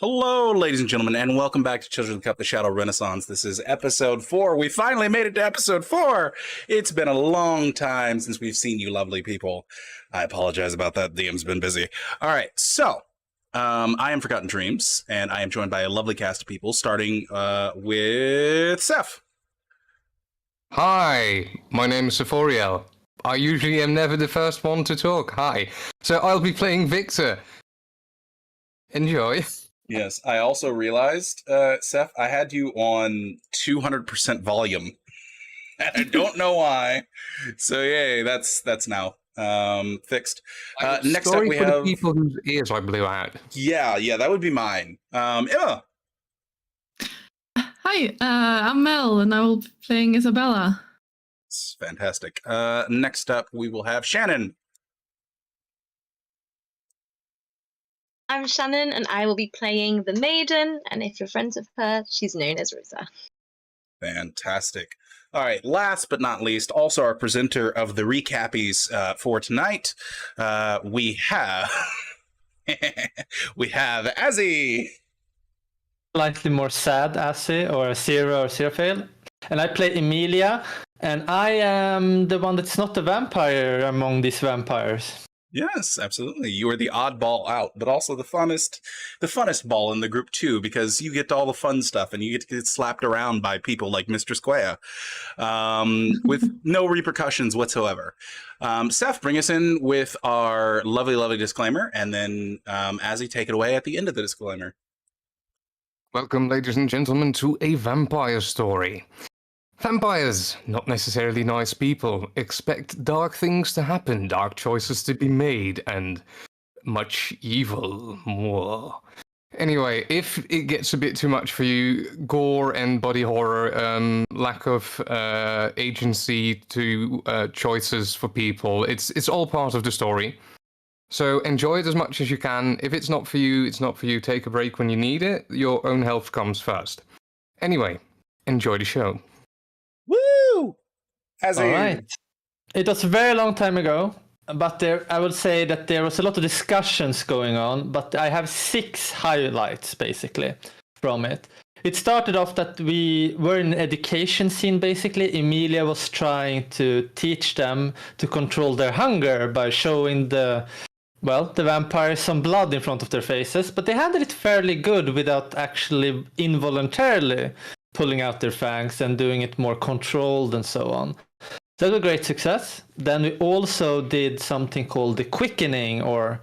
Hello, ladies and gentlemen, and welcome back to Children of the Cup, the Shadow Renaissance. This is episode 4. We finally made it to episode 4. It's been a long time since we've seen you lovely people. I apologize about that. DM's been busy. All right, so I am Forgotten Dreams, and I am joined by a lovely cast of people, starting with Seth. Hi, my name is Sephoriel. I usually am never the first one to talk. Hi. So I'll be playing Victor. Enjoy. Yes, I also realized, Seth, I had you on 200% volume. And I don't know why. So yay, that's now fixed. Next up we have the people whose ears I blew out. Yeah, that would be mine. Emma. Hi, I'm Mel, and I will be playing Isabella. It's fantastic. Next up we will have Shannon. I'm Shannon, and I will be playing the Maiden, and if you're friends with her, she's known as Rosa. Fantastic. All right, last but not least, also our presenter of the recappies for tonight, we have Azzy. Slightly more sad Azzy, or Zero or Zerofail. And I play Emilia, and I am the one that's not a vampire among these vampires. Yes, absolutely. You are the oddball out, but also the funnest ball in the group too, because you get all the fun stuff and you get to get slapped around by people like Mr. Square, with no repercussions whatsoever. Seth, bring us in with our lovely, lovely disclaimer, and then Azzy, take it away at the end of the disclaimer. Welcome, ladies and gentlemen, to a vampire story. Vampires, not necessarily nice people, expect dark things to happen, dark choices to be made, and much evil more. Anyway, if it gets a bit too much for you, gore and body horror, lack of agency to choices for people, it's all part of the story. So enjoy it as much as you can. If it's not for you, it's not for you. Take a break when you need it. Your own health comes first. Anyway, enjoy the show. Woo! Azzy. All right. It was a very long time ago, but I would say that there was a lot of discussions going on, but I have 6 highlights, basically, from it. It started off that we were in an education scene, basically. Emilia was trying to teach them to control their hunger by showing the vampires some blood in front of their faces, but they handled it fairly good without actually involuntarily pulling out their fangs and doing it more controlled and so on. That was a great success. Then we also did something called the quickening, or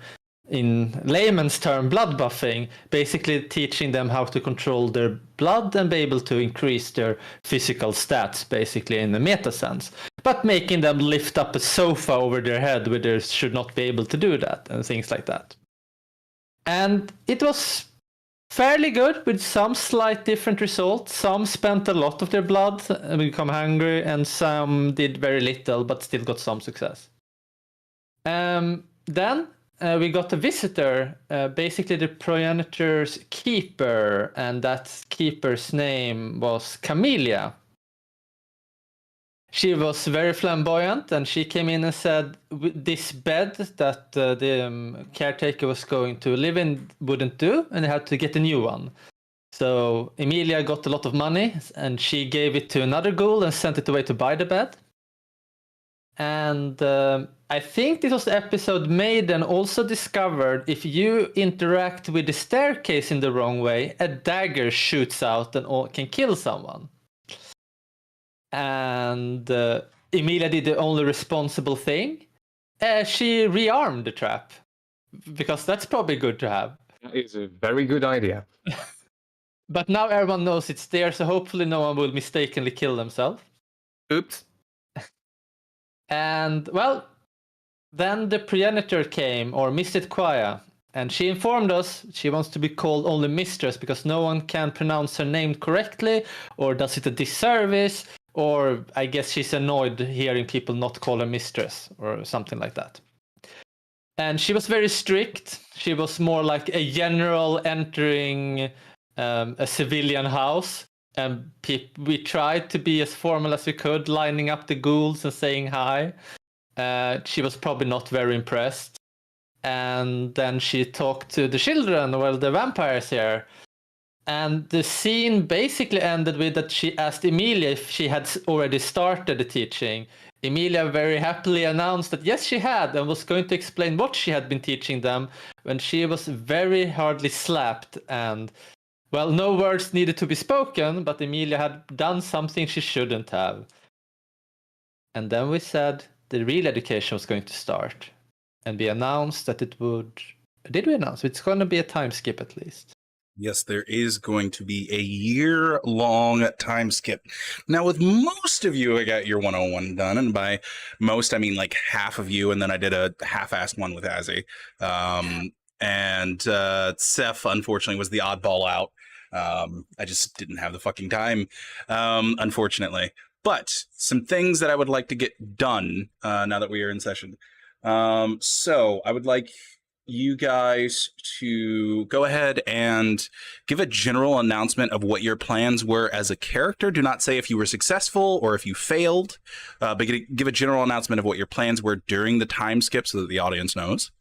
in layman's term, blood buffing, basically teaching them how to control their blood and be able to increase their physical stats, basically in the meta sense, but making them lift up a sofa over their head where they should not be able to do that and things like that. And it was fairly good with some slight different results. Some spent a lot of their blood and become hungry, and some did very little but still got some success. Then we got a visitor, basically the progenitor's keeper, and that keeper's name was Camellia. She was very flamboyant, and she came in and said this bed that the caretaker was going to live in wouldn't do, and they had to get a new one. So Emilia got a lot of money, and she gave it to another ghoul and sent it away to buy the bed. And I think this was the episode Maiden also discovered if you interact with the staircase in the wrong way, a dagger shoots out and can kill someone. And Emilia did the only responsible thing. She rearmed the trap, because that's probably good to have. That is a very good idea. But now everyone knows it's there, so hopefully no one will mistakenly kill themselves. Oops. And, then the progenitor came, or Mrs. Quaya, and she informed us she wants to be called only Mistress because no one can pronounce her name correctly, or does it a disservice, or I guess she's annoyed hearing people not call her Mistress, or something like that. And she was very strict. She was more like a general entering a civilian house. And we tried to be as formal as we could, lining up the ghouls and saying hi. She was probably not very impressed. and then she talked to the children, well, the vampires here. And the scene basically ended with that she asked Emilia if she had already started the teaching. Emilia very happily announced that yes, she had, and was going to explain what she had been teaching them, when she was very hardly slapped. And, well, no words needed to be spoken, but Emilia had done something she shouldn't have. And then we said the real education was going to start. And we announced that it would... Did we announce? It's going to be a time skip at least. Yes, there is going to be a year-long time skip. Now, with most of you, I got your 101 done, and by most, I mean like half of you, and then I did a half-assed one with Azzy. And Seth, unfortunately, was the oddball out. I just didn't have the fucking time, unfortunately. But some things that I would like to get done now that we are in session. So I would like you guys to go ahead and give a general announcement of what your plans were as a character. Do not say if you were successful or if you failed, but give a general announcement of what your plans were during the time skip so that the audience knows.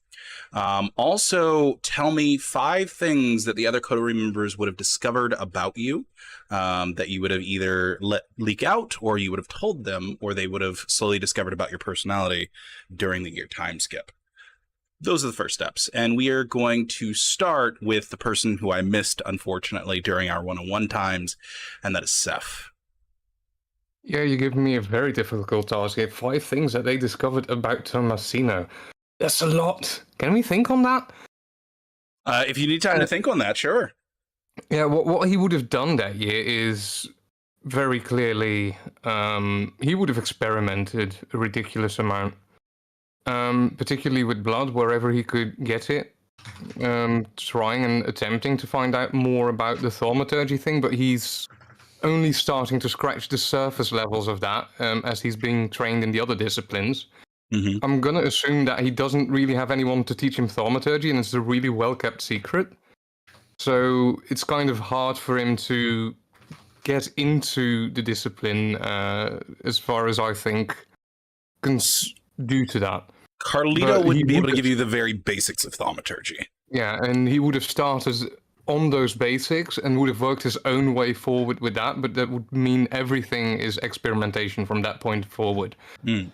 Also, tell me 5 things that the other Coterie members would have discovered about you that you would have either let leak out, or you would have told them, or they would have slowly discovered about your personality during the year time skip. Those are the first steps. And we are going to start with the person who I missed, unfortunately, during our 101 times, and that is Seth. Yeah, you give me a very difficult task here. 5 things that they discovered about Tomasino. That's a lot. Can we think on that? If you need time to think on that, sure. Yeah, what he would have done that year is very clearly he would have experimented a ridiculous amount. Particularly with blood, wherever he could get it, trying and attempting to find out more about the thaumaturgy thing, but he's only starting to scratch the surface levels of that as he's being trained in the other disciplines. Mm-hmm. I'm going to assume that he doesn't really have anyone to teach him thaumaturgy, and it's a really well-kept secret. So it's kind of hard for him to get into the discipline, as far as I think, due to that. Carlito would be able to give you the very basics of thaumaturgy. Yeah, and he would have started on those basics and would have worked his own way forward with that, but that would mean everything is experimentation from that point forward. Mm.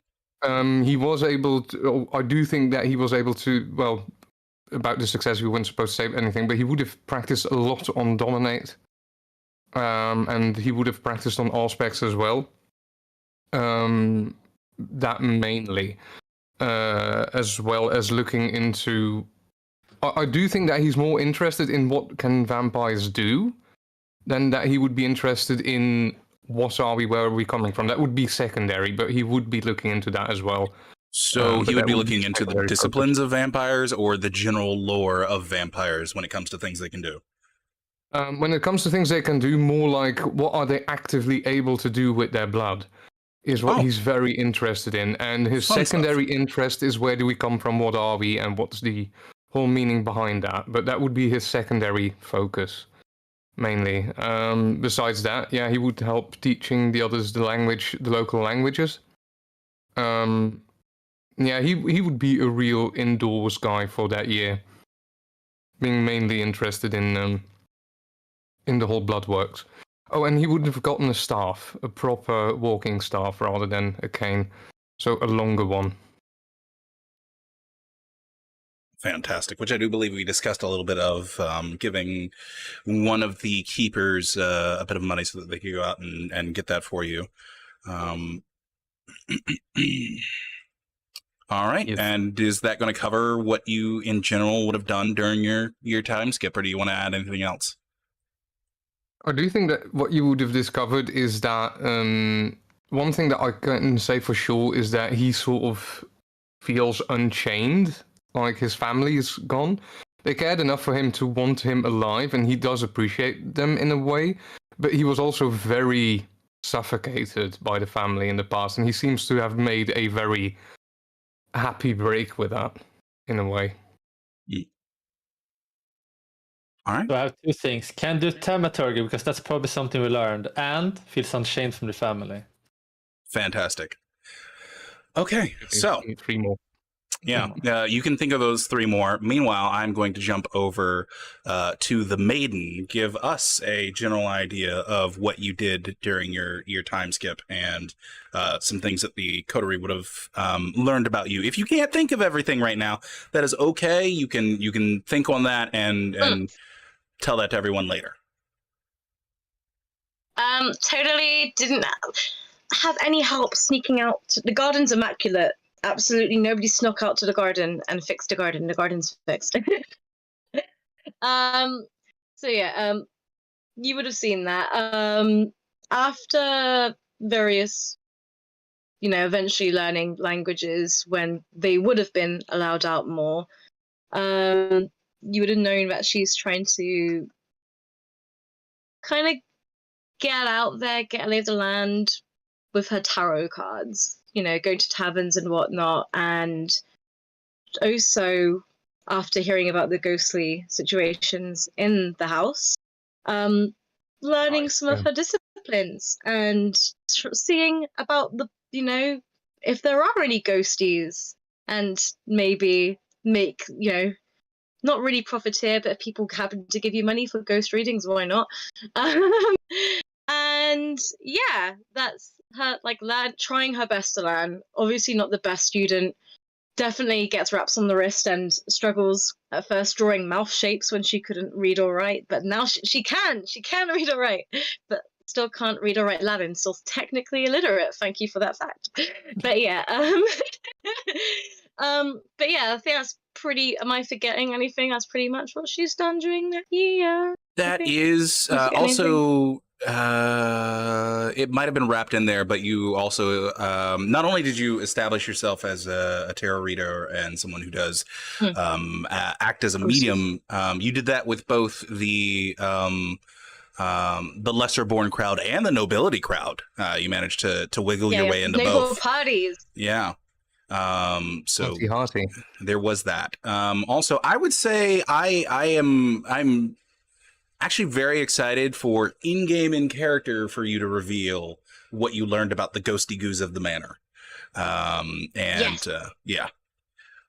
He was able to, I do think that he was able to, well, about the success, we weren't supposed to say anything, but he would have practiced a lot on Dominate, and he would have practiced on Auspex as well. That mainly. As well as looking into... I do think that he's more interested in what can vampires do than that he would be interested in what are we, where are we coming from. That would be secondary, but he would be looking into that as well. So he would be looking into the disciplines of vampires or the general lore of vampires when it comes to things they can do? When it comes to things they can do, more like what are they actively able to do with their blood is what he's very interested in. And his secondary interest is where do we come from, what are we, and what's the whole meaning behind that. But that would be his secondary focus, mainly. Besides that, yeah, he would help teaching the others the language, the local languages. Yeah, he would be a real indoors guy for that year, being mainly interested in the whole blood works. Oh, and he would have gotten a staff, a proper walking staff rather than a cane, so a longer one. Fantastic, which I do believe we discussed a little bit of, giving one of the keepers a bit of money so that they could go out and get that for you. All right, yes. And is that going to cover what you in general would have done during your time skip, or do you want to add anything else? I do think that what you would have discovered is that one thing that I can say for sure is that he sort of feels unchained, like his family is gone. They cared enough for him to want him alive, and he does appreciate them in a way, but he was also very suffocated by the family in the past, and he seems to have made a very happy break with that, in a way. Yeah. All right. So I have 2 things. Can do thaumaturgy, because that's probably something we learned, and feels unchained from the family. Fantastic. Okay, so 3 more. Yeah. You can think of those 3 more. Meanwhile, I'm going to jump over to the Maiden. Give us a general idea of what you did during your time skip and some things that the coterie would have learned about you. If you can't think of everything right now, that is okay. You can think on that and tell that to everyone later. Totally didn't have any help sneaking out. The garden's immaculate. Absolutely nobody snuck out to the garden and fixed the garden. The garden's fixed. So yeah, you would have seen that. After various, eventually learning languages when they would have been allowed out more, you would have known that she's trying to kind of get out there, get a lay of the land with her tarot cards, going to taverns and whatnot. And also, after hearing about the ghostly situations in the house, learning some of her disciplines and seeing about the, if there are any ghosties, and maybe make, not really profiteer, but if people happen to give you money for ghost readings, why not? And yeah, that's her, trying her best to learn. Obviously not the best student. Definitely gets raps on the wrist and struggles at first drawing mouth shapes when she couldn't read or write. But now she can read or write, but still can't read or write Latin. Still technically illiterate. Thank you for that fact. But yeah, but yeah, I think that's pretty. Am I forgetting anything? That's pretty much what she's done during that year. That is also. It might have been wrapped in there, but you also not only did you establish yourself as a tarot reader and someone who does act as a medium, you did that with both the lesser born crowd and the nobility crowd. You managed to wiggle your way into both parties. Yeah. So Hearty. there was that. Also, I would say I'm actually very excited for in character for you to reveal what you learned about the ghosty goos of the manor. Yeah.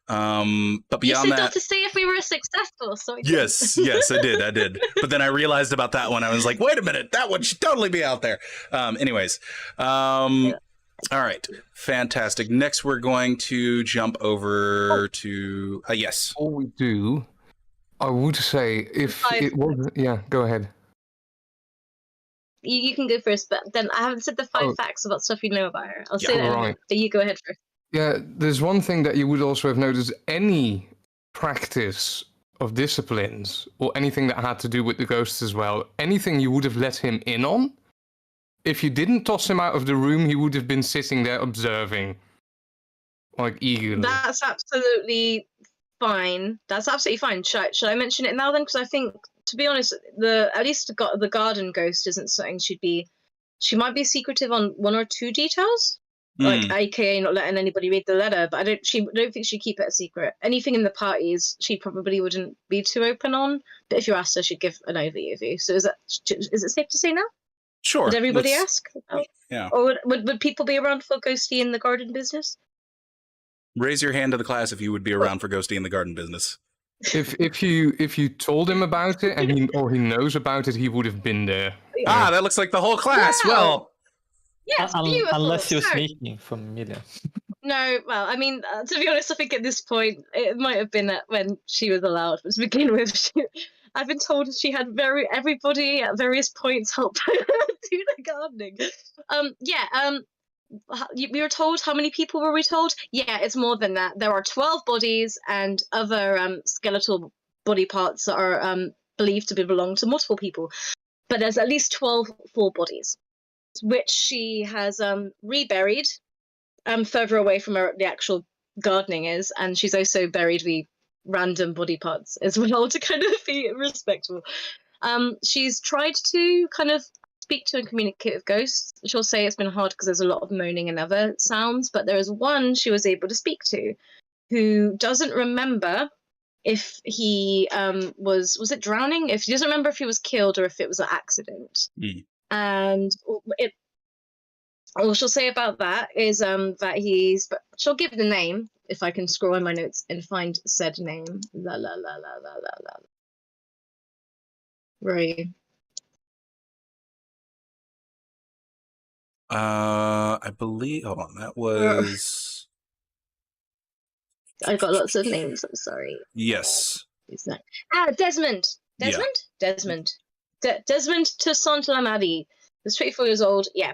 But beyond you said that, to see if we were successful. So yes, I did. But then I realized about that one. I was like, wait a minute, that one should totally be out there. Anyways, all right, fantastic. Next, we're going to jump over to yes. Before we do, I would say if it was, yeah, go ahead. You can go first, but then I haven't said the 5 facts about stuff you know about her. I'll say that, right. But you go ahead first. Yeah, there's one thing that you would also have noticed: any practice of disciplines or anything that had to do with the ghosts as well, anything you would have let him in on. If you didn't toss him out of the room, he would have been sitting there observing, like eagerly. That's absolutely fine. That's absolutely fine. Should I mention it now then? Because I think, to be honest, at least the garden ghost isn't something she might be secretive on 1 or 2 details, like AKA not letting anybody read the letter. But I don't think she'd keep it a secret. Anything in the parties, she probably wouldn't be too open on. But if you asked her, she'd give an overview. So is it safe to say now? Sure. Would everybody ask? Yeah. Or would people be around for ghosty in the garden business? Raise your hand to the class if you would be around for ghosty in the garden business. If you told him about it and he knows about it, he would have been there. Ah, that looks like the whole class. Wow. Well, yes, beautiful. Unless you're Sorry. sneaking from Amelia. No, well, I mean, to be honest, I think at this point it might have been when she was allowed. But to begin with, I've been told she had everybody at various points help do the gardening. We were told, how many people were we told? Yeah, it's more than that. There are 12 bodies and other skeletal body parts that are believed to belong to multiple people. But there's at least 12 full bodies, which she has reburied further away from where the actual gardening is. And she's also buried the random body parts as well to kind of be respectful. She's tried to kind of speak to and communicate with ghosts. She'll say it's been hard because there's a lot of moaning and other sounds, but there is one she was able to speak to who doesn't remember if he was it drowning? If he doesn't remember if he was killed or if it was an accident. And all she'll say about that is that he's. But she'll give the name if I can scroll in my notes and find said name. La la la la la la la. Where are you? I believe. Hold on, that was. I got lots of names. I'm sorry. Yes. Who's that? Desmond. Desmond. Yeah. Desmond Toussaint Lamadi. He's 24 years old. Yeah.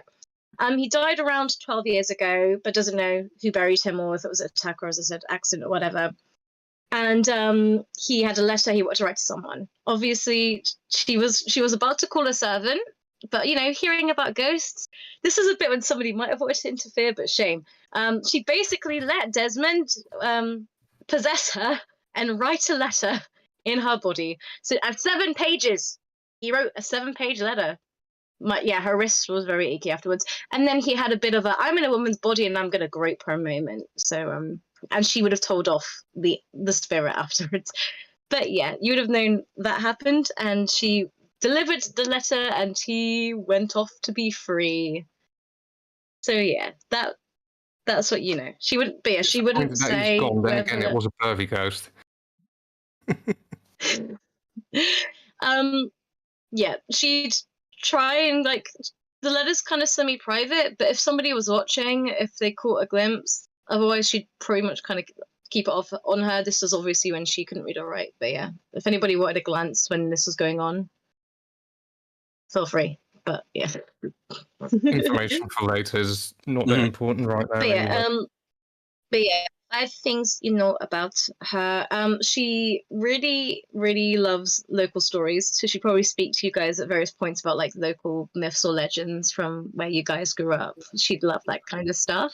He died around 12 years ago, but doesn't know who buried him or if it was an attack or, as I said, accident or whatever. And he had a letter he wanted to write to someone. Obviously, she was about to call a servant, but hearing about ghosts, this is a bit when somebody might have wanted to interfere, but shame. She basically let Desmond possess her and write a letter in her body. So at 7 pages, he wrote a 7-page letter. Her wrist was very achy afterwards. And then he had a bit of a, I'm in a woman's body and I'm going to grope her moment. So, and she would have told off the spirit afterwards. But yeah, you would have known that happened. And she delivered the letter and he went off to be free. So yeah, that's what you know. She wouldn't, but yeah, she wouldn't say. He's gone, then again, it was a pervy ghost. Yeah, she'd try and the letter's kind of semi-private, but if somebody was watching, if they caught a glimpse, otherwise she'd pretty much kind of keep it off on her. This was obviously when she couldn't read or write, but yeah, if anybody wanted a glance when this was going on, feel free. But yeah, Information for later is not that important right now. But yeah, anyway. but yeah, 5 things you know about her. She really, really loves local stories, so she'd probably speak to you guys at various points about local myths or legends from where you guys grew up. She'd love that kind of stuff.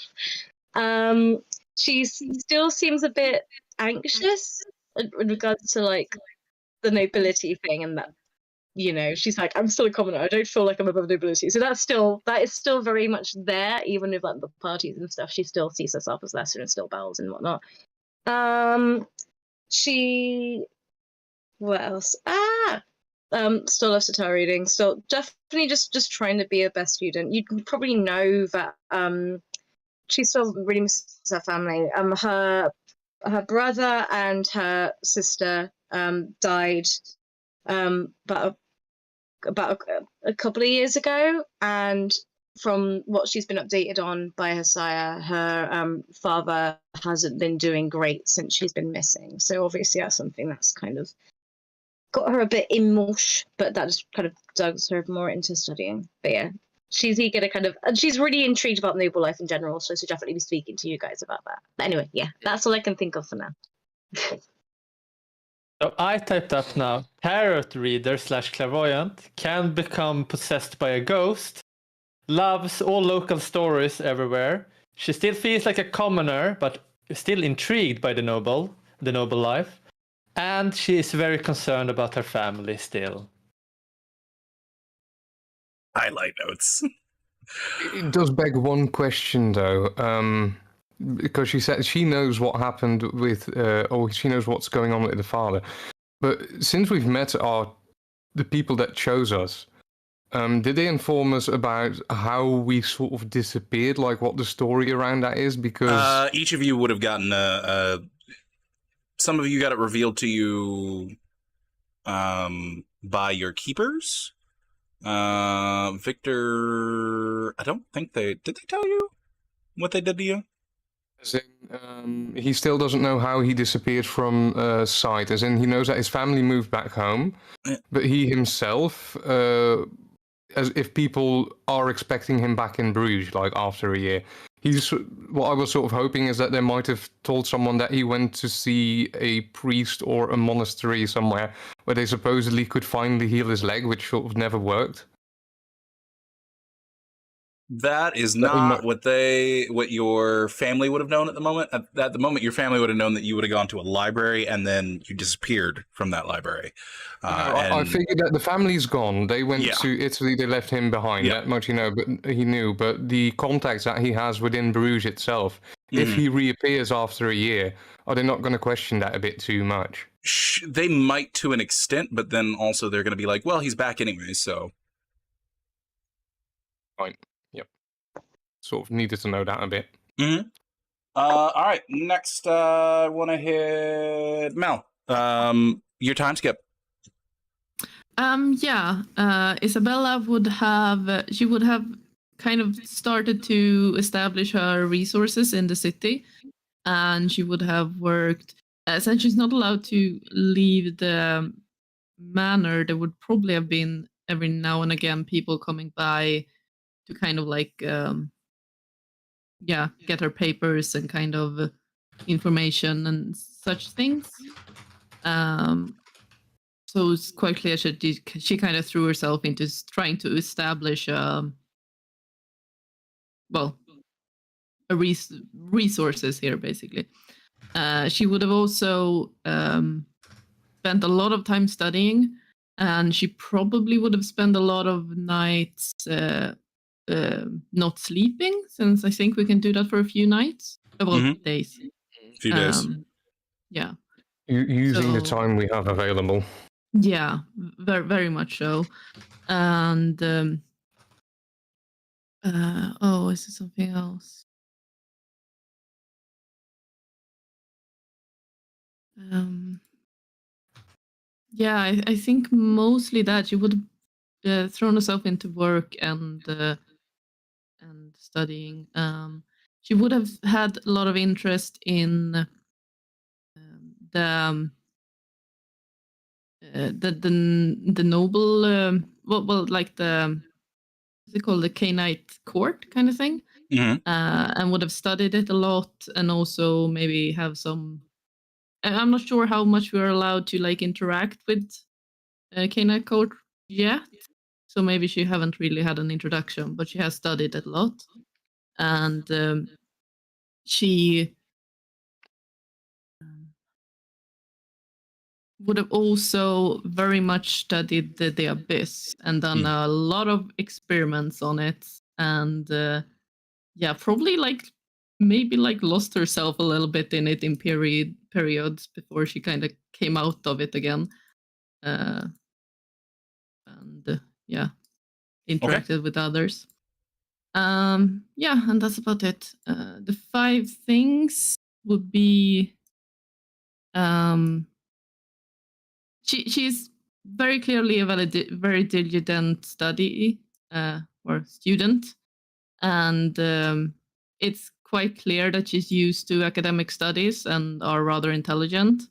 She still seems a bit anxious in regards to the nobility thing, and that she's like, I'm still a commoner. I don't feel like I'm above nobility. So that is still very much there, even with the parties and stuff. She still sees herself as lesser and still bows and whatnot. What else? Still loves tarot reading. Still definitely just trying to be a best student. You probably know that she still really misses her family. Her brother and her sister died about a couple of years ago, and from what she's been updated on by her sire, her father hasn't been doing great since she's been missing. So obviously that's something that's kind of got her a bit emotional, but that just kind of digs her more into studying. But yeah, she's eager to and she's really intrigued about noble life in general, so she'll definitely be speaking to you guys about that. But anyway, yeah, that's all I can think of for now. So I typed up now, tarot reader / clairvoyant can become possessed by a ghost, loves all local stories everywhere. She still feels like a commoner, but still intrigued by the noble life. And she is very concerned about her family still. Highlight notes. It does beg one question, though. Because she said she knows what happened with, or she knows what's going on with the father. But since we've met the people that chose us, did they inform us about how we sort of disappeared, what the story around that is? Because each of you would have gotten some of you got it revealed to you by your keepers. Victor, I don't think did they tell you what they did to you? As in, he still doesn't know how he disappeared from sight. As in, he knows that his family moved back home, but he himself, as if people are expecting him back in Bruges, after a year. What I was sort of hoping is that they might have told someone that he went to see a priest or a monastery somewhere where they supposedly could finally heal his leg, which sort of never worked. That is not what your family would have known at the moment. At the moment, your family would have known that you would have gone to a library and then you disappeared from that library. I figured that the family's gone. They went to Italy. They left him behind. That much but he knew. But the contacts that he has within Bruges itself, if he reappears after a year, are they not going to question that a bit too much? They might to an extent, but then also they're going to be like, well, he's back anyway, so. Fine. Yep. sort of needed to know that a bit. Mm-hmm. All right. Next, I want to hit Mel. Your time skip. Isabella would have kind of started to establish her resources in the city, and she would have worked. Since she's not allowed to leave the manor, there would probably have been every now and again people coming by to kind of like get her papers and kind of information and such things. So it's quite clear she kind of threw herself into trying to establish resources here, basically. She would have also spent a lot of time studying, and she probably would have spent a lot of nights not sleeping, since I think we can do that for a few nights. Days. A few days. Yeah. Using the time we have available. Yeah, very, very much so. And is it something else? I think mostly that she would have thrown herself into work and studying. She would have had a lot of interest in the noble, like the, what's it called, the Cainite court kind of thing, and would have studied it a lot, and also maybe have some. I'm not sure how much we're allowed to like interact with Cainite court yet, so maybe she haven't really had an introduction, but she has studied it a lot, and she would have also very much studied the abyss and done a lot of experiments on it, and probably maybe lost herself a little bit in it in periods before she kind of came out of it again, and interacted with others. And that's about it. The 5 things would be she's very clearly a very diligent study or student, and it's quite clear that she's used to academic studies and are rather intelligent.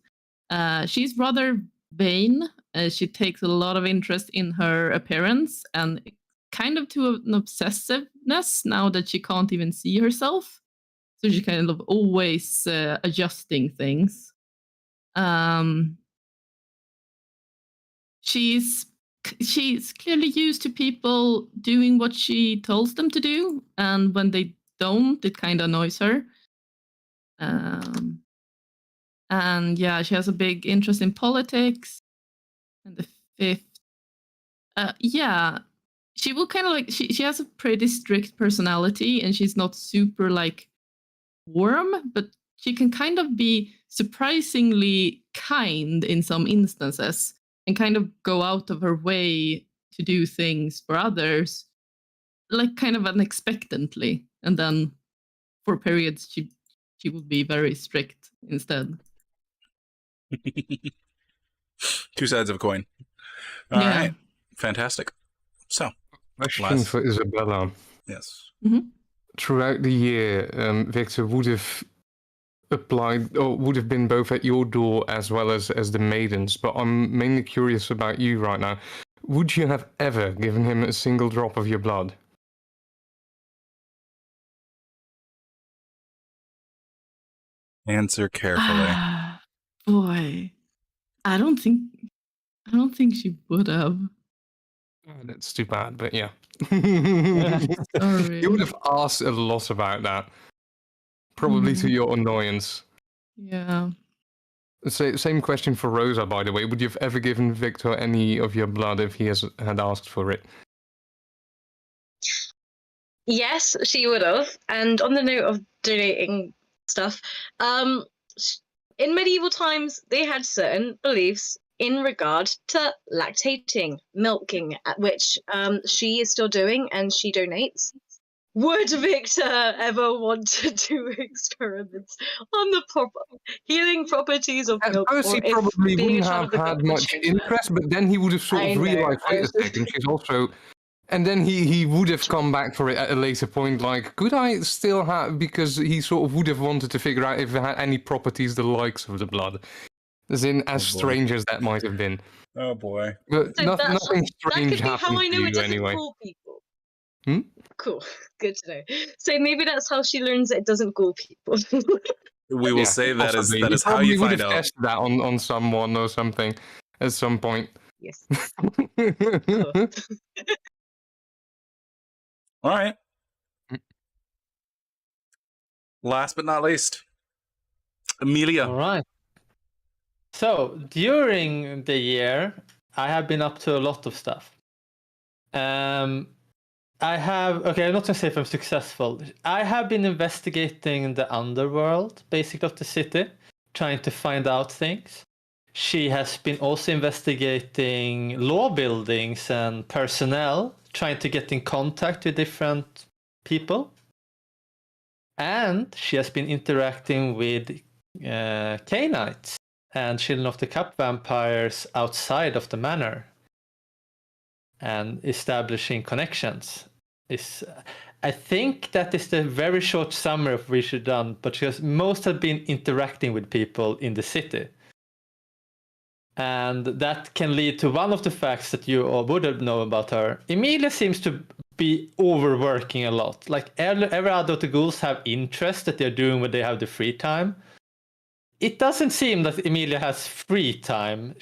She's rather vain. She takes a lot of interest in her appearance and kind of to an obsessiveness now that she can't even see herself. So she's kind of always adjusting things. She's clearly used to people doing what she tells them to do, and when they don't, it kind of annoys her. And she has a big interest in politics. And the 5th, she will kind of she has a pretty strict personality, and she's not super warm, but she can kind of be surprisingly kind in some instances, and kind of go out of her way to do things for others, kind of unexpectedly. And then for periods, she would be very strict instead. 2 sides of a coin. All right. Fantastic. So, question for Isabella. Yes. Mm-hmm. Throughout the year, Victor would have applied or would have been both at your door as well as the maidens, but I'm mainly curious about you right now. Would you have ever given him a single drop of your blood? Answer carefully. Boy, I don't think she would have. That's too bad, but yeah. Sorry. You would have asked a lot about that. Probably to your annoyance. Yeah. Same question for Rosa, by the way. Would you have ever given Victor any of your blood if he had asked for it? Yes, she would have. And on the note of donating stuff, in medieval times, they had certain beliefs in regard to lactating, milking, which she is still doing, and she donates. would Victor ever want to do experiments on the healing properties of At milk, first, or he if probably being a wouldn't child have of the had cup would much change that? interest, but then he would have sort I of know, realized, I wait a was just- second, she's also. And then he would have come back for it at a later point, like, could I still have. Because he sort of would have wanted to figure out if it had any properties the likes of the blood. As in, as Oh, boy. strange as that might have been. Oh boy. But So nothing that strange could be happened how I to know it you doesn't anyway. ghoul people. Hmm? Cool, good to know. So maybe that's how she learns that it doesn't ghoul people. We will Yeah, say that possibly. that He is how probably you would find have out. tested that on someone or something at some point. Yes. Cool. All right. Mm. Last but not least, Amelia. All right. So during the year, I have been up to a lot of stuff. I'm not gonna say if I'm successful. I have been investigating the underworld, basically, of the city, trying to find out things. She has been also investigating law buildings and personnel, trying to get in contact with different people. And she has been interacting with Cainites and Children of the Cup vampires outside of the manor and establishing connections. I think that is the very short summary of what she's done, but she has most have been interacting with people in the city. And that can lead to one of the facts that you all would know about her. Emilia seems to be overworking a lot. Like every other of the ghouls have interests that they're doing when they have the free time. It doesn't seem that Emilia has free time.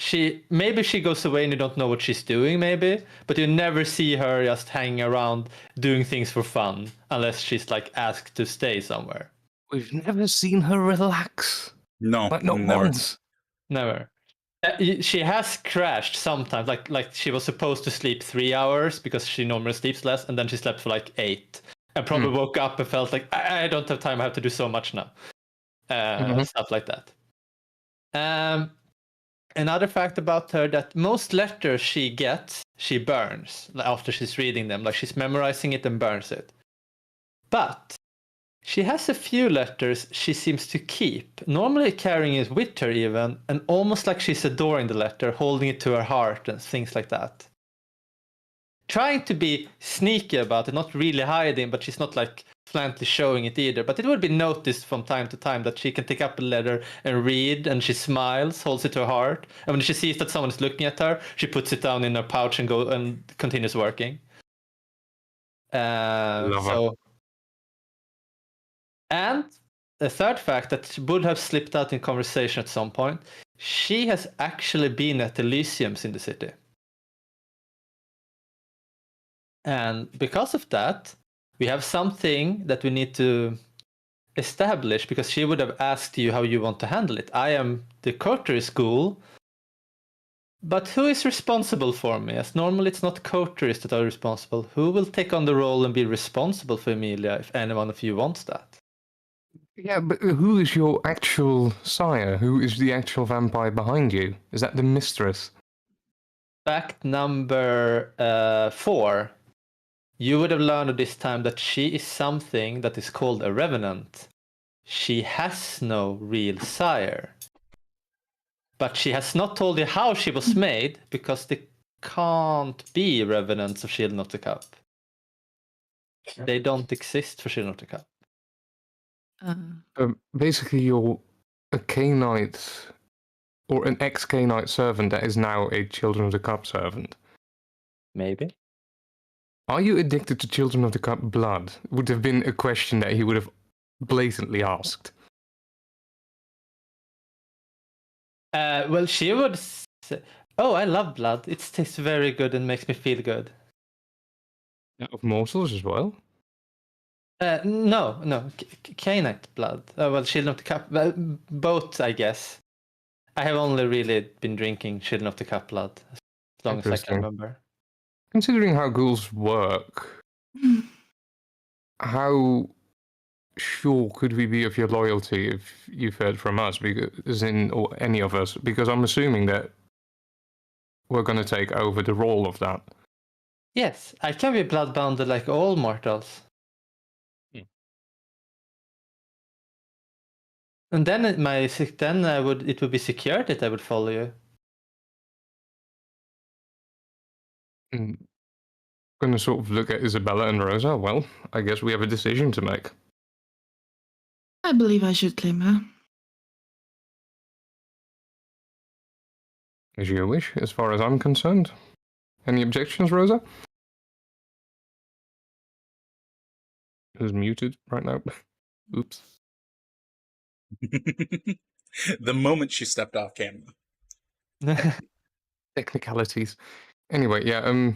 Maybe she goes away and you don't know what she's doing, maybe, but you never see her just hanging around doing things for fun unless she's like asked to stay somewhere. We've never seen her relax. No, Like, not never. once. Never. She has crashed sometimes, like she was supposed to sleep 3 hours because she normally sleeps less, and then she slept for like 8, and probably woke up and felt like I don't have time. I have to do so much now, stuff like that. Another fact about her that most letters she gets, she burns after she's reading them. Like she's memorizing it and burns it. But she has a few letters she seems to keep, normally carrying it with her even, and almost like she's adoring the letter, holding it to her heart and things like that. Trying to be sneaky about it, not really hiding, but she's not like flatly showing it either. But it would be noticed from time to time that she can take up a letter and read, and she smiles, holds it to her heart. And when she sees that someone is looking at her, she puts it down in her pouch and continues working. Love her. And the third fact that would have slipped out in conversation at some point, she has actually been at Elysiums in the city. And because of that, we have something that we need to establish, because she would have asked you how you want to handle it. I am the coterie school, but who is responsible for me? As normally it's not coteries that are responsible. Who will take on the role and be responsible for Emilia if any one of you wants that? Yeah, but who is your actual sire? Who is the actual vampire behind you? Is that the mistress? Fact number 4. You would have learned at this time that she is something that is called a revenant. She has no real sire. But she has not told you how she was made, because they can't be revenants of Children of the Cup. They don't exist for Children of the Cup. Basically, you're a Cainite or an ex-Cainite servant that is now a Children of the Cup servant. Maybe. Are you addicted to Children of the Cup blood? Would have been a question that he would have blatantly asked. Well, she would say, "Oh, I love blood. It tastes very good and makes me feel good." Of mortals as well? No, Cainite blood. Well, Children of the Cup, both, I guess. I have only really been drinking Children of the Cup blood as long as I can remember. Considering how ghouls work, how sure could we be of your loyalty if you've heard from us, because or any of us? Because I'm assuming that we're going to take over the role of that. Yes, I can be bloodbounded like all mortals. And then it would be secured that I would follow you. I'm going to sort of look at Isabella and Rosa. Well, I guess we have a decision to make. I believe I should claim her. As you wish, as far as I'm concerned. Any objections, Rosa? Who's muted right now? Oops. The moment she stepped off camera. Technicalities. Anyway, yeah,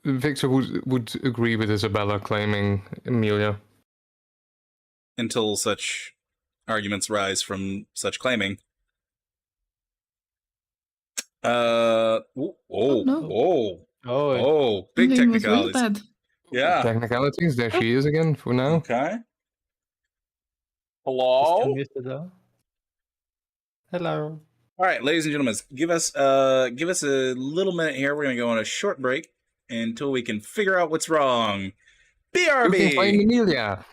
Victor would agree with Isabella claiming Amelia. Until such arguments rise from such claiming. no. Big Something was real technicalities. bad. Yeah. Technicalities, there she is again for now. Okay. Still Hello. muted though. Hello. All right, ladies and gentlemen, give us a little minute here. We're gonna go on a short break until we can figure out what's wrong. Who can claim BRB. Amelia?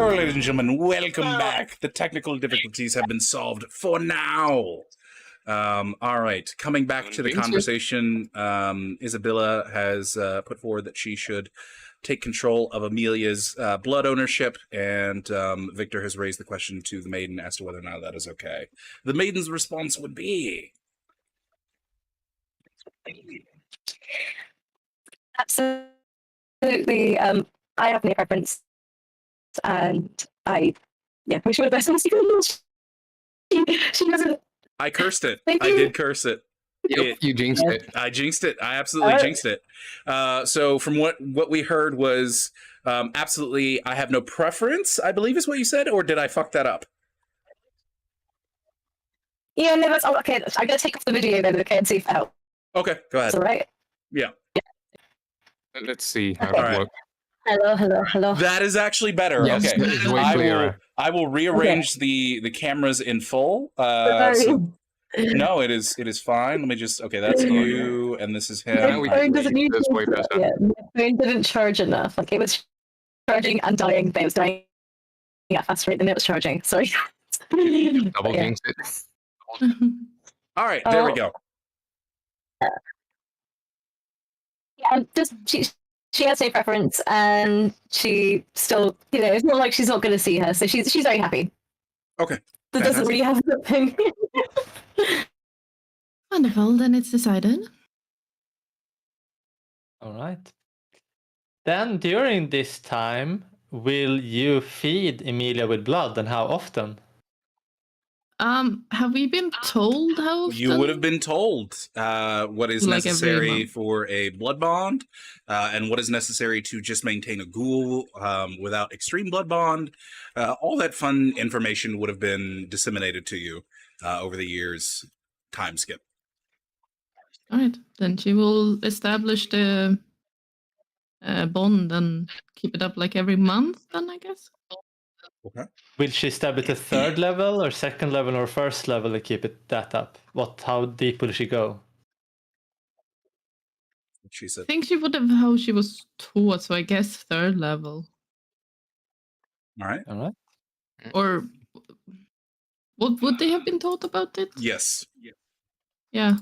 Ladies and gentlemen, welcome back. The technical difficulties have been solved for now. All right, coming back to the conversation, Isabella has put forward that she should take control of Amelia's blood ownership, and Victor has raised the question to the maiden as to whether or not that is okay. The maiden's response would be... Absolutely. I have no preference, and I yeah, wish her the best. She doesn't. I cursed it. Thank I you. did curse it. Yep, you jinxed Yeah. it. I jinxed it. I absolutely jinxed it. So from what we heard was absolutely, I have no preference, I believe is what you said, or did I fuck that up? Yeah, no, that's okay. I'm gonna take off the video then, okay, and see if that helps. Okay, go ahead. All right. Let's see how Okay. it Alright. works. Hello. That is actually better. Yes, Okay. that is way clearer. I will rearrange the cameras in full. Sorry. So- no, it is fine. Let me just that's you and this is him. Now we My phone doesn't use That's way better. Yeah, my phone didn't charge enough. Like it was charging and dying, but it was dying at a faster rate than it was charging. Sorry. Double Yeah. jinxed it. All right, there we Oh. go. Yeah, just she has no preference, and she still, it's not like she's not going to see her, so she's very happy. Okay, That doesn't fantastic. really have nothing. Wonderful, then it's decided. All right. Then during this time, will you feed Emilia with blood, and how often? Have we been told how often? You would have been told what is Like every necessary month. for a blood bond, and what is necessary to just maintain a ghoul without extreme blood bond. All that fun information would have been disseminated to you over the years. Time skip. All right, then she will establish the bond and keep it up like every month. Then I guess. Will she establish a third level, or second level, or first level to keep that up? How deep will she go? She I said. think she would have how she was taught, so I guess third level. All right. All right. Or what would they have been taught about it? Yes. Yeah.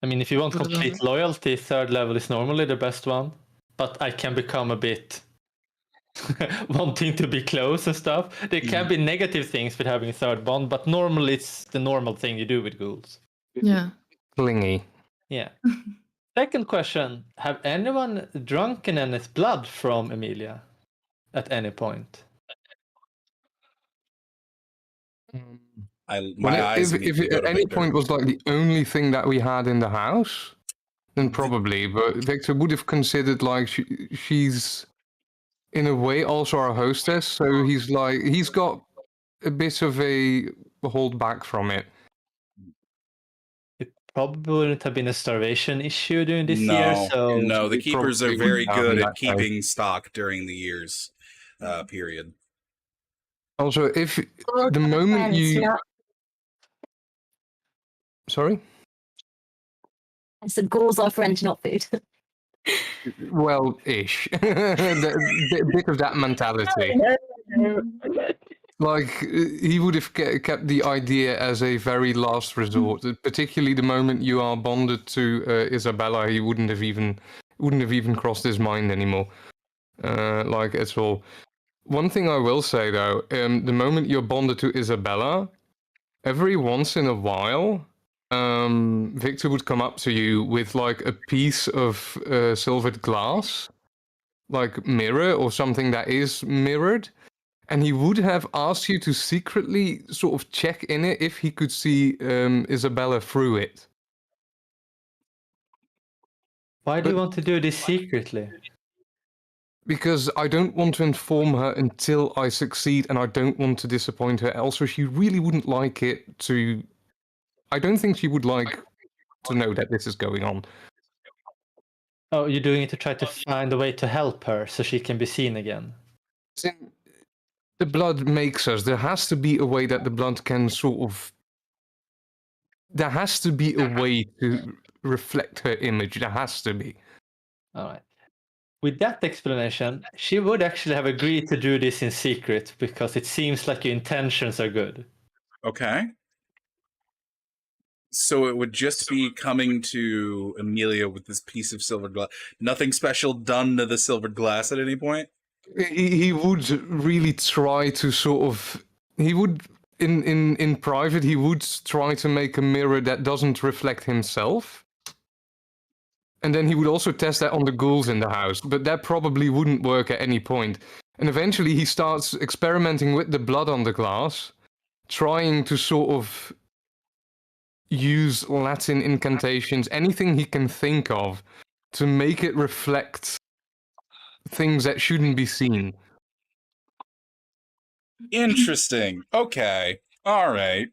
I mean, if you want Put it on. complete loyalty, third level is normally the best one. But I can become a bit wanting to be close and stuff. There can be negative things with having a third bond, but normally it's the normal thing you do with ghouls. Yeah. Clingy. Yeah. Second question: have anyone drunken any blood from Emilia at any point? My eyes. If immediately it go at to any Victor. point was like the only thing that we had in the house, then probably. But Victor would have considered like she's in a way also our hostess, so he's got a bit of a hold back from it. It probably wouldn't have been a starvation issue during this no, year, so no, the we keepers are probably very wouldn't have good in at that case. keeping stock during the years period. Also, if the moment you sorry, I said ghouls are friends, not food. well, ish, a bit of that mentality. Like he would have kept the idea as a very last resort. Particularly the moment you are bonded to Isabella, he wouldn't have even crossed his mind anymore. Like at all. One thing I will say though, the moment you're bonded to Isabella, every once in a while, Victor would come up to you with like a piece of silvered glass, like mirror or something that is mirrored. And he would have asked you to secretly sort of check in it if he could see Isabella through it. why do you But- want to do this secretly? Because I don't want to inform her until I succeed, and I don't want to disappoint her. Also, she really wouldn't like it to... I don't think she would like to know that this is going on. Oh, you're doing it to try to find a way to help her so she can be seen again. The blood makes us. There has to be a way that the blood can sort of... There has to be a way to reflect her image. There has to be. All right. With that explanation, she would actually have agreed to do this in secret because it seems like your intentions are good. Okay. So it would just be coming to Emilia with this piece of silver glass. Nothing special done to the silvered glass at any point? He would really try to sort of... He would... In private, he would try to make a mirror that doesn't reflect himself. And then he would also test that on the ghouls in the house, but that probably wouldn't work at any point. And eventually he starts experimenting with the blood on the glass, trying to sort of use Latin incantations, anything he can think of, to make it reflect things that shouldn't be seen. Interesting. Okay. All right.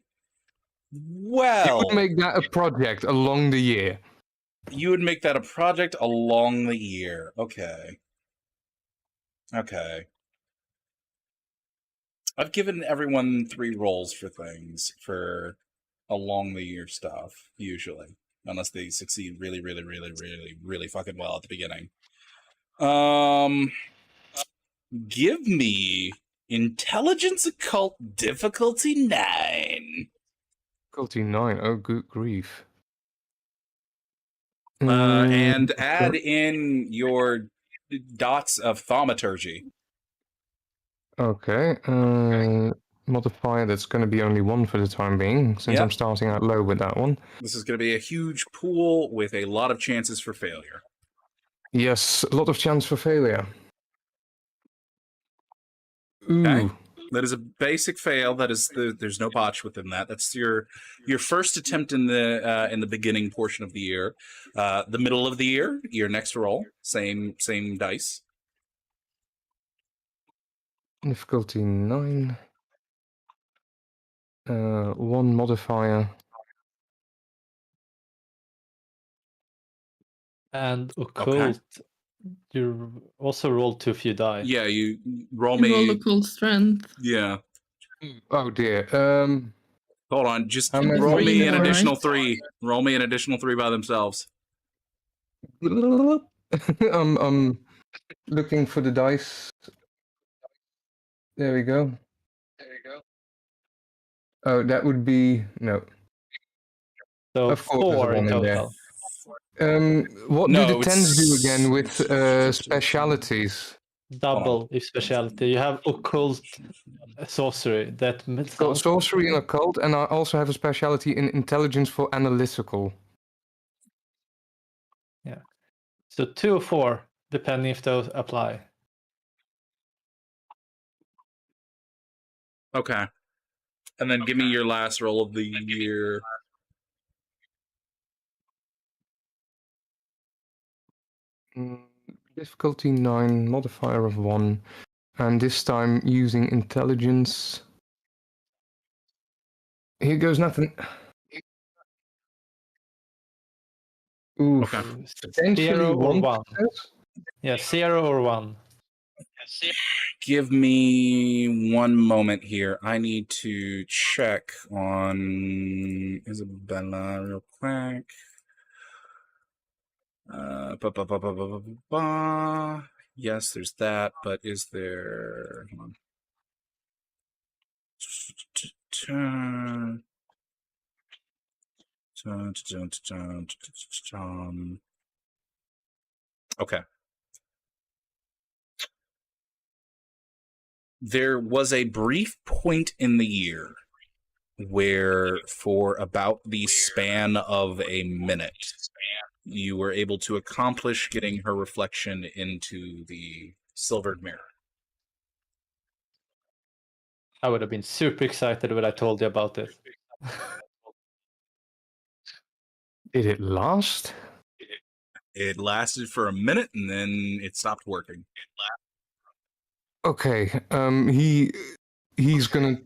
He Well, would make that a project along the year. you would make that a project along the year. Okay. Okay. I've given everyone 3 rolls for things for along the year stuff, usually. Unless they succeed really, really, really, really, really fucking well at the beginning. Give me Intelligence Occult difficulty 9. Difficulty 9. Oh, good grief. And add in your dots of thaumaturgy. Okay. Modifier that's going to be only 1 for the time being, since Yep. I'm starting out low with that one. This is going to be a huge pool with a lot of chances for failure. Yes, a lot of chance for failure. Ooh. Okay. That is a basic fail. That is there's no botch within that. That's your first attempt in the beginning portion of the year. The middle of the year, your next roll, same dice. Difficulty 9. 1 modifier. And occult, you also roll 2 few die. Yeah, you roll You roll me. occult strength. Yeah. Oh dear. Hold on. Just How many roll for me you, an right? additional 3. Roll me an additional 3 by themselves. I'm looking for the dice. There we go. Oh, that would be no. So Of course there's a 4 in one in there. total. What No, do the tens do it's- again with specialities? Double if specialty. You have occult sorcery. That Got sorcery and occult, and I also have a specialty in intelligence for analytical. So 2 or 4, depending if those apply. Okay. And then give me your last roll of the year. Difficulty 9, modifier of 1, and this time using intelligence. Here goes nothing. Oof. Okay. Potentially 0 or 1 1. success? Yeah, 0 or 1. Give me 1 moment here. I need to check on Isabella real quick. Yes, there's that, but is there? Hold on. Okay. There was a brief point in the year where, for about the span of a minute, you were able to accomplish getting her reflection into the silvered mirror. I would have been super excited when I told you about it. Did it last? It lasted for a minute and then it stopped working. Okay. He's gonna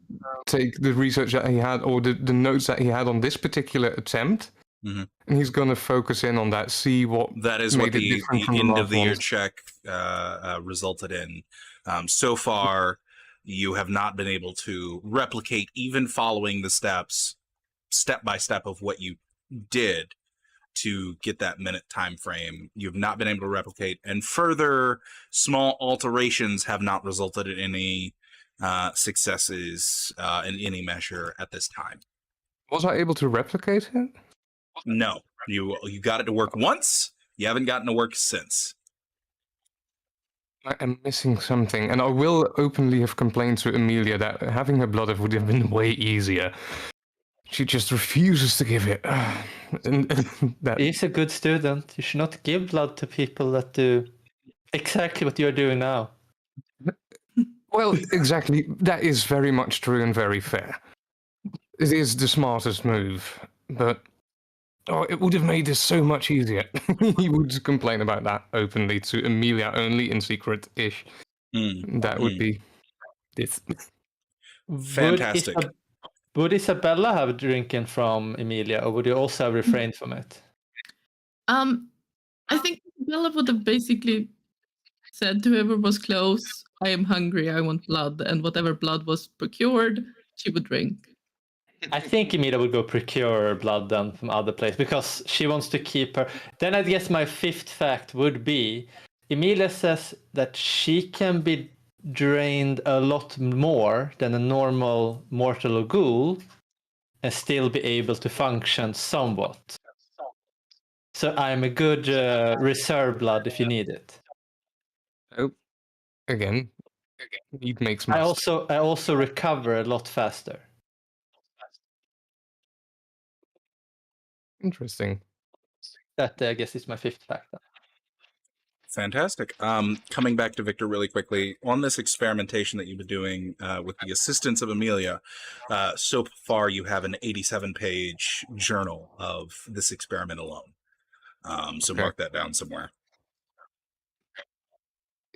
take the research that he had, or the notes that he had on this particular attempt, Mhm. and he's gonna focus in on that. See what That is made what it the different from the end of last the year ones. check resulted in. So far, you have not been able to replicate, even following the steps, step by step of what you did to get that minute time frame. You've not been able to replicate, and further small alterations have not resulted in any successes in any measure at this time. Was I able to replicate it? No, you got it to work once. You haven't gotten to work since. I am missing something, and I will openly have complained to Amelia that having her blood would have been way easier. She just refuses to give it. And that He's a good student. You should not give blood to people that do exactly what you're doing now. Well, exactly. That is very much true and very fair. It is the smartest move, but it would have made this so much easier. He would complain about that openly to Emilia only in secret-ish. That would be this. Fantastic. Would Isabella have drinking from Emilia, or would you also have refrained from it? I think Bella would have basically said to whoever was close, I am hungry, I want blood, and whatever blood was procured, she would drink. I think Emilia would go procure blood then from other place because she wants to keep her. Then I guess my fifth fact would be Emilia says that she can be drained a lot more than a normal mortal or ghoul and still be able to function somewhat. So I'm a good reserve blood if you need it. Oh, again, it makes I must. also recover a lot faster. Interesting. That I guess is my fifth fact. Fantastic. Coming back to Victor really quickly, on this experimentation that you've been doing with the assistance of Emilia, so far you have an 87-page journal of this experiment alone. So Okay. mark that down somewhere.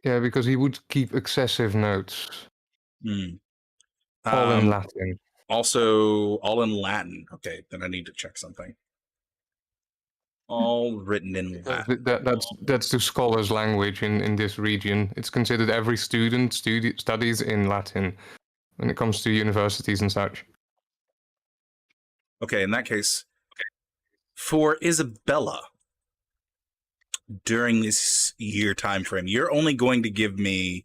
Yeah, because he would keep excessive notes, all in Latin. Also, all in Latin. Okay, then I need to check something. All written in Latin. That's the scholar's language in this region. It's considered every student studies in Latin when it comes to universities and such. Okay, in that case, for Isabella, during this year time frame, you're only going to give me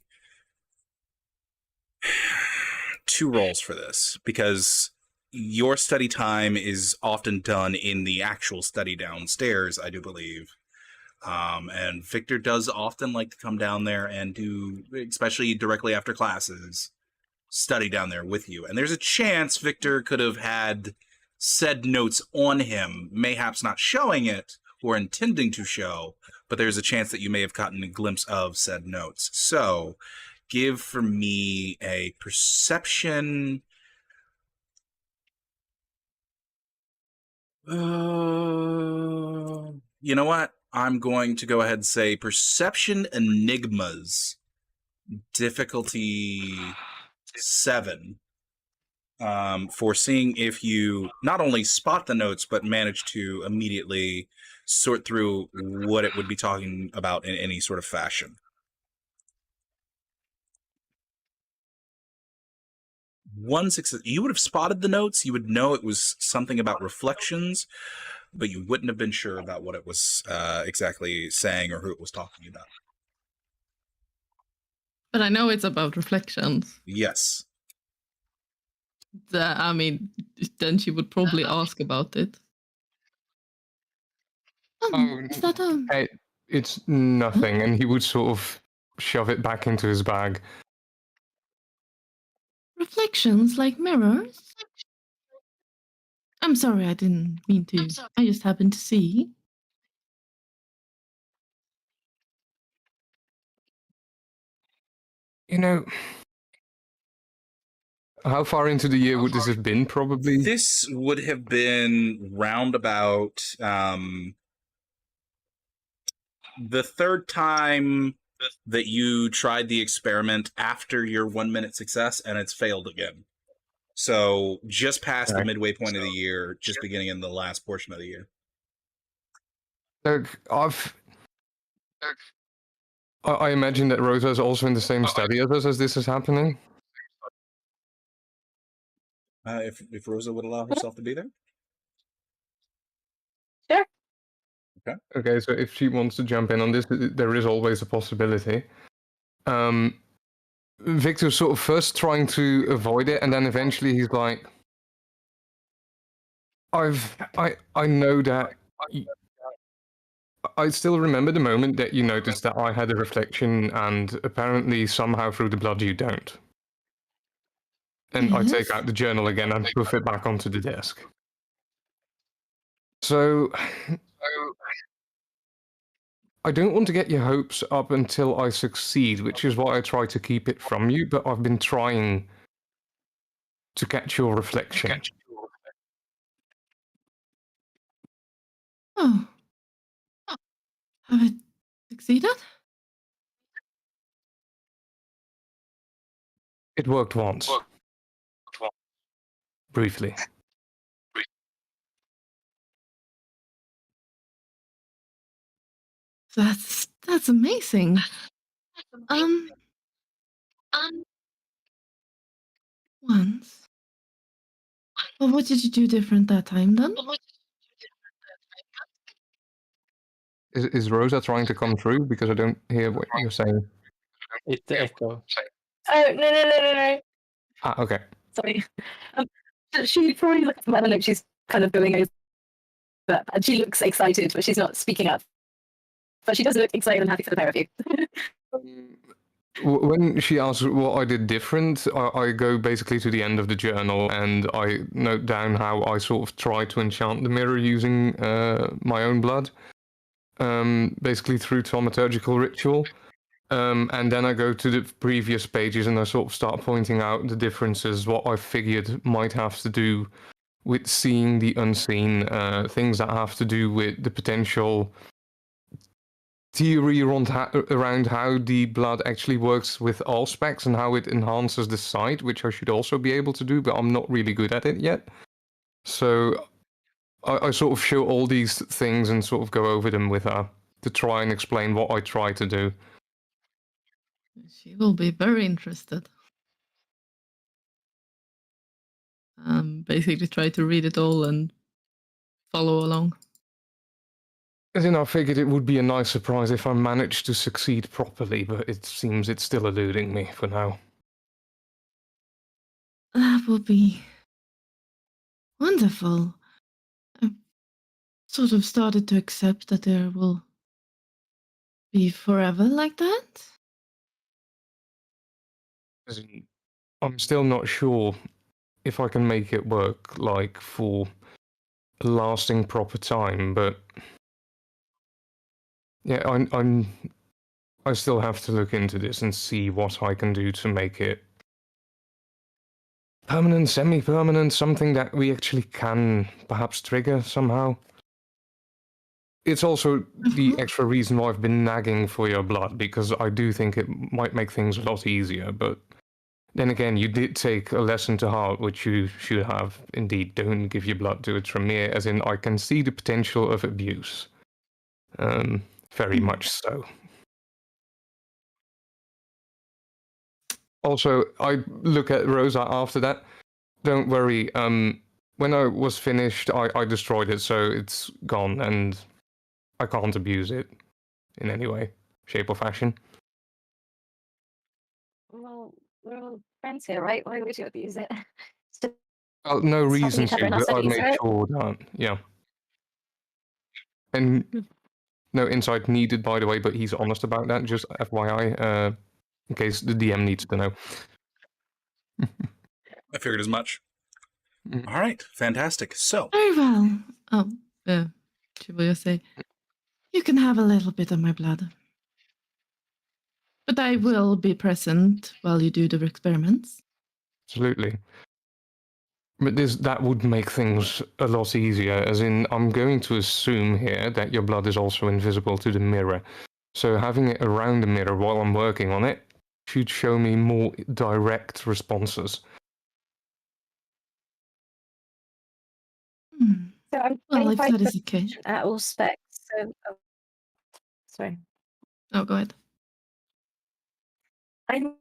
2 rolls for this because your study time is often done in the actual study downstairs, I do believe. And Victor does often like to come down there and do, especially directly after classes, study down there with you. And there's a chance Victor could have had said notes on him, mayhaps not showing it or intending to show, but there's a chance that you may have gotten a glimpse of said notes. So give for me a perception. You know what? I'm going to go ahead and say perception enigmas, difficulty 7, for seeing if you not only spot the notes, but manage to immediately sort through what it would be talking about in any sort of fashion. One success. You would have spotted the notes. You would know it was something about reflections, but you wouldn't have been sure about what it was exactly saying or who it was talking about. But I know it's about reflections. Yes. I mean, then she would probably ask about it. Is that It's nothing, and he would sort of shove it back into his bag. reflections like mirrors? I'm sorry, I didn't mean to. I just happened to see. You know, how far into the year would this have been, probably? This would have been roundabout the third time that you tried the experiment after your 1-minute success, and it's failed again. So just past the midway point of the year, just beginning in the last portion of the year. Look, I imagine that Rosa is also in the same study as us as this is happening. If Rosa would allow herself to be there? Sure. Okay, so if she wants to jump in on this, there is always a possibility. Victor's sort of first trying to avoid it, and then eventually he's like, I know that. I still remember the moment that you noticed that I had a reflection, and apparently somehow through the blood you don't. And I take out the journal again and poof it back onto the desk. So I don't want to get your hopes up until I succeed, which is why I try to keep it from you, but I've been trying to catch your reflection. Oh. Have it succeeded? It worked once. Briefly. That's amazing. Once. Well, what did you do different that time then? Is Rosa trying to come through? Because I don't hear what you're saying. It's the echo. Oh, no. Ah, okay. Sorry. She probably looks, I don't know, she's kind of going over, and she looks excited, but she's not speaking up. But she does look excited and happy for the pair of you. When she asks what I did different, I go basically to the end of the journal and I note down how I sort of tried to enchant the mirror using my own blood, basically through thaumaturgical ritual. And then I go to the previous pages and I sort of start pointing out the differences, what I figured might have to do with seeing the unseen, things that have to do with the potential theory around how the blood actually works with all specs and how it enhances the sight, which I should also be able to do, but I'm not really good at it yet. So I sort of show all these things and sort of go over them with her to try and explain what I try to do. She will be very interested. Basically try to read it all and follow along. As in, I figured it would be a nice surprise if I managed to succeed properly, but it seems it's still eluding me for now. That will be wonderful. I've sort of started to accept that there will be forever like that. As in, I'm still not sure if I can make it work, like, for a lasting proper time, but yeah, I still have to look into this and see what I can do to make it permanent, semi-permanent, something that we actually can perhaps trigger somehow. It's also the extra reason why I've been nagging for your blood, because I do think it might make things a lot easier, but then again, you did take a lesson to heart, which you should have. Indeed, don't give your blood to a Tremere, as in I can see the potential of abuse. Very much so. Also, I look at Rosa after that. Don't worry, when I was finished, I destroyed it, so it's gone, and I can't abuse it in any way, shape, or fashion. Well, we're all friends here, right? Why would you abuse it? Well, no It's helping reason each other to, in our but I studies, made right? sure that, yeah. And no insight needed, by the way, but he's honest about that, just FYI, in case the DM needs to know. I figured as much. Mm. All right, fantastic. So, Very well. She will just say, you can have a little bit of my blood. But I will be present while you do the experiments. Absolutely. But that would make things a lot easier, as in, I'm going to assume here that your blood is also invisible to the mirror. So having it around the mirror while I'm working on it should show me more direct responses. So I'm Well, if 25% that is the case. at all specs. So, sorry. Oh, go ahead. I'm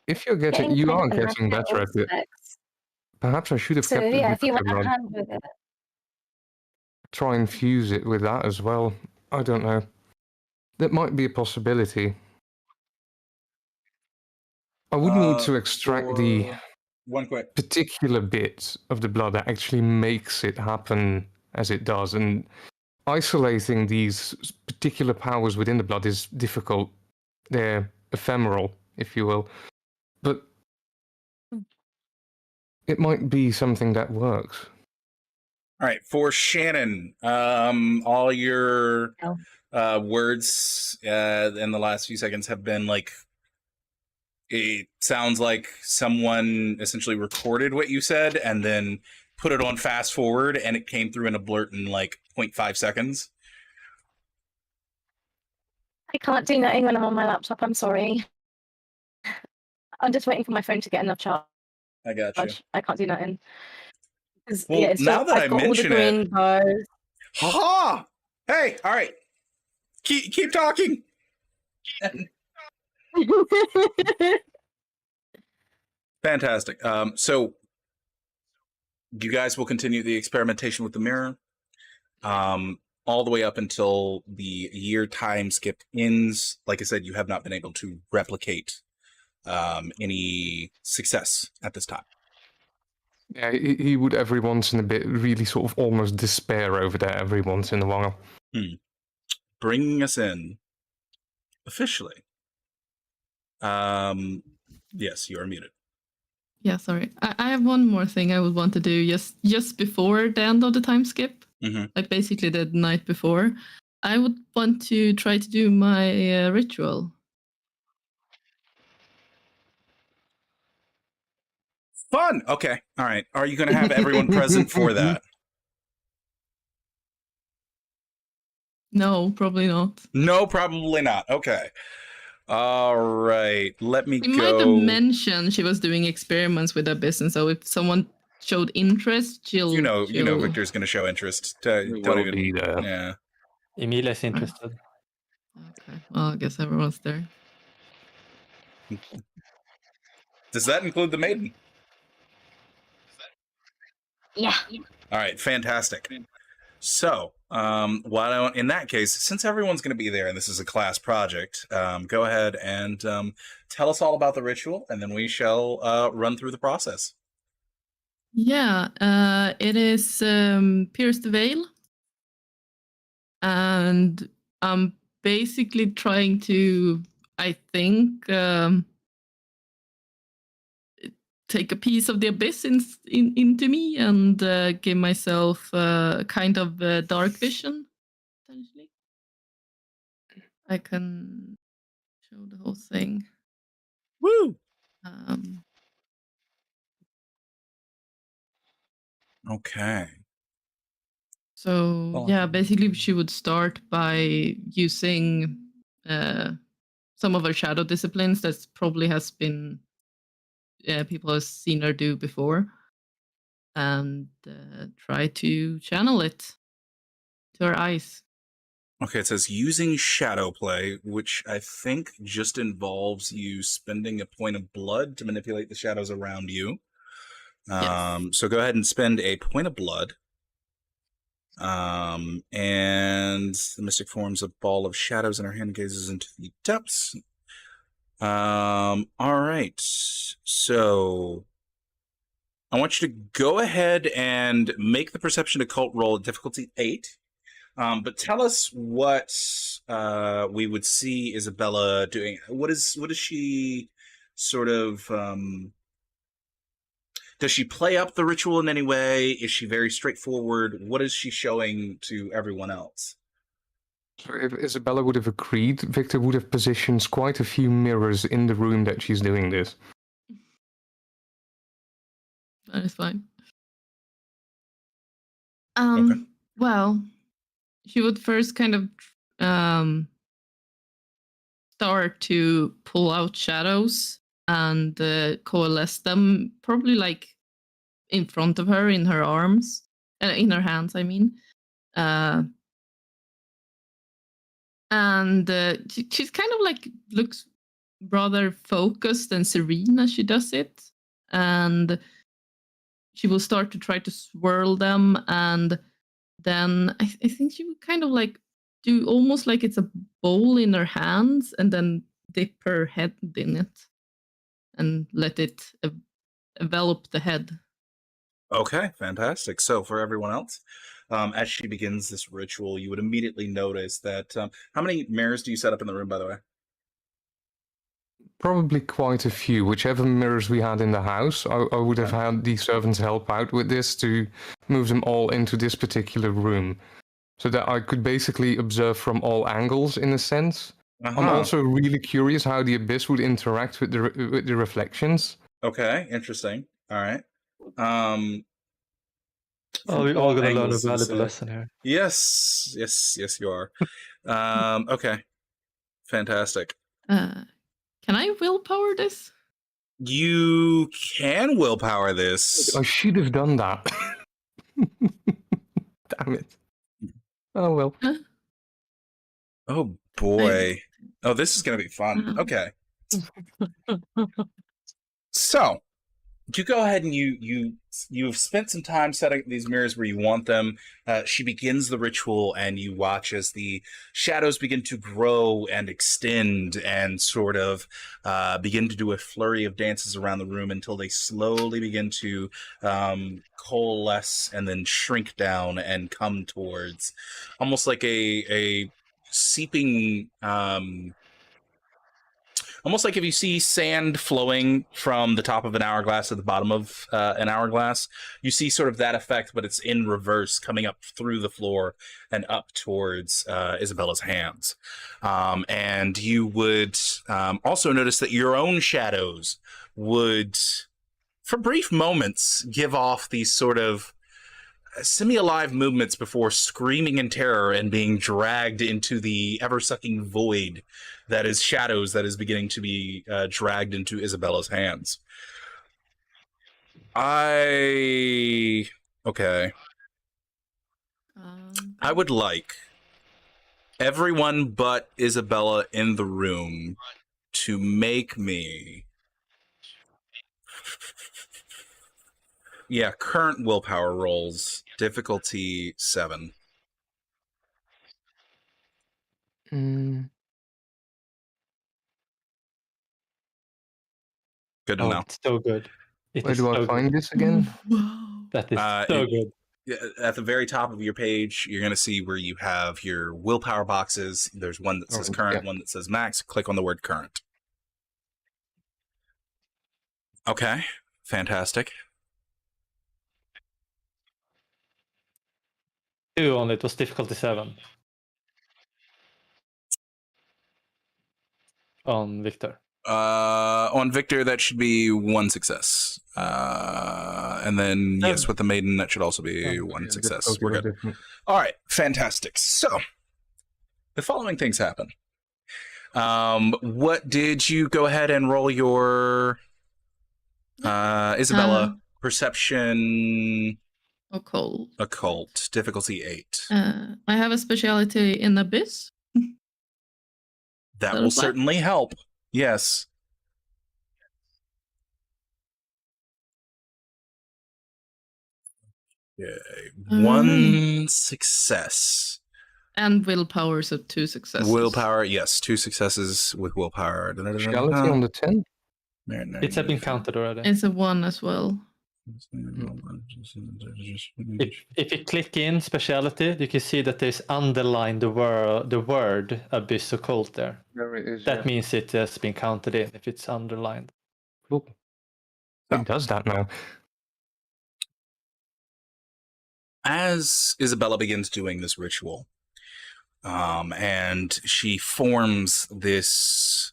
If you are getting better at it. specs. Perhaps I should have So kept the yeah, if you duplicate want a blood. hand with it. Try and fuse it with that as well. I don't know. That might be a possibility. I would need to extract the one quick. particular bit of the blood that actually makes it happen as it does, and isolating these particular powers within the blood is difficult. They're ephemeral, if you will, but it might be something that works. All right, for Shannon, all your words in the last few seconds have been like, it sounds like someone essentially recorded what you said and then put it on fast forward, and it came through in a blurt in like 0.5 seconds. I can't do nothing when I'm on my laptop. I'm sorry. I'm just waiting for my phone to get enough charge. I got you. I can't do nothing. 'Cause, Well, it's now just- that I I've got all the mention it- green bars. Ha! Hey, all right. Keep talking. Fantastic. So you guys will continue the experimentation with the mirror, all the way up until the year time skip ends. Like I said, you have not been able to replicate any success at this time. Yeah, he would every once in a bit really sort of almost despair over there every once in a while. Bringing us in officially. Yes, you are muted. Yeah, sorry. I have one more thing I would want to do just before the end of the time skip, like basically the night before. I would want to try to do my ritual. Fun. Okay. All right. Are you going to have everyone present for that? No, probably not. No, probably not. Okay. All right. Let me She go. might have mentioned she was doing experiments with her business, so if someone showed interest, she'll. You know, Victor's going to show interest. Don't Will even. be there. Yeah. Emilia's interested. Okay. Well, I guess everyone's there. Does that include the maiden? Yeah. All right. Fantastic. So, in that case, since everyone's going to be there and this is a class project, go ahead and tell us all about the ritual, and then we shall run through the process. Yeah, it is Pierce the Veil. And I'm basically trying to, I think, take a piece of the abyss into me and give myself kind of dark vision, potentially. I can show the whole thing. Woo! Okay. So Well, yeah, basically she would start by using some of her shadow disciplines that probably has been people have seen her do before, and try to channel it to her eyes. Okay, it says using shadow play, which I think just involves you spending a point of blood to manipulate the shadows around you. Yes. So go ahead and spend a point of blood. And the mystic forms a ball of shadows in her hand, gazes into the depths. All right. So I want you to go ahead and make the perception occult roll at difficulty 8. But tell us what we would see Isabella doing. What is she sort of? Does she play up the ritual in any way? Is she very straightforward? What is she showing to everyone else? So if Isabella would have agreed, Victor would have positioned quite a few mirrors in the room that she's doing this. That is fine. Okay. Well, she would first kind of start to pull out shadows and coalesce them, probably like in front of her, in her arms, in her hands, I mean. And she's kind of like looks rather focused and serene as she does it. And she will start to try to swirl them, and then I think she would kind of like do almost like it's a bowl in her hands, and then dip her head in it and let it envelop the head. Okay, fantastic. So for everyone else, as she begins this ritual, you would immediately notice that how many mirrors do you set up in the room, by the way? Probably quite a few. Whichever mirrors we had in the house, I would have had the servants help out with this to move them all into this particular room. so that I could basically observe from all angles in a sense. I'm Uh-huh. also really curious how the abyss would interact with the reflections. Okay, interesting. All right. Oh, we're from all gonna learn a angles, you valuable say. lesson here. Yes, you are. Okay, fantastic. Can I willpower this? You can willpower this. I should have done that. Damn it. Oh well. Oh boy. Oh, this is gonna be fun. Okay. So you go ahead and you've spent some time setting up these mirrors where you want them. She begins the ritual, and you watch as the shadows begin to grow and extend, and sort of begin to do a flurry of dances around the room until they slowly begin to coalesce and then shrink down and come towards almost like a seeping. Almost like if you see sand flowing from the top of an hourglass to the bottom of an hourglass, you see sort of that effect, but it's in reverse, coming up through the floor and up towards Isabella's hands. And you would also notice that your own shadows would, for brief moments, give off these sort of semi-alive movements before screaming in terror and being dragged into the ever-sucking void that is shadows that is beginning to be dragged into Isabella's hands. Okay. I would like everyone but Isabella in the room to make me... Yeah, current willpower rolls. Difficulty 7. Mm. Good to Oh, know. it's so good. Where do I find this again? Wow. That is so good. At the very top of your page, you're going to see where you have your willpower boxes. There's one that says current, one that says max. Click on the word current. Okay, fantastic. 2 on it was difficulty 7. On Victor. On Victor, that should be 1 success. And then, yes, with the maiden, that should also be 1 success. We're good. All right, fantastic. So, the following things happen. What did you go ahead and roll your Isabella perception? Occult, difficulty 8. I have a specialty in Abyss. That will certainly help. Yes. Okay. 1 success. And willpower, so 2 successes. Willpower, yes, 2 successes with willpower. Speciality on the 10? It's been counted already. It's a 1 as well. If you click in speciality, you can see that there's underlined the word abyss occult there. There it is. That means it has been counted in if it's underlined. Cool. It does that now. As Isabella begins doing this ritual, and she forms this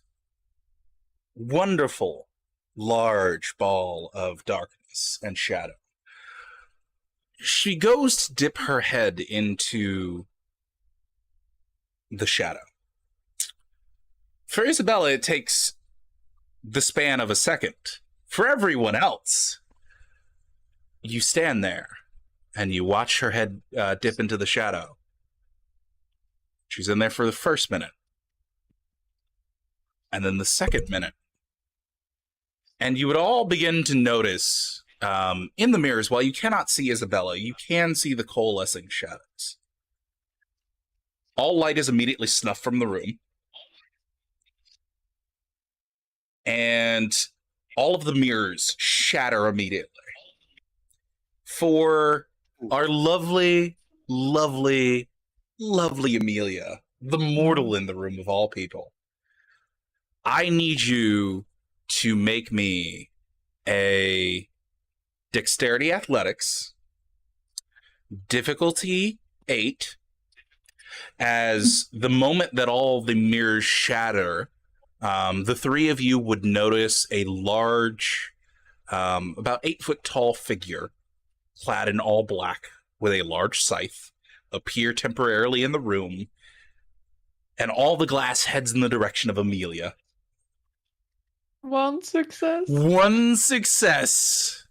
wonderful, large ball of darkness and shadow, she goes to dip her head into the shadow. For Isabella, it takes the span of a second. For everyone else, you stand there and you watch her head dip into the shadow. She's in there for the first minute. And then the second minute. And you would all begin to notice in the mirrors, while you cannot see Isabella, you can see the coalescing shadows. All light is immediately snuffed from the room. And all of the mirrors shatter immediately. For our lovely, lovely, lovely Amelia, the mortal in the room of all people, I need you to make me a dexterity athletics, difficulty 8, as the moment that all the mirrors shatter, the three of you would notice a large, about 8-foot tall figure clad in all black with a large scythe appear temporarily in the room, and all the glass heads in the direction of Amelia. One success. One success.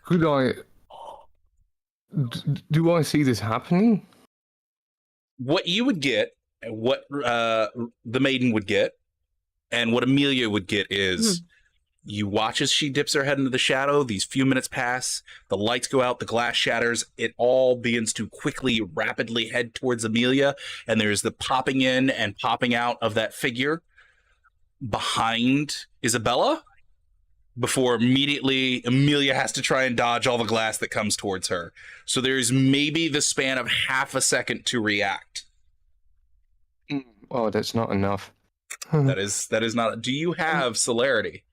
Could I... do I see this happening? What you would get, what the maiden would get, and what Amelia would get is you watch as she dips her head into the shadow. These few minutes pass, the lights go out, the glass shatters, it all begins to quickly, rapidly head towards Amelia, and there's the popping in and popping out of that figure behind Isabella, before immediately Amelia has to try and dodge all the glass that comes towards her. So there's maybe the span of half a second to react. Oh, that's not enough. That is not. Do you have celerity?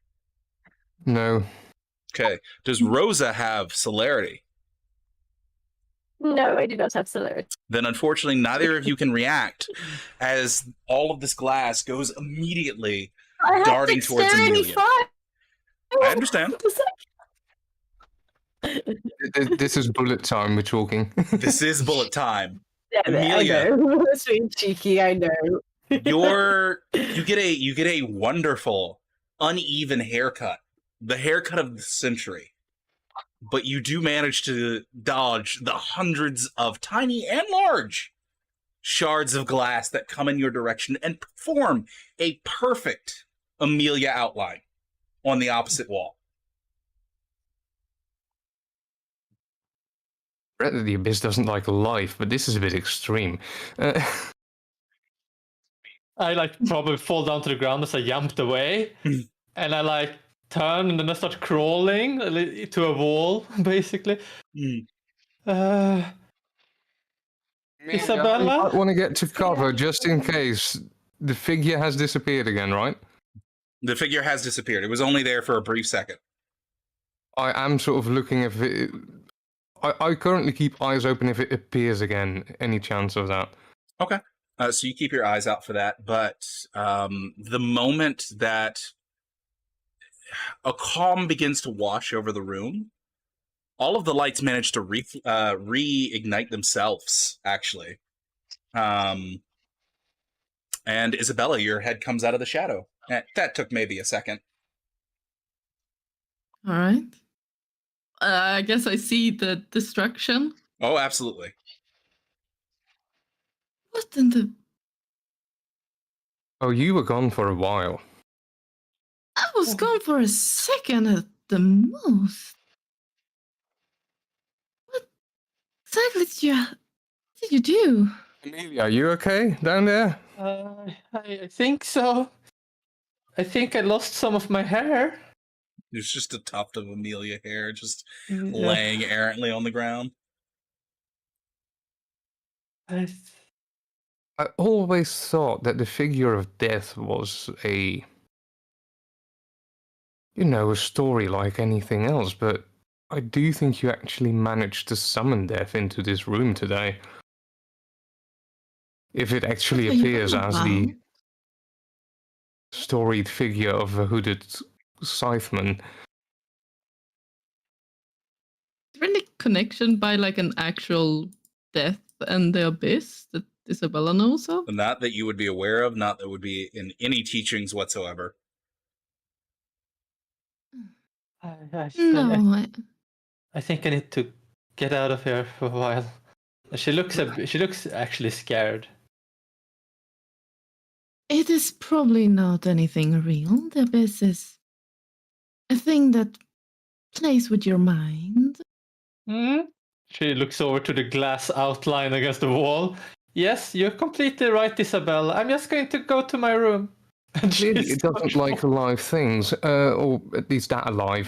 No. Okay. Does Rosa have celerity? No, I do not have celerity. Then unfortunately neither of you can react, as all of this glass goes immediately I have darting towards dexterity Amelia. 5. I understand. This is bullet time we're talking. This is bullet time. Damn it, Amelia. I know. That's being cheeky, I know. You get a wonderful uneven haircut, the haircut of the century, but you do manage to dodge the hundreds of tiny and large shards of glass that come in your direction and form a perfect Amelia outline on the opposite wall. Breath of the Abyss doesn't like life, but this is a bit extreme. I like probably fall down to the ground as I jumped away, and I like turn and then I start crawling to a wall, basically. Isabella? I want to get to cover just in case the figure has disappeared again, right? The figure has disappeared. It was only there for a brief second. I am sort of looking if it... I currently keep eyes open if it appears again. Any chance of that? Okay. So you keep your eyes out for that, but the moment that a calm begins to wash over the room, all of the lights manage to reignite themselves, actually. And Isabella, your head comes out of the shadow. That took maybe a second. All right. I guess I see the destruction. Oh, absolutely. What in the... Oh, you were gone for a while. I was gone for a second at the most. What exactly did you do? Amelia, are you okay down there? I think so. I think I lost some of my hair. There's just a tuft of Amelia hair just Yeah. laying errantly on the ground. I always thought that the figure of death was a story like anything else, but I do think you actually managed to summon death into this room today. If it actually What are you appears on as the storied figure of a hooded scytheman. Is there any connection by like an actual death and the abyss that Isabella knows of? Not that you would be aware of, not that would be in any teachings whatsoever. No, I think I need to get out of here for a while. She looks actually scared. it is probably not anything real. The abyss is a thing that plays with your mind. She looks over to the glass outline against the wall. Yes, you're completely right, Isabella. I'm just going to go to my room. And Clearly, she's it doesn't like alive things, or at least that alive.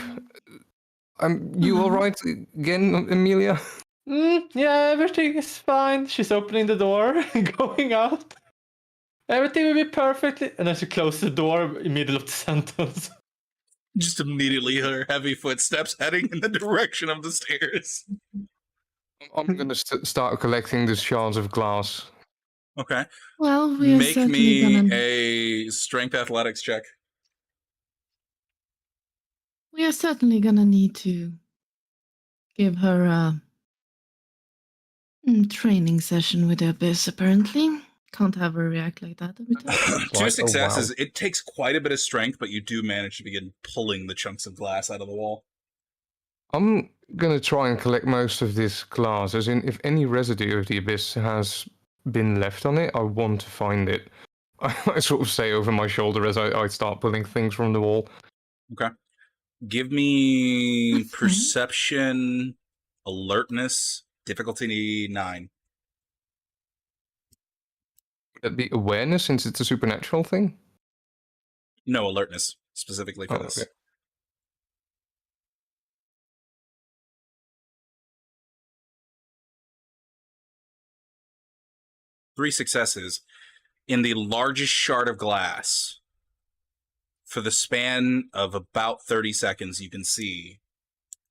You all right again, Amelia? Yeah, everything is fine. She's opening the door and going out. Everything will be perfectly... And then she closes the door in the middle of the sentence. Just immediately her heavy footsteps heading in the direction of the stairs. I'm going to start collecting the shards of glass. Okay. Well, we are Make certainly me gonna. a strength athletics check. We are certainly gonna need to give her a training session with the abyss. Apparently, can't have her react like that every time. Sounds Two like- successes. Oh, It takes quite a bit of strength, but you do manage to begin pulling the chunks of glass out of the wall. wow. I'm going to try and collect most of this glass, as in, if any residue of the abyss has been left on it, I want to find it. I sort of say over my shoulder as I start pulling things from the wall. Give me That's fine. perception, alertness, difficulty 9. Would that be awareness, since it's a supernatural thing? No, alertness specifically for Oh, this. okay. Three successes. In the largest shard of glass, for the span of about 30 seconds, you can see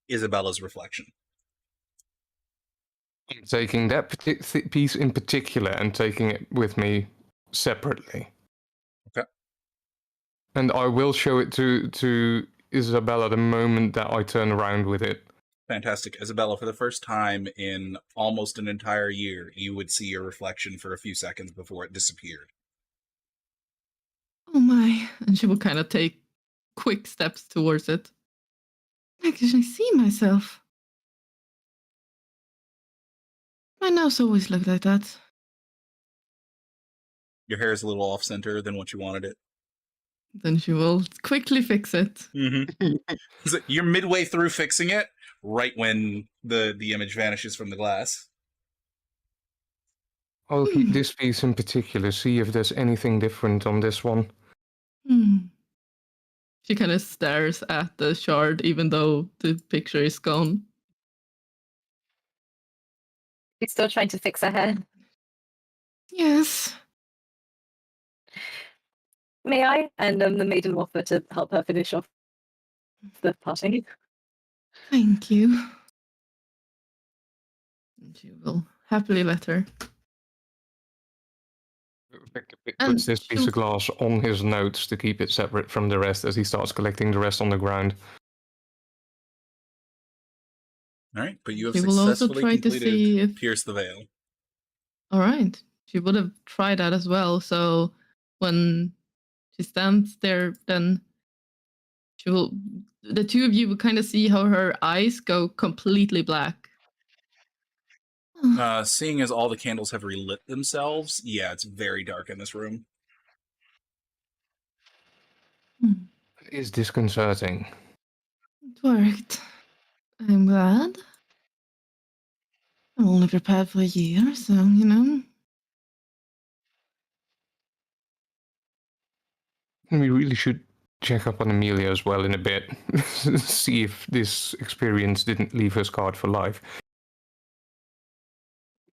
Isabella's reflection. I'm taking that piece in particular and taking it with me separately. Okay. And I will show it to Isabella the moment that I turn around with it. Fantastic. Isabella, for the first time in almost an entire year, you would see your reflection for a few seconds before it disappeared. Oh my! And she will kind of take quick steps towards it. Why can I see myself? My nose always looked like that. Your hair is a little off-center than what you wanted it. Then she will quickly fix it. Mm-hmm. So you're midway through fixing it, right when the image vanishes from the glass. I'll keep this piece in particular, see if there's anything different on this one. She kind of stares at the shard, even though the picture is gone. She's still trying to fix her hair. Yes. May I? And the maiden will offer to help her finish off the parting. Thank you. And she will happily let her. And Puts this piece she'll- of glass on his notes to keep it separate from the rest as he starts collecting the rest on the ground. All right, but you have She will also successfully try to completed see if. Pierce the Veil. All right. She would have tried that as well. So when she stands there, then she will. The two of you will kind of see how her eyes go completely black. Seeing as all the candles have relit themselves, yeah, it's very dark in this room. It is disconcerting. It worked. I'm glad. I'm only prepared for a year, so, you know. We really should check up on Amelia as well in a bit. See if this experience didn't leave her scarred for life.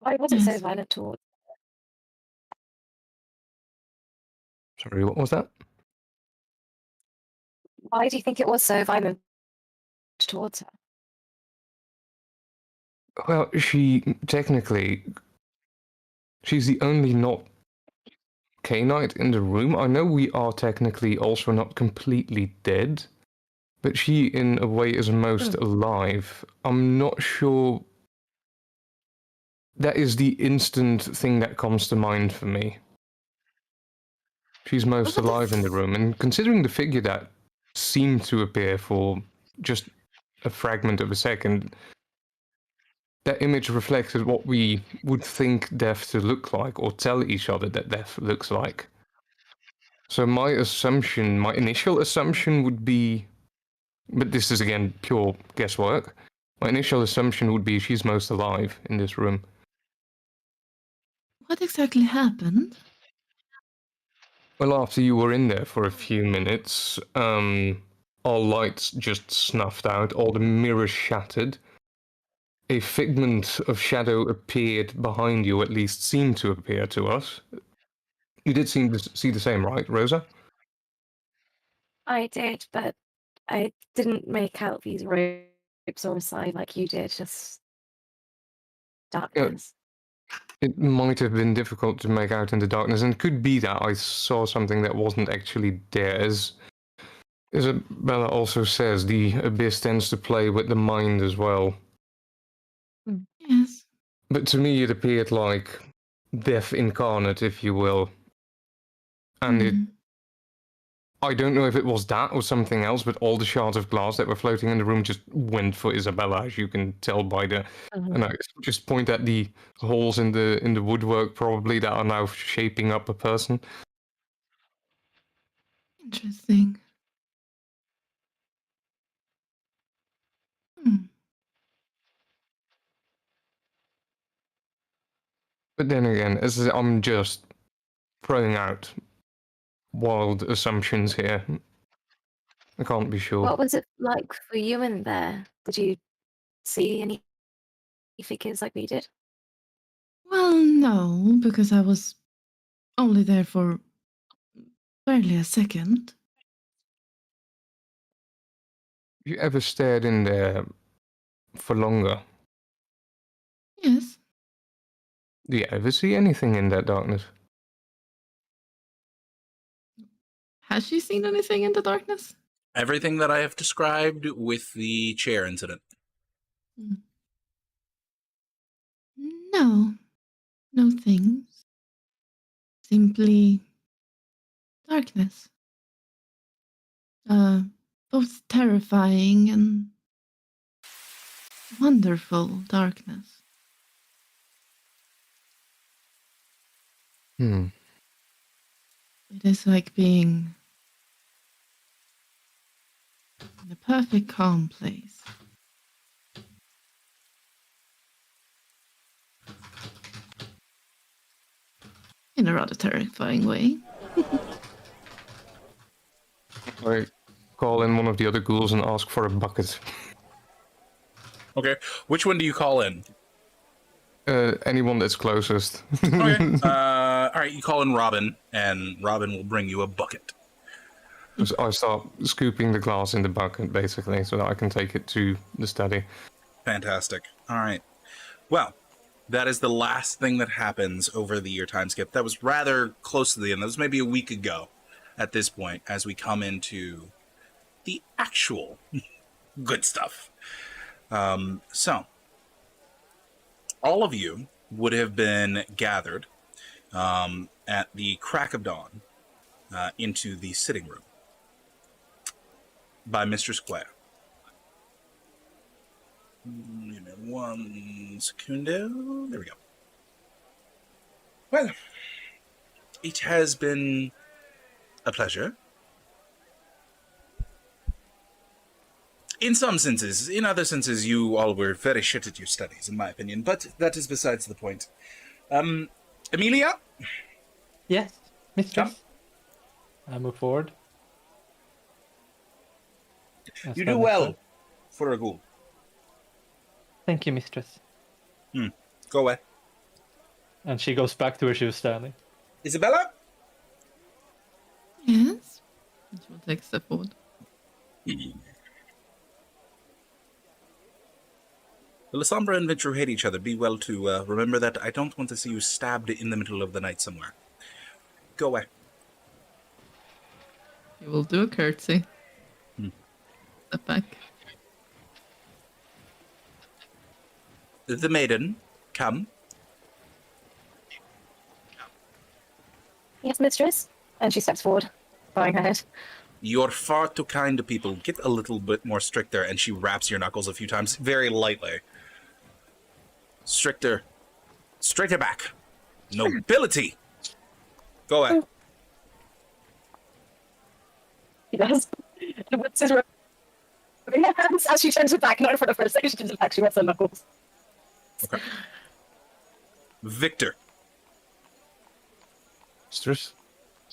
Why was it so Yes. violent towards? Sorry, what was that? Why do you think it was so violent towards her? Well, she technically, she's the only not K-Knight in the room. I know we are technically also not completely dead, but she in a way is most alive. I'm not sure. That is the instant thing that comes to mind for me. She's most What the alive in the room, and considering the figure that seemed to appear for just a fragment of a second, that image reflected what we would think death to look like, or tell each other that death looks like. So my assumption, my initial assumption would be, but this is again pure guesswork, my initial assumption would be she's most alive in this room. What exactly happened? Well, after you were in there for a few minutes, all lights just snuffed out, all the mirrors shattered. A figment of shadow appeared behind you, at least seemed to appear to us. You did seem to see the same, right, Rosa? I did, but I didn't make out these ropes or a sign like you did. Just darkness. It might have been difficult to make out in the darkness, and it could be that I saw something that wasn't actually there. As Isabella also says, the abyss tends to play with the mind as well. Yes. But to me, it appeared like death incarnate, if you will. And Mm. I don't know if it was that or something else, but all the shards of glass that were floating in the room just went for Isabella, as you can tell by the. And I just point at the holes in the woodwork, probably that are now shaping up a person. Interesting. Hmm. But then again, as I'm just throwing out wild assumptions here. I can't be sure. What was it like for you in there? Did you see any figures like we did? Well, no, because I was only there for barely a second. Have you ever stared in there for longer? Yes. Do you ever see anything in that darkness? Has she seen anything in the darkness? Everything that I have described with the chair incident. No. No things. Simply darkness. Both terrifying and wonderful darkness. Hmm. It is like being in a perfect calm place. In a rather terrifying way. I call in one of the other ghouls and ask for a bucket. Okay. Which one do you call in? Anyone that's closest. Okay. All right. You call in Robin, and Robin will bring you a bucket. I start scooping the glass in the bucket, basically, so that I can take it to the study. Fantastic. All right. Well, that is the last thing that happens over the year time skip. That was rather close to the end. That was maybe a week ago at this point, as we come into the actual good stuff. So, all of you would have been gathered at the crack of dawn into the sitting room by Mr. Square. Give me 1 secundo. There we go. Well, it has been a pleasure. In some senses. In other senses, you all were very shit at your studies, in my opinion. But that is besides the point. Amelia? Yes, mistress. Come. I move forward. And You stand do next to well her. for a ghoul. Thank you, mistress. Go away. And she goes back to where she was standing. Isabella? Yes. And she will take a step forward. Lysambra and Venture hate each other. Be well to remember that. I don't want to see you stabbed in the middle of the night somewhere. Go away. She will do a curtsy. Step back. The maiden, come. Yes, mistress. And she steps forward, bowing her head. You're far too kind to people. Get a little bit more stricter. And she raps your knuckles a few times, very lightly. Stricter. Straighter back. Nobility. Go away. He does. And puts his rubbing hands as she turns it back. Not for the first second, she turns it back. She wets her knuckles. Okay. Victor, Mistress?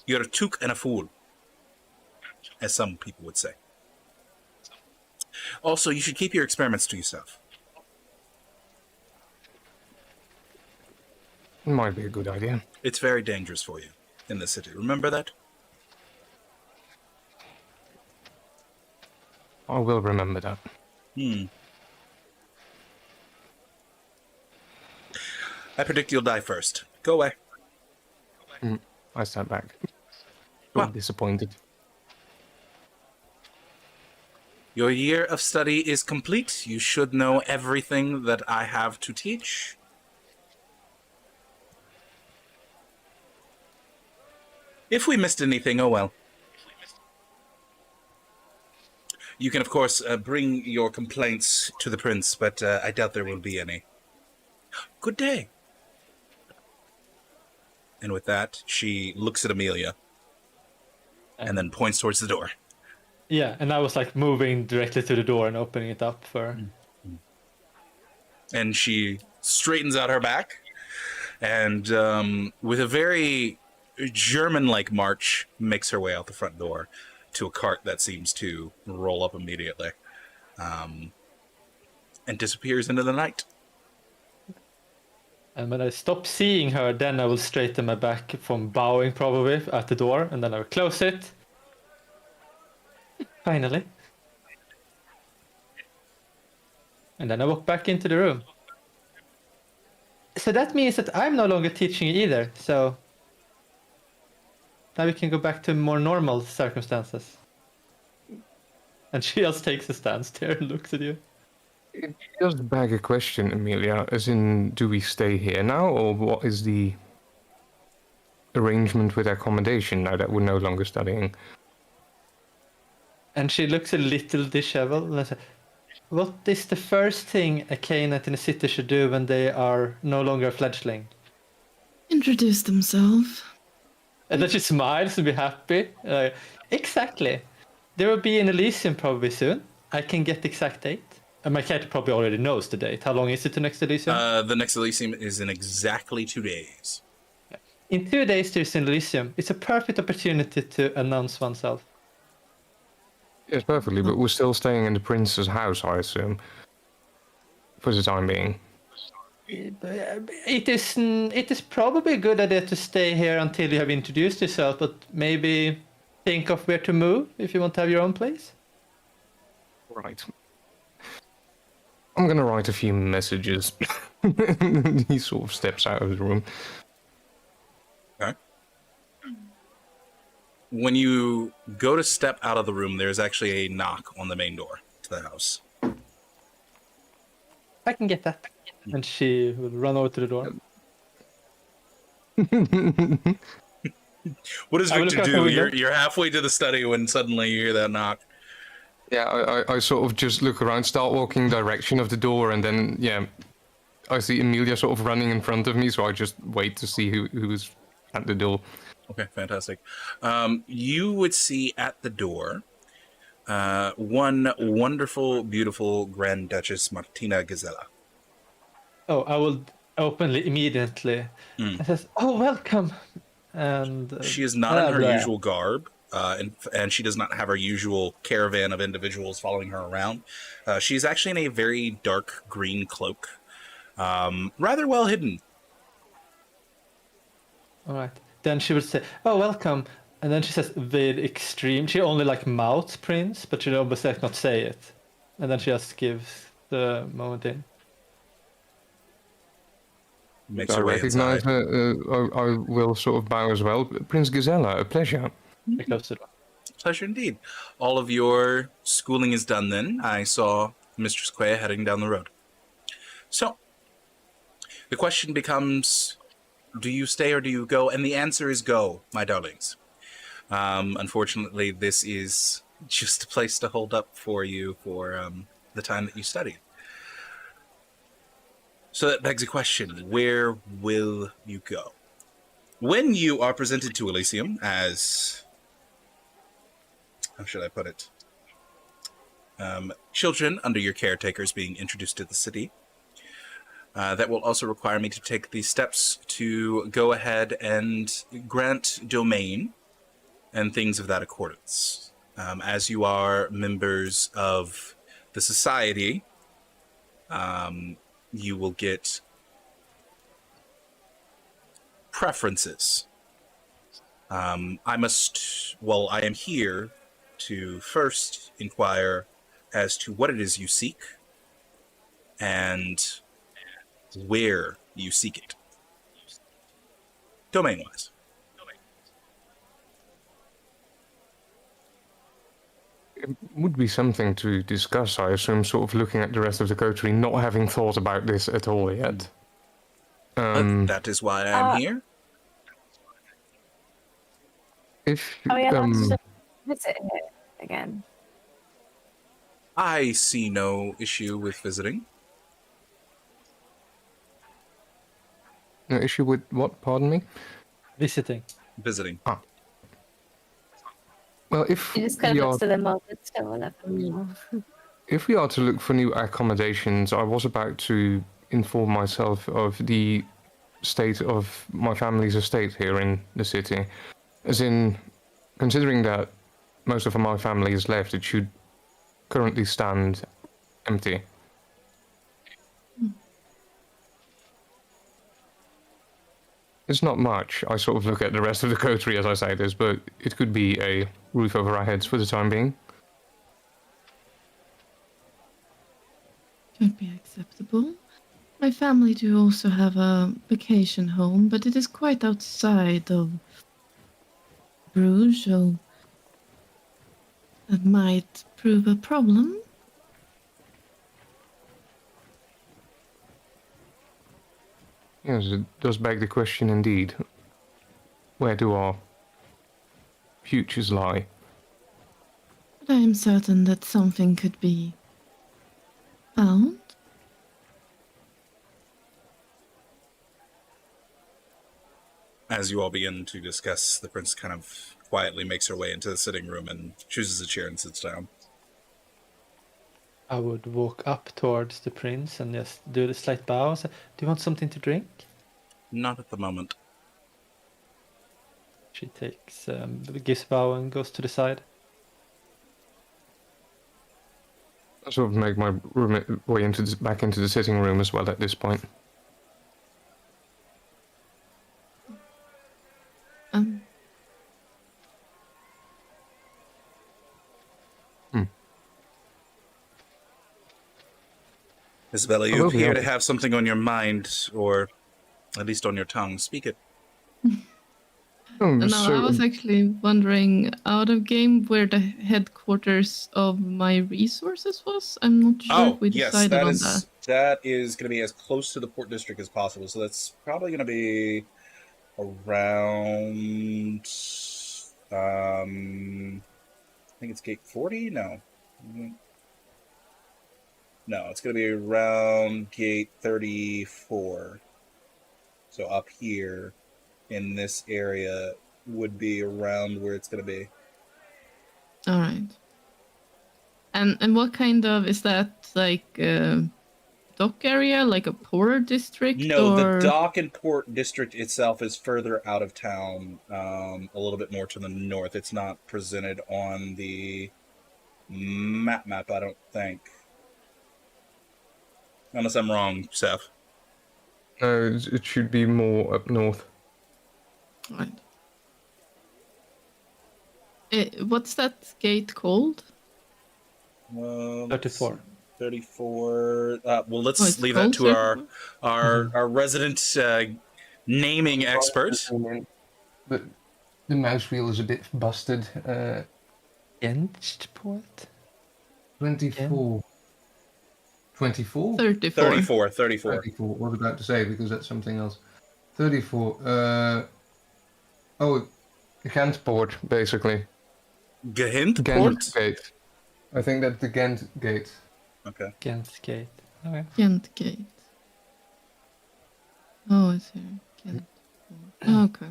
you're a took and a fool, as some people would say. Also, you should keep your experiments to yourself. Might be a good idea. It's very dangerous for you in the city. Remember that? I will remember that. I predict you'll die first. Go away. I stand back. Well. Disappointed. Your year of study is complete. You should know everything that I have to teach. If we missed anything, oh well. You can, of course, bring your complaints to the prince, but I doubt there will be any. Good day. And with that, she looks at Amelia and then points towards the door. Yeah, and I was like moving directly to the door and opening it up for. And she straightens out her back and with a very German-like march makes her way out the front door to a cart that seems to roll up immediately and disappears into the night. And when I stop seeing her, then I will straighten my back from bowing probably at the door, and then I will close it. Finally. And then I walk back into the room. So that means that I'm no longer teaching either, so now we can go back to more normal circumstances. And she just takes a stance there and looks at you. It does beg a question, Amelia, as in, do we stay here now, or what is the arrangement with accommodation now that we're no longer studying? And she looks a little disheveled and says, what is the first thing a Cainite in a city should do when they are no longer a fledgling? Introduce themselves. And then she smiles and be happy. Exactly. There will be an Elysium probably soon. I can get the exact date. And my cat probably already knows the date. How long is it to next Elysium? The next Elysium is in exactly 2 days. In 2 days there's an Elysium. It's a perfect opportunity to announce oneself. Yes, perfectly, but we're still staying in the prince's house, I assume, for the time being. It is probably a good idea to stay here until you have introduced yourself, but maybe think of where to move if you want to have your own place. Right. I'm gonna write a few messages. He sort of steps out of the room. Okay. When you go to step out of the room, there's actually a knock on the main door to the house. I can get that. And she will run over to the door. What does I will Victor look out the do? window. You're halfway to the study when suddenly you hear that knock. Yeah, I sort of just look around, start walking direction of the door, and then, yeah, I see Amelia sort of running in front of me, so I just wait to see who's at the door. Okay, fantastic. You would see at the door one wonderful, beautiful Grand Duchess Martina Gazella. Oh, I will openly immediately. I says, "Oh, welcome." And She is not in her blah. usual garb, and she does not have her usual caravan of individuals following her around. She's actually in a very dark green cloak, rather well hidden. All right. Then she would say, "Oh, welcome," and then she says, "With extreme." She only like mouths Prince, but she obviously not say it. And then she just gives the moment in. Makes I her way recognize inside. her. I will sort of bow as well. Prince Gazella, a pleasure. I close the door. Pleasure indeed. All of your schooling is done then. I saw Mistress Quaya heading down the road. So, the question becomes, do you stay or do you go? And the answer is go, my darlings. Unfortunately, this is just a place to hold up for you for the time that you studied. So that begs a question. Where will you go? When you are presented to Elysium as... how should I put it? Children under your caretakers being introduced to the city. That will also require me to take the steps to go ahead and grant domain and things of that accordance. As you are members of the society, you will get preferences. I am here to first inquire as to what it is you seek and where you seek it. Domain-wise. It would be something to discuss, I assume, sort of looking at the rest of the coterie, not having thought about this at all yet. But that is why I'm here. If Are we allowed to visit here again? I see no issue with visiting. no issue with what? Pardon me. Visiting. Visiting. Well, if She just kind we of are looks to them all. It's still left for me. if we are to look for new accommodations, I was about to inform myself of the state of my family's estate here in the city. As in, considering that most of my family is left, it should currently stand empty. It's not much. I sort of look at the rest of the coterie as I say this, but it could be a roof over our heads for the time being. Could be acceptable. My family do also have a vacation home, but it is quite outside of Bruges, so that might prove a problem. Yes, it does beg the question indeed. Where do our futures lie? But I am certain that something could be found. As you all begin to discuss, the prince kind of quietly makes her way into the sitting room and chooses a chair and sits down. I would walk up towards the prince and just do the slight bow and say, "Do you want something to drink?" Not at the moment. She takes, gives a bow and goes to the side. I sort of make my way into back into the sitting room as well at this point. Isabella, I you will be appear to honest. have something on your mind, or at least on your tongue. Speak it. No, I was actually wondering out of game where the headquarters of my resources was. I'm not sure if we decided on that. That is going to be as close to the port district as possible. So that's probably going to be around. I think it's gate 40. No, it's going to be around gate 34. So up here in this area would be around where it's going to be. All right. And what kind of is that, like dock area, like a port district? No, or... the dock and port district itself is further out of town, a little bit more to the north. It's not presented on the map, I don't think. Unless I'm wrong, Seth. No, it should be more up north. Right. What's that gate called? 34. 34. Well, let's it's leave that called to our resident naming expert. But the mouse wheel is a bit busted. Gensport? 24. 24? 34. 34. 34. What was I about to say? Because that's something else. 34. Gentport, basically. Ghent Ghent Gate. I think that's the Ghent Gate. Okay. Ghent Gate. Okay. Ghent Gate. Oh, it's here. Ghent. Okay.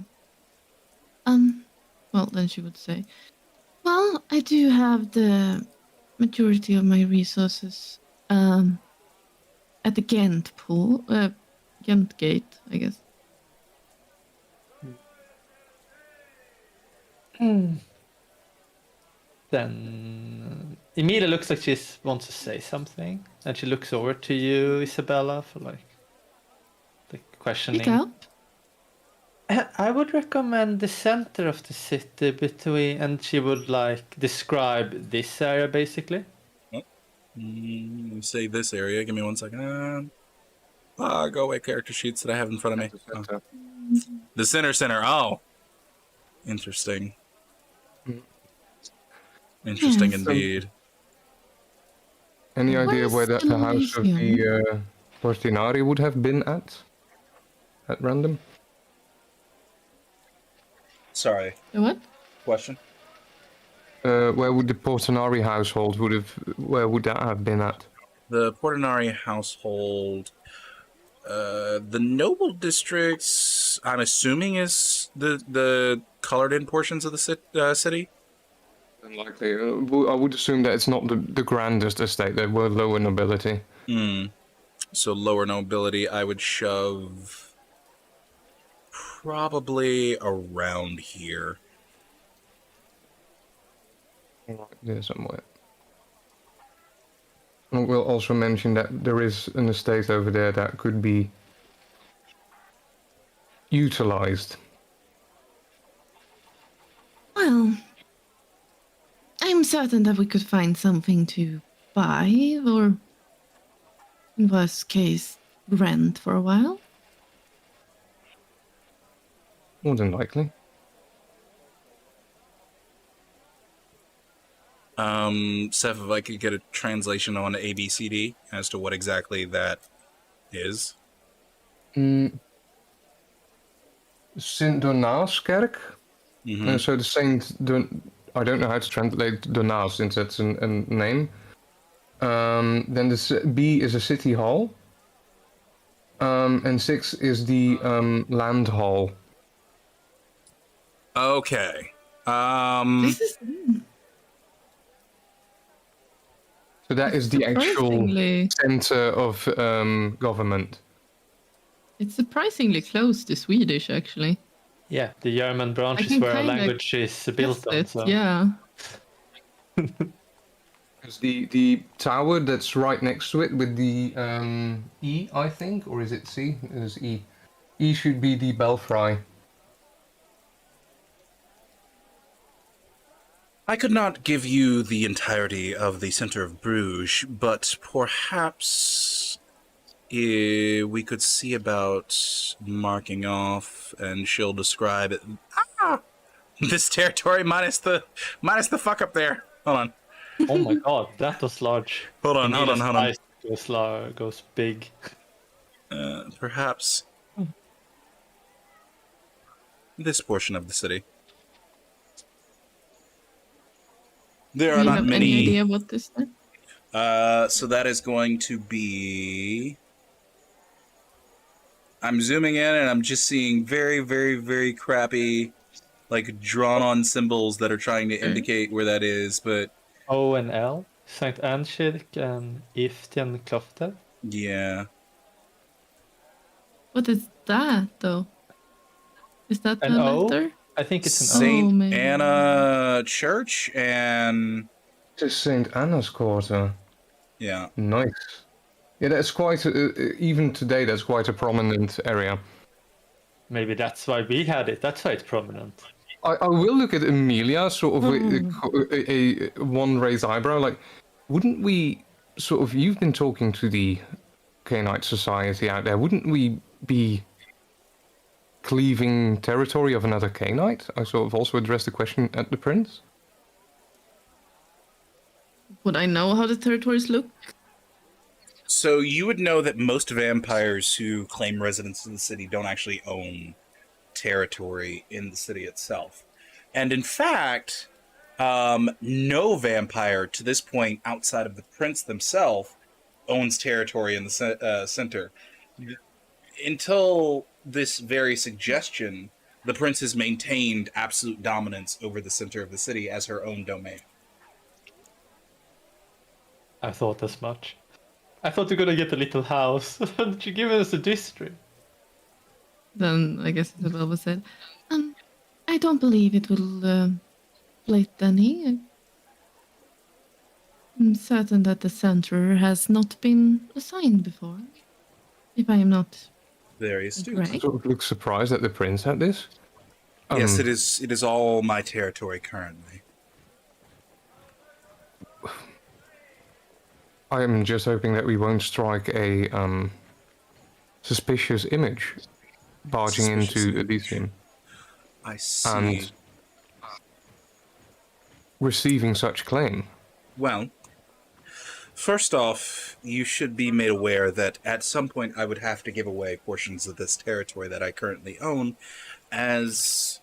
Well, then she would say, well, I do have the majority of my resources at the Ghent pool, Ghent Gate, I guess. Then Emilia looks like she wants to say something, and she looks over to you, Isabella, for like questioning. Speak up. I would recommend the center of the city between, and she would like describe this area basically. Say this area. Give me 1 second. Go away, character sheets that I have in front of me. The center. Oh, interesting. Interesting Yes. indeed. Any Where idea is where the house of Elysium? the Portinari would have been at? At random? Sorry. The what? Question. Where would the Portinari household where would that have been at? The Portinari household. The noble districts, I'm assuming, is the colored-in portions of the city. Unlikely. I would assume that it's not the grandest estate. They were lower nobility. So lower nobility, I would shove probably around here. Right there somewhere. And we'll also mention that there is an estate over there that could be utilized. Well, I'm certain that we could find something to buy, or in worst case, rent for a while. More than likely. Seth, if I could get a translation on ABCD as to what exactly that is. Sint Donaaskerk. Mhm. So the Saint I don't know how to translate Donaas since that's a name. Then the B is a city hall. And 6 is the land hall. Okay. This is So that is the actual surprisingly, center of government. it's surprisingly close to Swedish, actually. Yeah, the German branch I is can where our kinda language is built Guessed on. it, So. yeah. It's the tower that's right next to it with the E, I think, or is it C? It is E. E should be the belfry. I could not give you the entirety of the center of Bruges, but perhaps we could see about marking off, and she'll describe it. This territory minus the fuck up there. Hold on. Oh my god, that was large. Hold on. Goes big. Perhaps this portion of the city. There Do are you not have many. any idea what this is? So that is going to be. I'm zooming in and I'm just seeing very, very, very crappy, like drawn-on symbols that are trying to indicate where that is. But O and L, Saint Anskirk and Iften Klofter. yeah, What is that, though? Is that An the O? letter? I think it's an Saint maybe. Anna Church and It is St. Anna's Quarter. yeah. Nice. Yeah, that's quite, even today, that's quite a prominent area. Maybe that's why we had it. That's why it's prominent. I will look at Emilia, sort of a one raised eyebrow. Like, wouldn't we sort of? You've been talking to the Cainite Society out there. Wouldn't we be cleaving territory of another Cainite? I sort of also addressed the question at the prince. Would I know how the territories look? So you would know that most vampires who claim residence in the city don't actually own territory in the city itself. And in fact, no vampire to this point outside of the prince themselves owns territory in the center. Until this very suggestion, the prince has maintained absolute dominance over the center of the city as her own domain. I thought as much. I thought we were gonna get a little house. But you given us a district. Then I guess Isabella said, I don't believe it will split any. I'm certain that the center has not been assigned before. If I am not Very astute. correct. Sort of look surprised at the prince at this. Yes, it is. It is all my territory currently. I am just hoping that we won't strike a suspicious image barging Suspicious into image. Elysium I see. and receiving such claim. Well, first off, you should be made aware that at some point I would have to give away portions of this territory that I currently own, as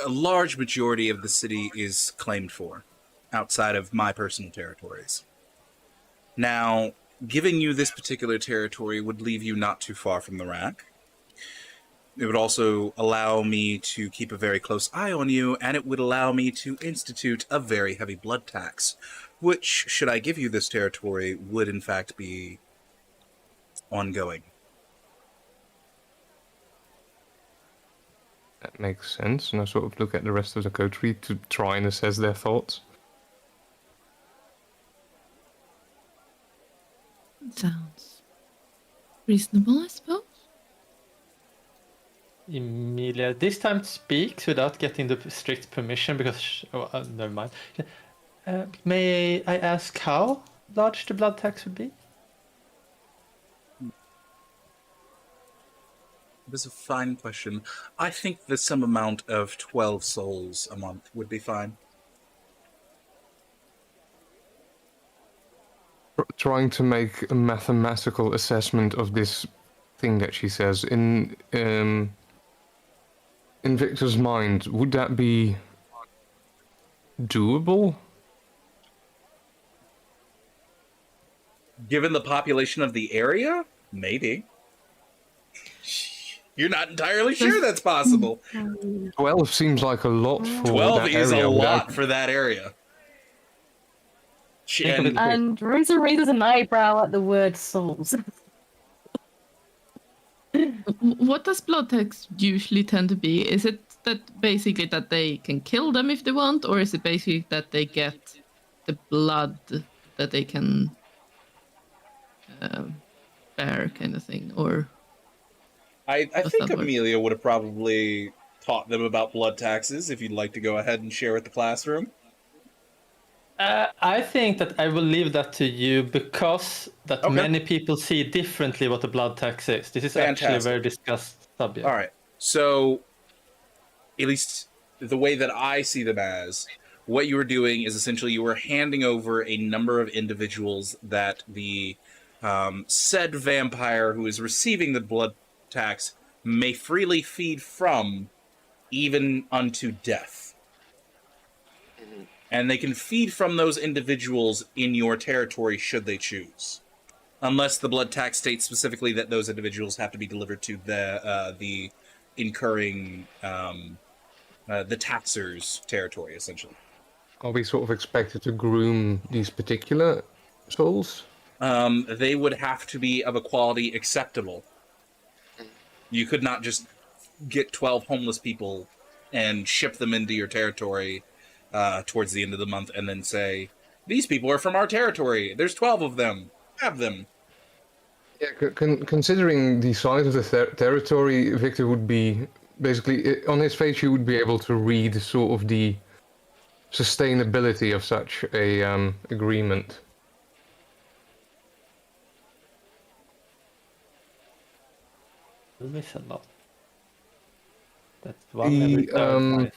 a large majority of the city is claimed for, outside of my personal territories. Now, giving you this particular territory would leave you not too far from the rack. It would also allow me to keep a very close eye on you, and it would allow me to institute a very heavy blood tax, which, should I give you this territory, would in fact be ongoing. That makes sense, and I sort of look at the rest of the coterie to try and assess their thoughts. Sounds reasonable, I suppose. Emilia this time speaks without getting the strict permission because never mind. May I ask how large the blood tax would be? That's a fine question. I think that some amount of 12 souls a month would be fine. Trying to make a mathematical assessment of this thing that she says in Victor's mind, would that be doable? Given the population of the area, maybe. You're not entirely sure that's possible. 12 seems like a lot for 12 that is a area lot without- for that area. Think of it- And Rosa raises an eyebrow at the word souls. What does blood tax usually tend to be? Is it that basically that they can kill them if they want, or is it basically that they get the blood that they can bear, kind of thing? Or I Does think that work? Amelia would have probably taught them about blood taxes if you'd like to go ahead and share with the classroom. I think that I will leave that to you because that Okay. many people see differently what the blood tax is. This is actually a Fantastic. very discussed subject. All right. So, at least the way that I see them as, what you were doing is essentially you were handing over a number of individuals that the said vampire who is receiving the blood tax may freely feed from, even unto death. And they can feed from those individuals in your territory should they choose. Unless the blood tax states specifically that those individuals have to be delivered to the incurring the taxer's territory, essentially. Are we sort of expected to groom these particular souls? They would have to be of a quality acceptable. You could not just get 12 homeless people and ship them into your territory towards the end of the month and then say, these people are from our territory. There's 12 of them. Have them. Yeah, considering the size of the territory, Victor would be basically on his face. You would be able to read sort of the sustainability of such a agreement. We'll miss a lot. That's one every The, third night.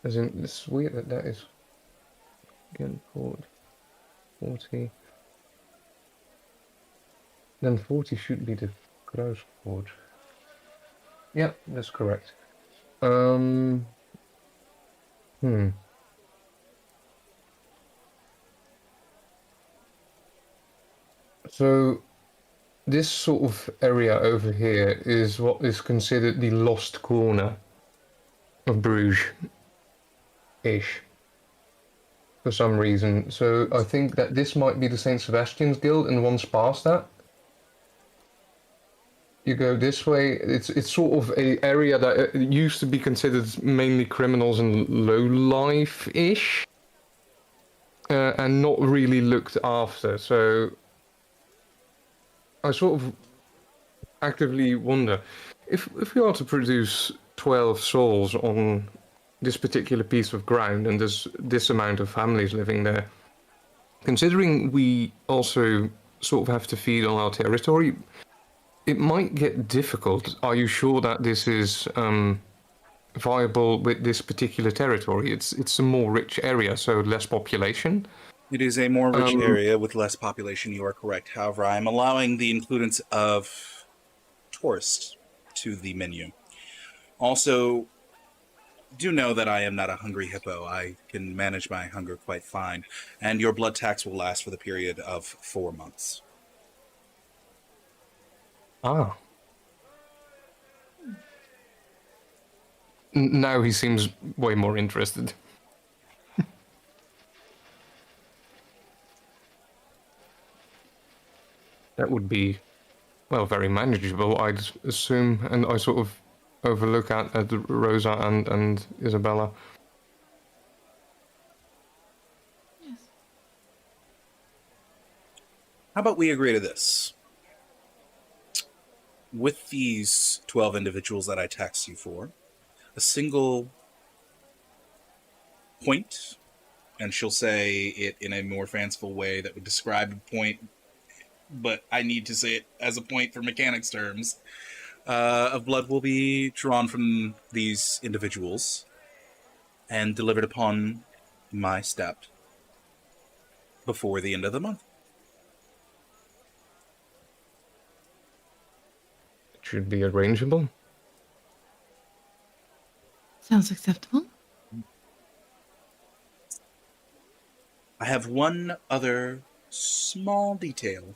As in, it's weird that that is again 40. Then 40 should be the gross forge. Yeah, that's correct. So this sort of area over here is what is considered the lost corner of Bruges-ish for some reason. So I think that this might be the St. Sebastian's Guild, and once past that, you go this way. It's sort of a area that used to be considered mainly criminals and low life-ish, and not really looked after. So I sort of actively wonder if we are to produce 12 souls on this particular piece of ground, and there's this amount of families living there, considering we also sort of have to feed on our territory, it might get difficult. Are you sure that this is viable with this particular territory? It's a more rich area, so less population. It is a more rich Um, area with less population, you are correct. However, I am allowing the inclusions of tourists to the menu. Also, do know that I am not a hungry hippo. I can manage my hunger quite fine. And your blood tax will last for the period of 4 months. Ah. Now he seems way more interested. That would be, well, very manageable, I'd assume. And I sort of overlook at Rosa and Isabella. Yes. How about we agree to this? With these 12 individuals that I taxed you for, a single point, and she'll say it in a more fanciful way that would describe a point, but I need to say it as a point for mechanics terms, of blood will be drawn from these individuals and delivered upon my step before the end of the month. It should be arrangeable. Sounds acceptable. I have one other small detail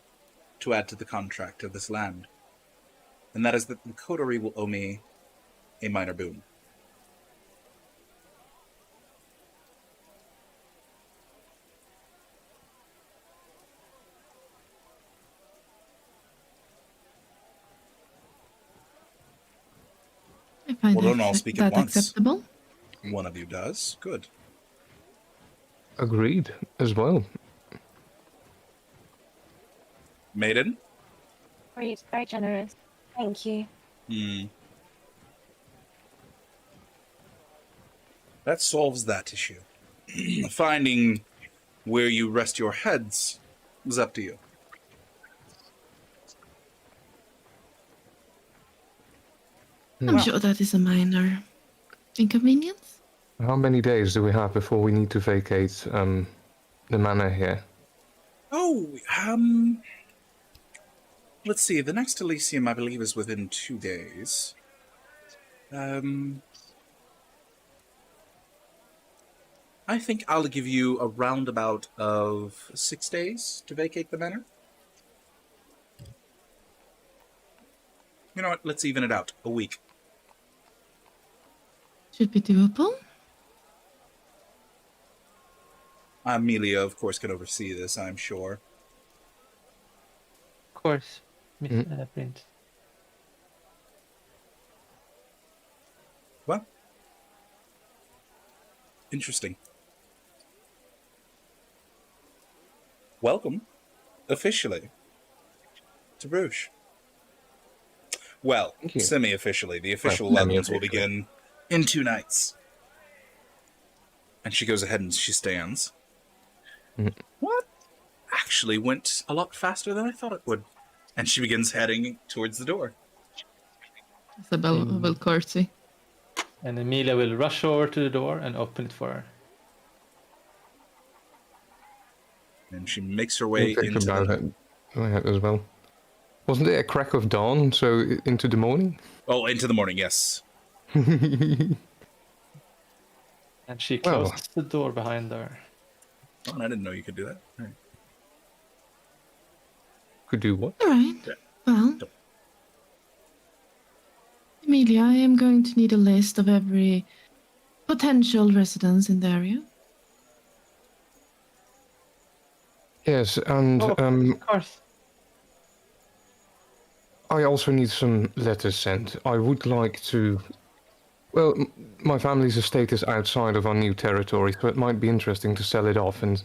to add to the contract of this land, and that is that the coterie will owe me a minor boon. I find Well, don't all speak at that once. acceptable. One of you does. Good. Agreed, as well. Maiden? Great, very generous. Thank you. That solves that issue. Finding where you rest your heads is up to you. I'm sure that is a minor inconvenience. How many days do we have before we need to vacate the manor here? Oh, let's see. The next Elysium, I believe, is within 2 days. I think I'll give you a roundabout of 6 days to vacate the manor. You know what? Let's even it out. A week. Should be doable. Amelia, of course, can oversee this, I'm sure. Of course, Miss Mhm. Prince. Well, interesting. Welcome, officially, to Bruges. Well, Thank you. semi-officially. The official Well, welcomes will semi-officially. begin in 2 nights. And she goes ahead and she stands. Mhm. What? Actually went a lot faster than I thought it would. And she begins heading towards the door. Isabel will curtsy. And Emilia will rush over to the door and open it for her. And she makes her way Think into about the... it as well. Wasn't it a crack of dawn, so into the morning? Oh, into the morning, yes. And she Well. closes the door behind her. Oh, and I didn't know you could do that. All right. Could do what? All right. Yeah. Well, Emilia, I am going to need a list of every potential residents in the area. Yes, and Oh, of course. I also need some letters sent. I would like to... Well, my family's estate is outside of our new territory, so it might be interesting to sell it off and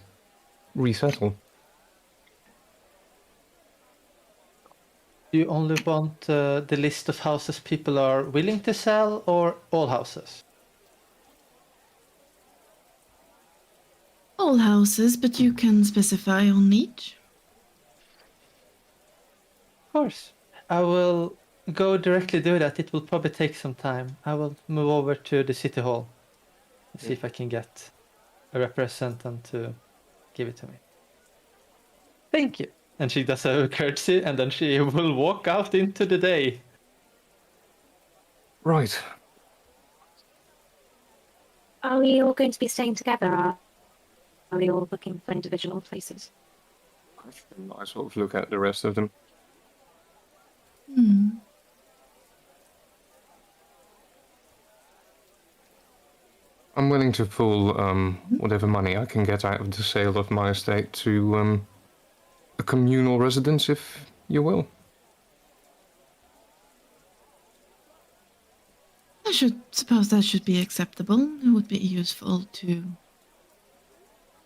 resettle. Do you only want the list of houses people are willing to sell, or all houses? All houses, but you can specify on each. Of course. I will go directly do that. It will probably take some time. I will move over to the city hall and see if I can get a representative to give it to me. Thank you. And she does a curtsy, and then she will walk out into the day. Right. Are we all going to be staying together? Or are we all looking for individual places? I might sort of look at the rest of them. Hmm. I'm willing to pull whatever money I can get out of the sale of my estate to a communal residence, if you will. I should suppose that should be acceptable. It would be useful to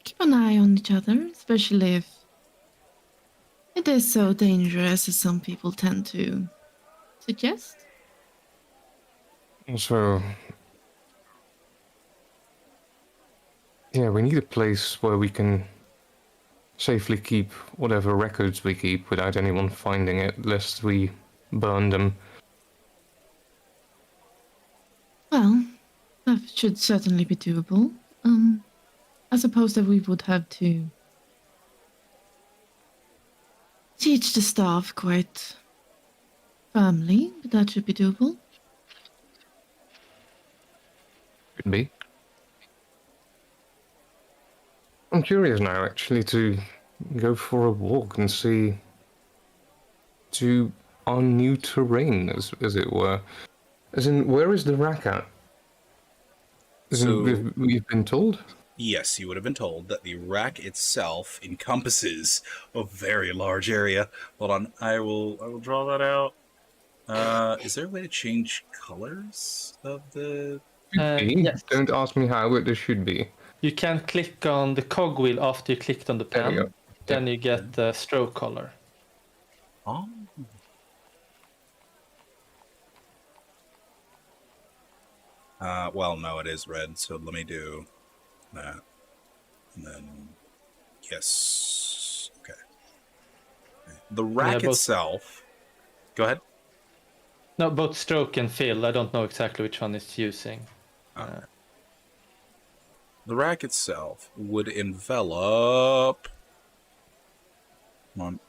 keep an eye on each other, especially if it is so dangerous as some people tend to suggest. Also, yeah, we need a place where we can safely keep whatever records we keep without anyone finding it, lest we burn them. Well, that should certainly be doable. I suppose that we would have to teach the staff quite firmly, but that should be doable. Could be. I'm curious now, actually, to go for a walk and see to our new terrain, as it were. As in, where is the rack at? As in, So- we've been told. Yes, you would have been told that the rack itself encompasses a very large area. Hold on, I will draw that out. Is there a way to change colors of the? Yes. Don't ask me how, but there should be. You can click on the cogwheel after you clicked on the There we pen. go. Then you get the stroke color. Oh. Well, no, it is red. So let me do that, and then yes, okay. The rack both- itself. Go ahead. No, both stroke and fill. I don't know exactly which one it's using. The rack itself would envelop. Come on.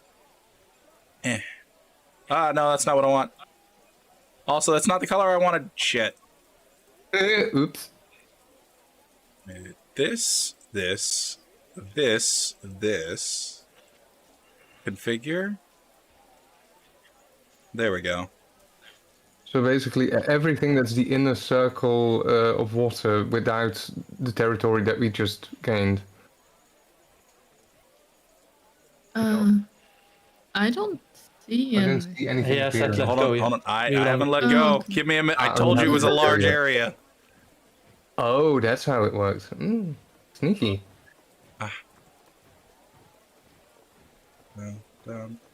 No, that's not what I want. Also, that's not the color I wanted. Shit. Oops. This. Configure. There we go. So basically, everything that's the inner circle of water without the territory that we just gained. I don't see I any. don't see anything. He has here. that Hold go, on, yeah. hold on. I You don't- haven't let Oh, go. okay. Give me a minute. I I told you it was a haven't let go large yet. area. Oh, that's how it works. Sneaky.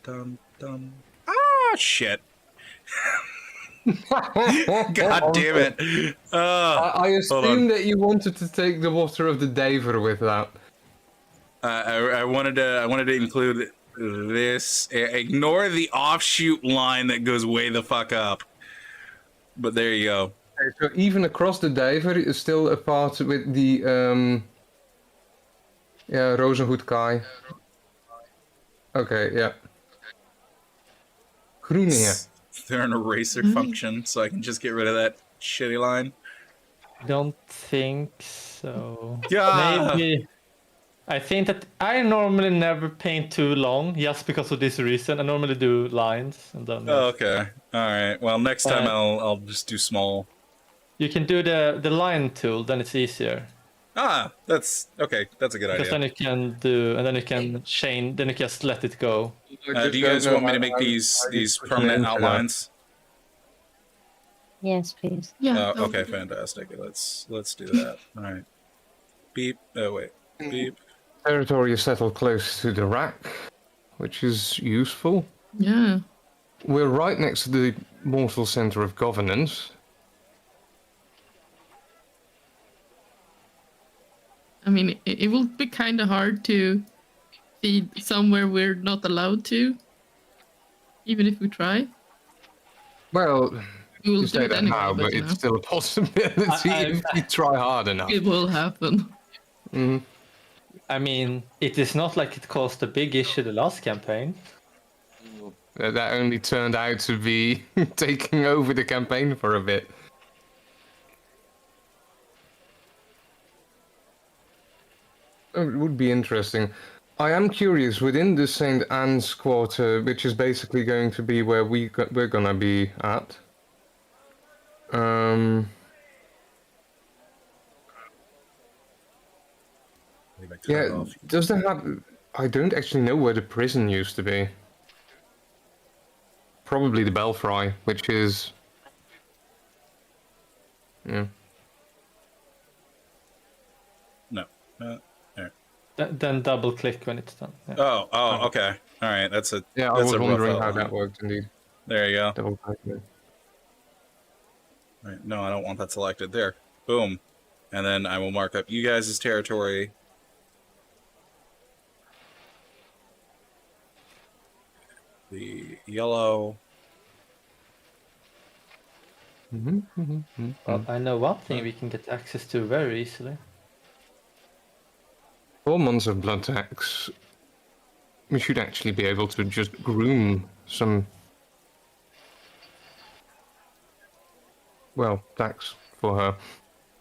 Dum. Ah, shit. God damn it. I assume that you wanted to take the water of the Daver with that. I wanted to include this. Ignore the offshoot line that goes way the fuck up. But there you go. Okay, so even across the Daver is still a part with the Rozenhoed Kai. Okay, yeah. Groeningen. Is there an eraser function so I can just get rid of that shitty line? Don't think so. Yeah. Maybe. I think that I normally never paint too long just because of this reason. I normally do lines and then Oh, okay. All right. Well, next time I'll just do small. you can do the line tool, then it's easier. That's okay. That's a good Because idea. then you can do, and then you can chain, then you just let it go. Do you guys want me to make these permanent outlines? Yes, please. Yeah. that would Okay, be- fantastic. Let's do that. All right. Beep. Oh wait. Beep. Territory is settled close to the rack, which is useful. Yeah. We're right next to the mortal center of governance. I mean, it will be kind of hard to feed somewhere we're not allowed to, even if we try. Well, We will you do say it that anyway, now, but but you it's know, still a possibility if you try hard enough. it will happen. Mhm. I mean, it is not like it caused a big issue the last campaign. That only turned out to be taking over the campaign for a bit. Oh, it would be interesting. I am curious, within the St. Anne's Quarter, which is basically going to be where we're gonna be at. Yeah, does that have... I don't actually know where the prison used to be. Probably the Belfry, which is... Yeah. No. There. Then double click when it's done. Yeah. Oh, okay. All right, that's a Yeah, I that's was a rough wondering how outline. that worked, indeed. There you go. Double click it. Right. No, I don't want that selected. There. Boom. And then I will mark up you guys' territory. The yellow. Well, I know one thing we can get access to very easily. 4 months of blood tax. We should actually be able to just groom some... Well, tax for her.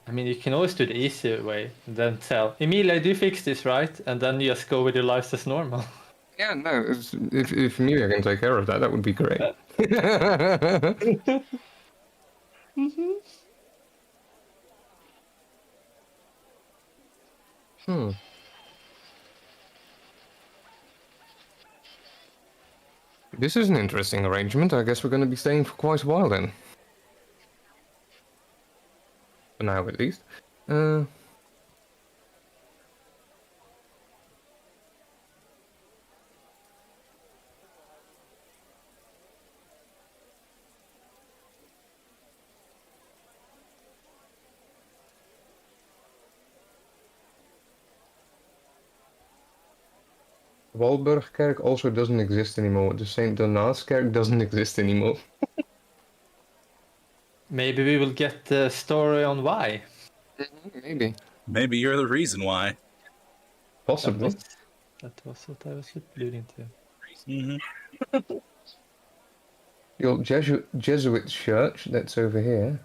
I mean, you can always do the easier way and then tell Emilia, do you fix this right? And then you just go with your lives as normal. Yeah, no, if Amelia can take care of that, that would be great. Hmm. This is an interesting arrangement. I guess we're going to be staying for quite a while then. For now, at least. Walburgkerk also doesn't exist anymore. The St. Donaaskerk doesn't exist anymore. Maybe we will get the story on why. Maybe. Maybe you're the reason why. Possibly. That was what I was alluding to. Mm-hmm. Your Jesuit church that's over here.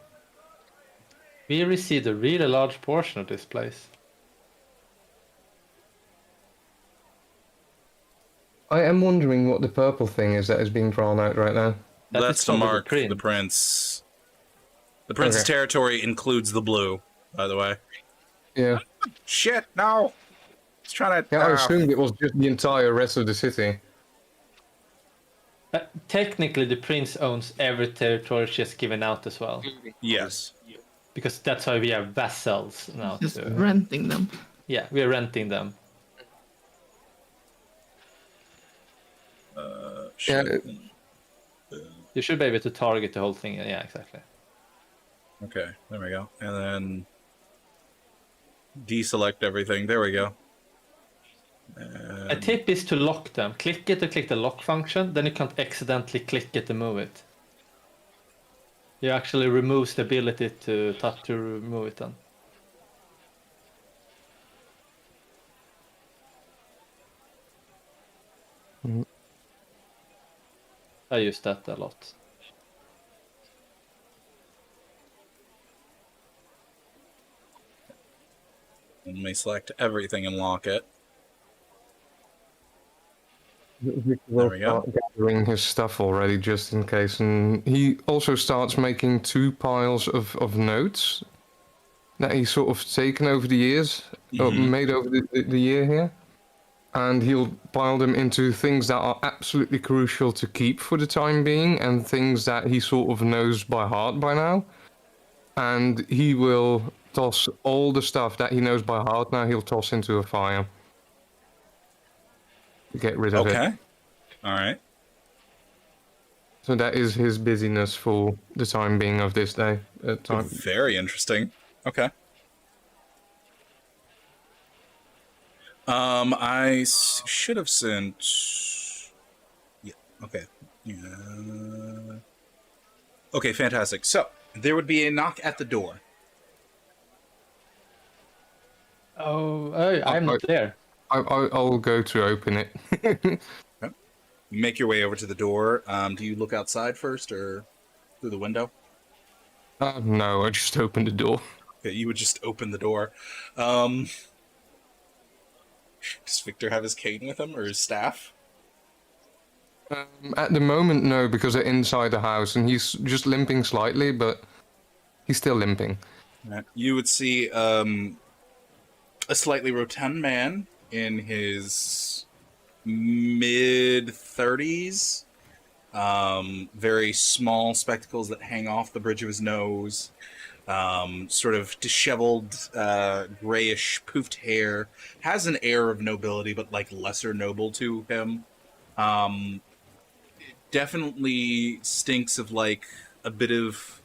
We received a really large portion of this place. I am wondering what the purple thing is that is being drawn out right now. That's is to probably mark the prince. The prince's Okay. territory includes the blue, by the way. Yeah. Shit, no! It's trying to... Yeah, I assumed it was just the entire rest of the city. Technically, the prince owns every territory she has given out as well. Yes. Because that's why we are vassals now. Just too. renting them. Yeah, we are renting them. Yeah, Shit. You should be able to target the whole thing. Yeah, exactly. Okay, there we go. And then deselect everything. There we go. A tip is to lock them. Click it to click the lock function, then you can't accidentally click it to move it. You actually removes the ability to touch to remove it then. I use that a lot. Let me select everything and lock it. There we go. Gathering his stuff already, just in case, and he also starts making 2 piles of notes that he's sort of taken over the years, or made over the year here, and he'll pile them into things that are absolutely crucial to keep for the time being, and things that he sort of knows by heart by now, and he will toss all the stuff that he knows by heart now. He'll toss into a fire. Get rid of it. Okay. All right. So that is his busyness for the time being of this day. Very interesting. Okay. Should have sent. Yeah. Okay. Yeah. Okay. Fantastic. So there would be a knock at the door. Oh, I'm not there. I'll go to open it. You make your way over to the door. Do you look outside first or through the window? No, I just opened the door. Okay, you would just open the door. Does Victor have his cane with him or his staff? At the moment, no, because they're inside the house, and he's just limping slightly, but he's still limping. Right. You would see a slightly rotund man in his mid-30s. Very small spectacles that hang off the bridge of his nose. Sort of disheveled, grayish, poofed hair. Has an air of nobility, but like lesser noble to him. Definitely stinks of like a bit of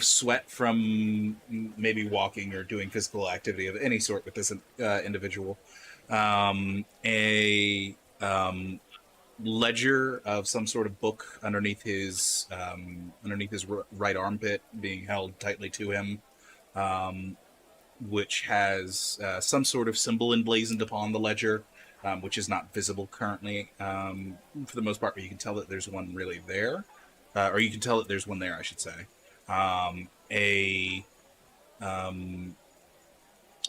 sweat from maybe walking or doing physical activity of any sort with this individual. A ledger of some sort of book underneath his right armpit, being held tightly to him, which has some sort of symbol emblazoned upon the ledger, which is not visible currently for the most part, but you can tell that there's one really there, or you can tell that there's one there, I should say. A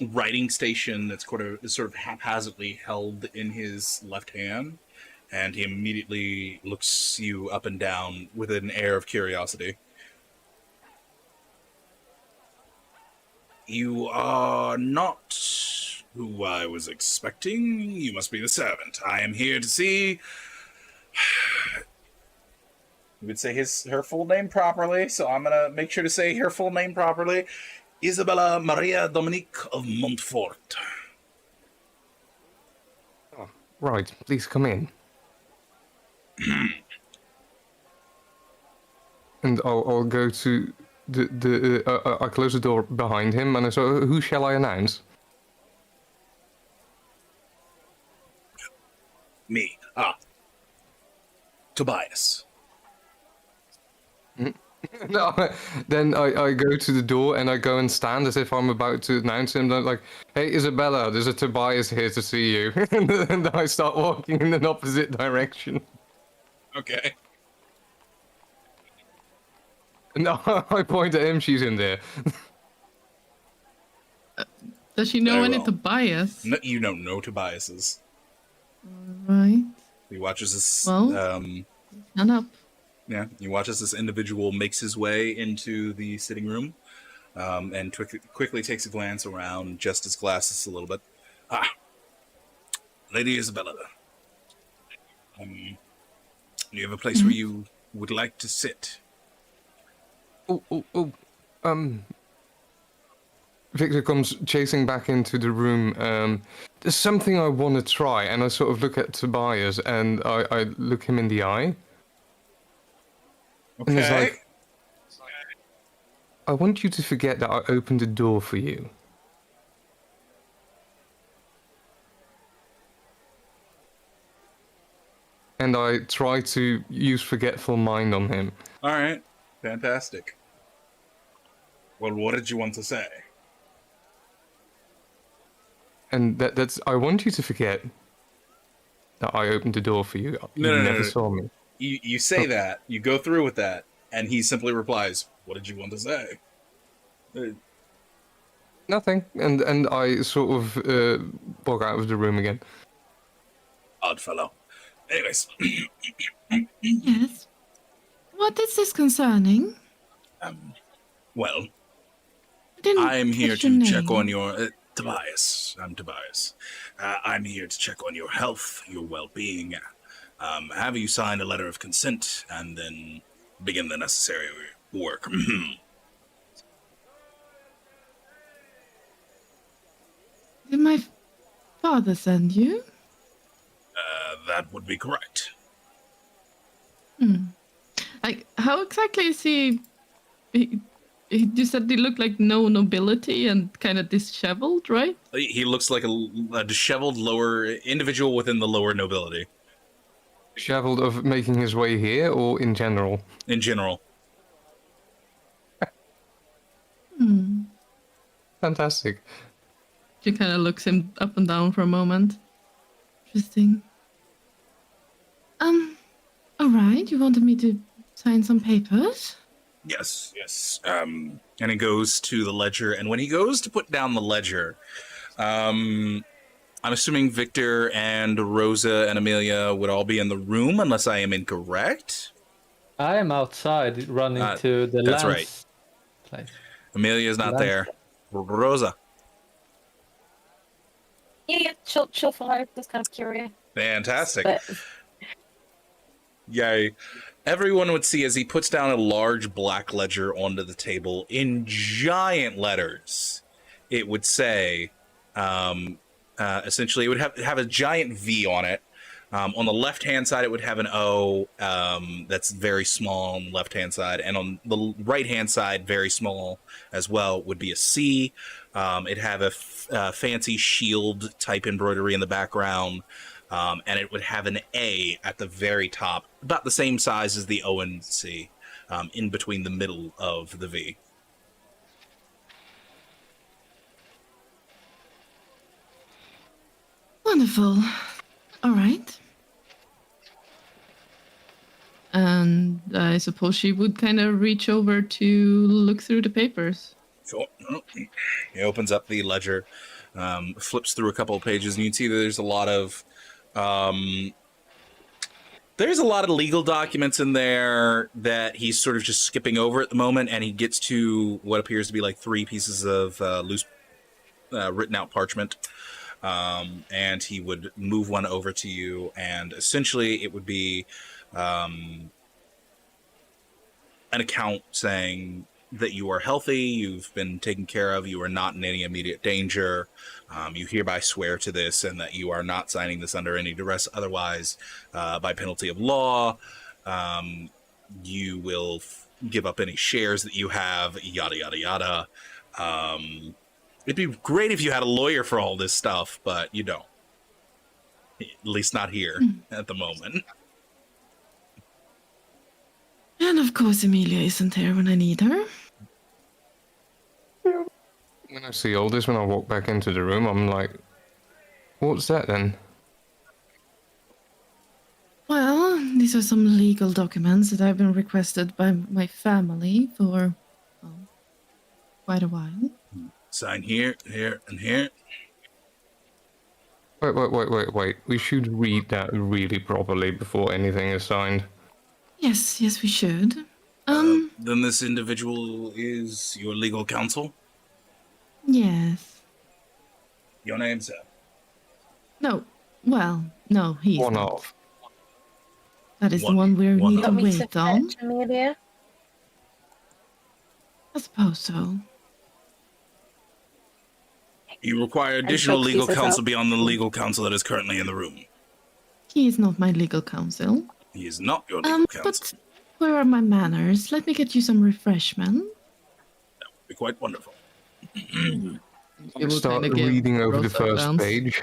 writing station that's sort of haphazardly held in his left hand, and he immediately looks you up and down with an air of curiosity. You are not who I was expecting. You must be the servant. I am here to see... You would say her full name properly, so I'm going to make sure to say her full name properly. Isabella Maria Dominique of Montfort. Oh, right, please come in. And I'll go to I close the door behind him, and I say, who shall I announce? Me. Tobias. No, then I go to the door and I go and stand as if I'm about to announce him. Like, hey Isabella, there's a Tobias here to see you. And I start walking in an opposite direction. Okay. No, I point at him, she's in there. Does she know Very any well. Tobias? No, you don't know Tobias's. Right. He watches this. Well, stand up. Yeah, he watches this individual makes his way into the sitting room, and quickly takes a glance around, adjusts his glasses a little bit. Lady Isabella. Do you have a place where you would like to sit? Victor comes chasing back into the room. There's something I want to try, and I sort of look at Tobias, and I look him in the eye. Okay. And it's like, I want you to forget that I opened the door for you. And I try to use forgetful mind on him. All right. Fantastic. Well, what did you want to say? And that's I want you to forget that I opened the door for you. No, You no, never no. saw me. You say that, you go through with that, and he simply replies, "What did you want to say?" Nothing. And I sort of walk out of the room again. Odd fellow. Anyways, Yes. What is this concerning? well, I didn't I'm here catch your to check name. on your Tobias. I'm Tobias. I'm here to check on your health, your well-being. Have you signed a letter of consent, and then begin the necessary work? Did my father send you? That would be correct. Like, how exactly is he You said he looked like no nobility and kind of disheveled, right? He looks like a disheveled lower individual within the lower nobility Disheveled of making his way here, or in general? in general. Hmm. Fantastic. She kind of looks him up and down for a moment. Interesting. All right. You wanted me to sign some papers? Yes, yes. And he goes to the ledger, and when he goes to put down the ledger, I'm assuming Victor and Rosa and Amelia would all be in the room, unless I am incorrect. I am outside running to the that's lance right. place. Amelia's not there. Rosa. Yeah, she'll follow. Just kind of curious. Fantastic. But Yay. Everyone would see as he puts down a large black ledger onto the table in giant letters. It would say, essentially, it would have a giant V on it. On the left-hand side, it would have an O that's very small on the left-hand side. And on the right-hand side, very small as well, would be a C. It'd have a fancy shield type embroidery in the background. And it would have an A at the very top, about the same size as the O and C, in between the middle of the V. Wonderful. All right. And I suppose she would kind of reach over to look through the papers. Sure. He opens up the ledger, flips through a couple of pages, and you can see that there's a lot of legal documents in there that he's sort of just skipping over at the moment, and he gets to what appears to be like 3 pieces of loose written out parchment. And he would move one over to you, and essentially it would be an account saying that you are healthy, you've been taken care of, you are not in any immediate danger, you hereby swear to this, and that you are not signing this under any duress otherwise by penalty of law. You will give up any shares that you have, yada, yada, yada. It'd be great if you had a lawyer for all this stuff, but you don't. At least not here at the moment. And of course, Amelia isn't here when I need her. When I see all this, when I walk back into the room, I'm like, what's that then? Well, these are some legal documents that have been requested by my family for quite a while. Sign here, here, and here. Wait. We should read that really properly before anything is signed. Yes, we should. Then this individual is your legal counsel? Yes. Your name, sir? No, he's One not. of. That is One- the one we one need of. to wait on. Amelia. I suppose so. You require additional Chuck legal sees us counsel out. beyond the legal counsel that is currently in the room. He is not my legal counsel. He is not your legal counsel. But where are my manners? Let me get you some refreshment. Be quite wonderful. It will Start kinda give reading over the Rosa a first glance. page.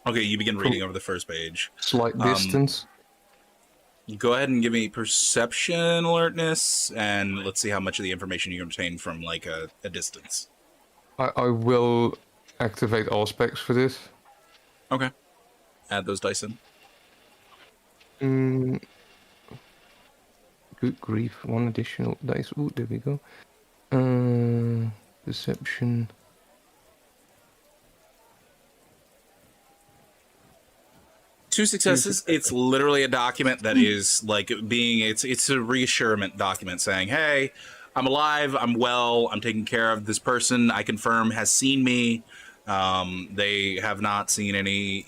Okay, you begin reading over the first page. Slight distance. Go ahead and give me perception alertness, and let's see how much of the information you obtain from like a distance. I will activate all specs for this. Okay. Add those dice in. Good grief, 1 additional dice. Ooh, there we go. Perception. Two successes. It's literally a document that is like it's a reassurance document saying, hey, I'm alive, I'm well, I'm taking care of this person I confirm has seen me. They have not seen any,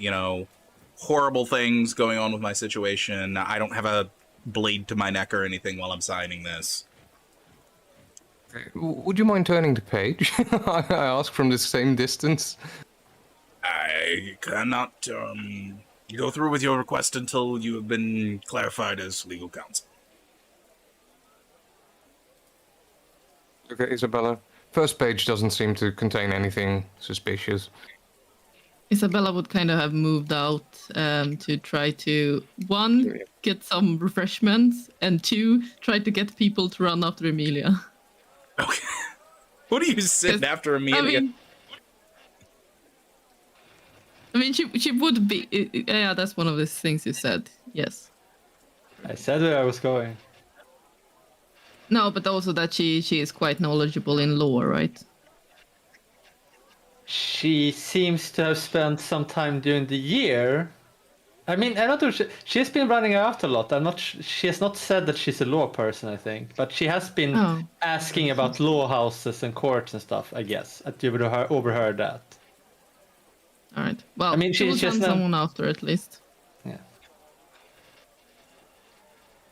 horrible things going on with my situation. I don't have a blade to my neck or anything while I'm signing this. Would you mind turning the page? I ask from the same distance. I cannot go through with your request until you have been clarified as legal counsel. Okay, Isabella. First page doesn't seem to contain anything suspicious. Isabella would kind of have moved out to try to, one, get some refreshments, and two, try to get people to run after Emilia. Okay. Who do you send Yes, after Amelia? I mean, she would be. Yeah, that's one of the things you said. Yes. I said where I was going. No, but also that she is quite knowledgeable in lore, right? She seems to have spent some time during the year. I mean, I'm not sure. She has been running out a lot. I'm not. She has not said that she's a law person, I think, but she has been Oh. asking about law houses and courts and stuff. I guess you would have overheard that. All right. Well, I mean, she will she's send not- someone after at least. Yeah.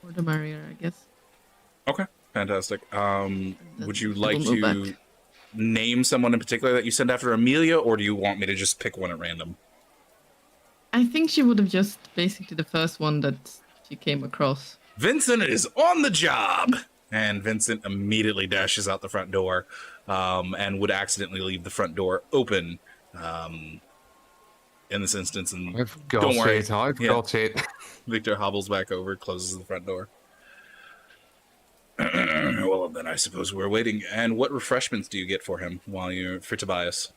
Or the merrier, I guess. Okay, fantastic. Would you We'll like move back. to name someone in particular that you send after Amelia, or do you want me to just pick one at random? I think she would have just basically the first one that she came across. Vincent is on the job! And Vincent immediately dashes out the front door and would accidentally leave the front door open in this instance. And I've got don't worry. it. I've Yeah. got it. Victor hobbles back over, closes the front door. Well, then I suppose we're waiting. And what refreshments do you get for him while you're for Tobias?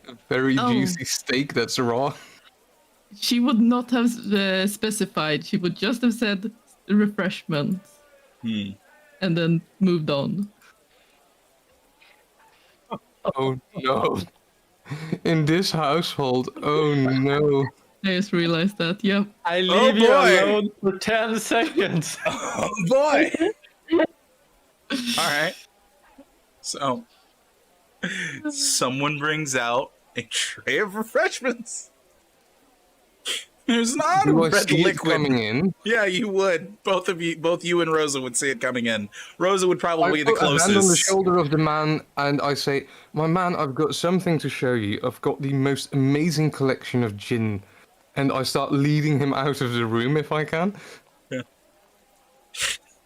A very Oh. juicy steak that's raw. She would not have specified. She would just have said refreshments and then moved on. Oh no. In this household, oh no. I just realized that. Yep. I leave you boy. alone for 10 seconds. Oh boy! All right. So, someone brings out a tray of refreshments. There's not a Do I red see it liquid. coming in? Yeah, you would. Both you and Rosa would see it coming in. Rosa would probably I be the put a hand on the closest. shoulder of the man and I say, "My man, I've got something to show you. I've got the most amazing collection of gin." And I start leading him out of the room if I can.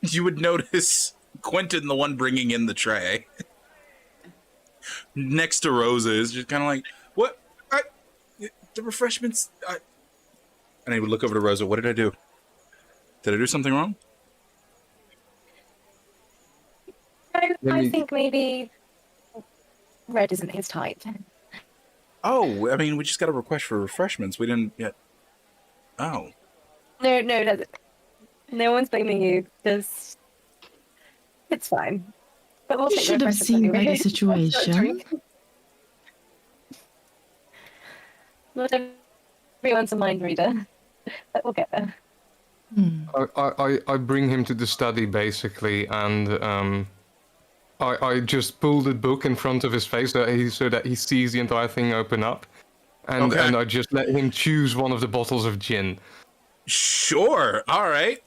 You would notice Quentin, the one bringing in the tray, next to Rosa, is just kind of like, "What? The refreshments?" And he would look over to Rosa. What did I do? Did I do something wrong? I think maybe red isn't his type. Oh, I mean, we just got a request for refreshments. We didn't yet. Oh. No, no one's blaming you because it's fine. But we'll You take should the have refreshments seen by anyway. the situation. Not everyone's a mind reader, but we'll get there. I bring him to the study basically, and I just pull the book in front of his face so that he sees the entire thing open up, and Okay. and I just let him choose one of the bottles of gin. Sure. All right.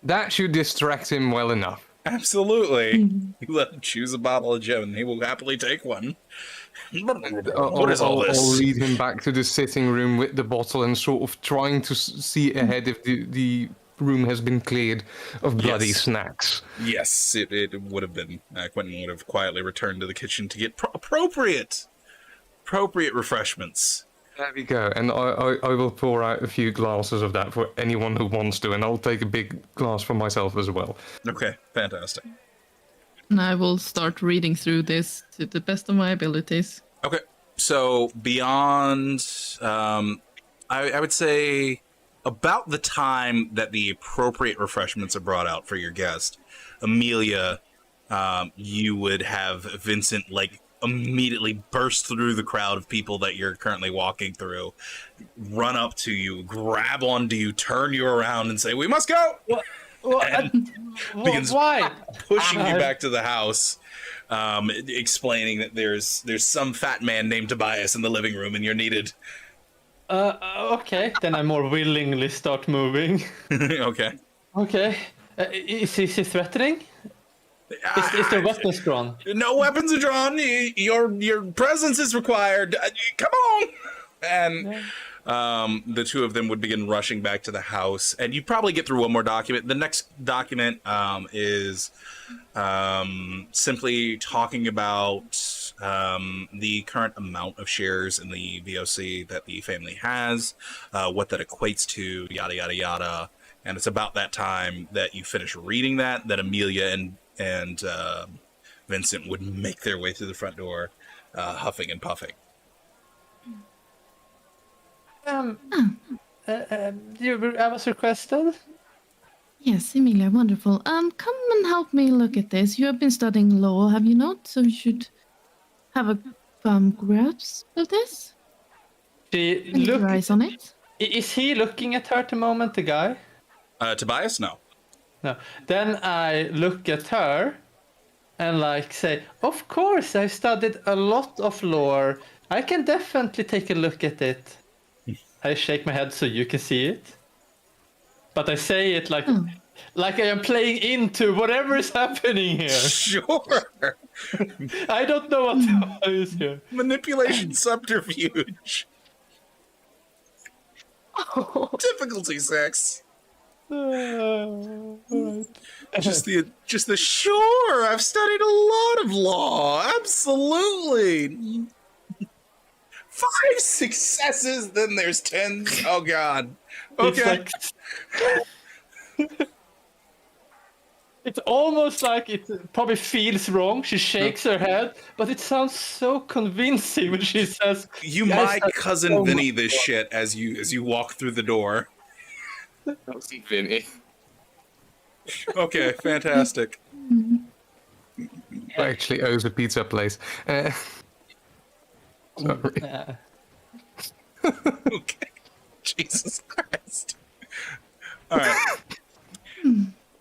That should distract him well enough. Absolutely. You let him choose a bottle of gin, and he will happily take one. What is all I'll this? lead him back to the sitting room with the bottle and sort of trying to see ahead if the room has been cleared of bloody Yes. snacks. Yes, it would have been. Quentin would have quietly returned to the kitchen to get appropriate refreshments. There we go. And I will pour out a few glasses of that for anyone who wants to, and I'll take a big glass for myself as well. Okay, fantastic. And I will start reading through this to the best of my abilities. Okay, so beyond, I would say about the time that the appropriate refreshments are brought out for your guest, Amelia, you would have Vincent immediately burst through the crowd of people that you're currently walking through, run up to you, grab onto you, turn you around, and say, "We must go!" Begins Why? pushing you back to the house, explaining that there's some fat man named Tobias in the living room and you're needed. Okay, then I more willingly start moving. Okay. Okay. Is he threatening? Is there weapons drawn? No weapons are drawn. Your presence is required. Come on. And The two of them would begin rushing back to the house, and you probably get through one more document. The next document is simply talking about the current amount of shares in the VOC that the family has, what that equates to, yada yada yada. And it's about that time that you finish reading that Amelia and Vincent would make their way through the front door, huffing and puffing. I was requested. Yes, Emilia, wonderful. Come and help me look at this. You have been studying law, have you not? So you should have a firm grasp of this. She Keep your eyes on it. Is he looking at her at the moment, the guy? Tobias, no. No. Then I look at her and like say, of course, I studied a lot of lore. I can definitely take a look at it. I shake my head so you can see it. But I say it like I am playing into whatever is happening here. Sure. I don't know what is here. Manipulation subterfuge. Difficulty 6. Just the sure. I've studied a lot of law. Absolutely. 5 successes, then there's 10s. Oh god. Okay. It's almost like it probably feels wrong. She shakes her head, but it sounds so convincing when she says, You "Yes, my cousin so Vinny much this more." shit as you walk through the door. Vinny. Okay, fantastic. Who actually owes a pizza place. Sorry. Okay. Jesus Christ. All right.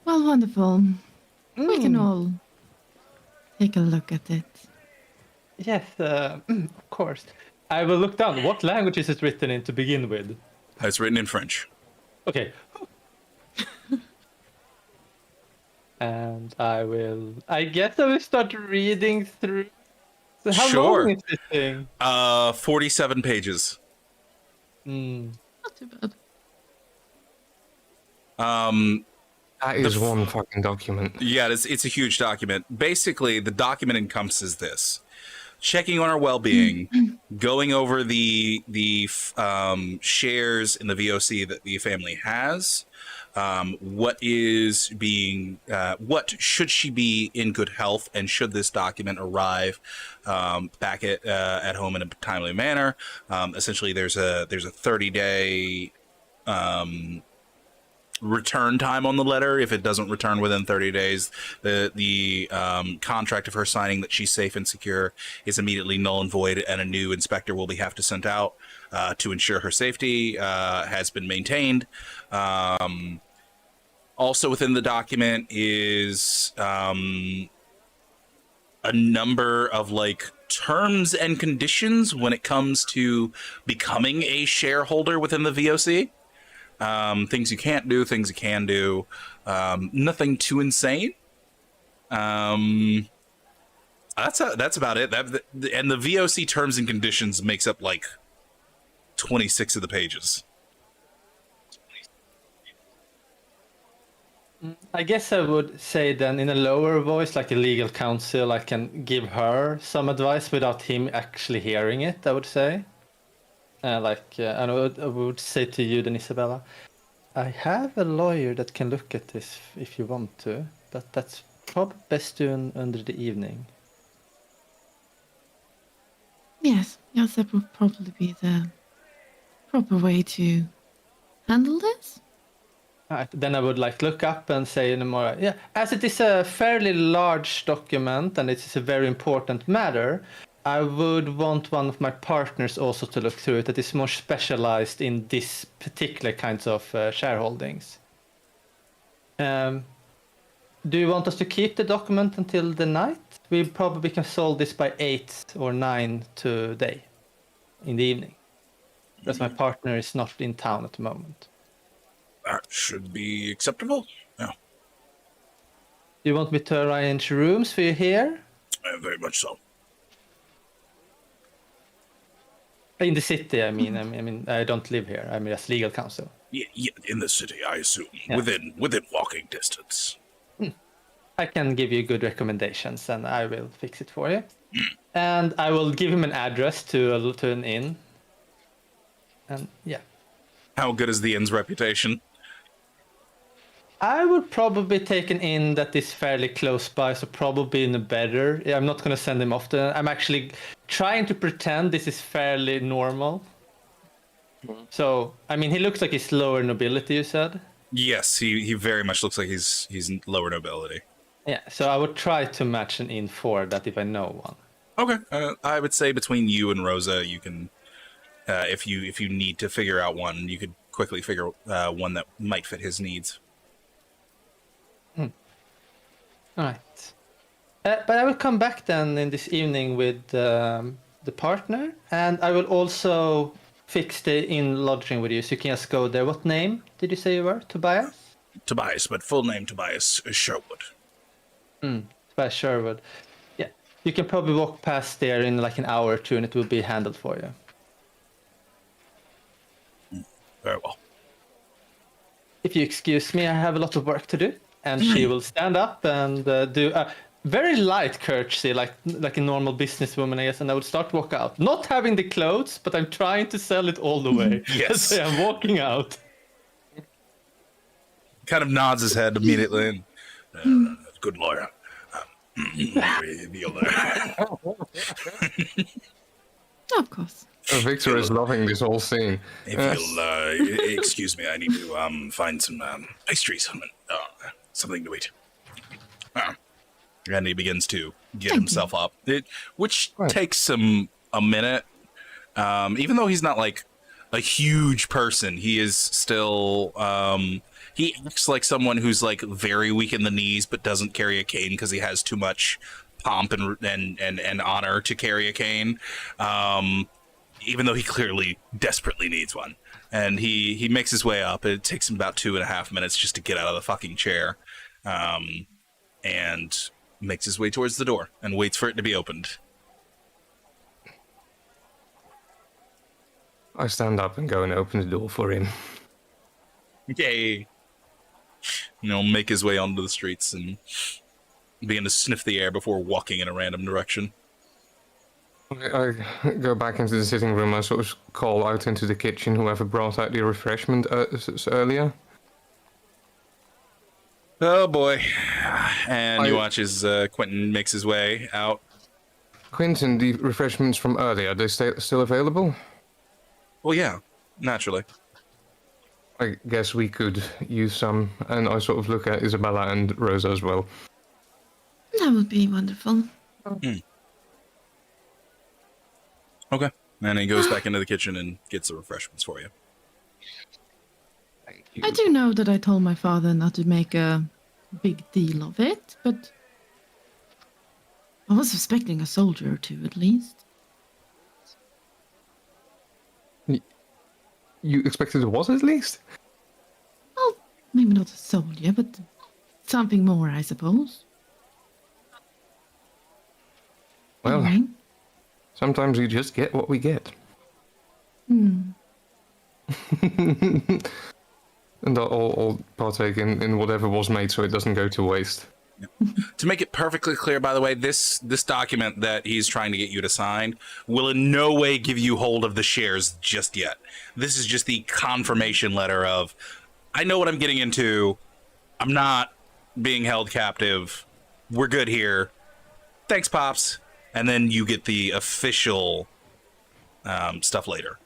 Well, wonderful. We can all take a look at it. Yes, of course. I will look down. What language is it written in to begin with? It's written in French. Okay. And I guess I will start reading through. So how Sure. long is this thing? 47 pages. Not too bad. That is one fucking document. Yeah, it's a huge document. Basically, the document encompasses this: checking on our well-being, going over the shares in the VOC that the family has, what should she be in good health, and should this document arrive back at home in a timely manner. Essentially, there's a 30-day return time on the letter. If it doesn't return within 30 days, the contract of her signing that she's safe and secure is immediately null and void, and a new inspector will have to sent out to ensure her safety has been maintained. Also within the document is a number of terms and conditions when it comes to becoming a shareholder within the VOC. Things you can't do, things you can do. Nothing too insane. That's about it. And the VOC terms and conditions makes up 26 of the pages. I guess I would say then in a lower voice, like a legal counsel, I can give her some advice without him actually hearing it, I would say. And I would say to you then, Isabella, I have a lawyer that can look at this if you want to, but that's probably best done under the evening. Yes, that would probably be the proper way to handle this. Alright, then I would look up and say in a more, as it is a fairly large document and it is a very important matter, I would want one of my partners also to look through it that is more specialized in this particular kinds of shareholdings. Do you want us to keep the document until the night? We probably can solve this by 8 or 9 today in the evening. Because my partner is not in town at the moment. That should be acceptable. Yeah. Do you want me to arrange rooms for you here? Very much so. In the city, I mean. I don't live here. I'm just legal counsel. In the city, I assume. Yeah. Within walking distance. I can give you good recommendations, and I will fix it for you. And I will give him an address to an inn. And yeah, How good is the inn's reputation? I would probably take an inn that is fairly close by, so probably in a better. I'm not going to send him off. I'm actually trying to pretend this is fairly normal. So, I mean, he looks like he's lower nobility, you said? Yes, he very much looks like he's lower nobility. Yeah, so I would try to match an inn for that if I know one. Okay, I would say between you and Rosa, you can, if you need to figure out one, you could quickly figure one that might fit his needs. All right. But I will come back then in this evening with the partner, and I will also fix the inn lodging with you, so you can just go there. What name did you say you were? Tobias? Tobias, but full name Tobias Sherwood. Tobias Sherwood. Yeah. You can probably walk past there in like an hour or two, and it will be handled for you. Very well. If you excuse me, I have a lot of work to do. And she will stand up and do a very light courtesy, like a normal businesswoman, I guess, and I would start to walk out. Not having the clothes, but I'm trying to sell it all the way. Yes. So I'm walking out. Kind of nods his head immediately. And, good lawyer. Of course. Victor is loving this whole scene. If you'll excuse me, I need to find some pastries, something to eat. And he begins to get himself up, which takes him a minute. Even though he's not like a huge person, he is still he acts like someone who's like very weak in the knees but doesn't carry a cane because he has too much pomp and honor to carry a cane. Even though he clearly desperately needs one. And he makes his way up. It takes him about 2.5 minutes just to get out of the fucking chair. And makes his way towards the door and waits for it to be opened. I stand up and go and open the door for him. Yay. Make his way onto the streets and begin to sniff the air before walking in a random direction. I go back into the sitting room. I sort of call out into the kitchen whoever brought out the refreshment earlier. Oh boy. And you watch as Quentin makes his way out. Quentin, the refreshments from earlier, are they still available? Well, yeah, naturally. I guess we could use some. And I sort of look at Isabella and Rosa as well. That would be wonderful. Okay. And he goes back into the kitchen and gets the refreshments for you. Thank you. I do know that I told my father not to make a big deal of it, but I was expecting a soldier or two at least. You expected what at least? Well, maybe not a soldier, but something more, I suppose. Well, Anyway. sometimes you just get what we get. Hmm. And I'll partake in whatever was made so it doesn't go to waste. To make it perfectly clear, by the way, this document that he's trying to get you to sign will in no way give you hold of the shares just yet. This is just the confirmation letter of, I know what I'm getting into. I'm not being held captive. We're good here. Thanks, Pops. And then you get the official stuff later.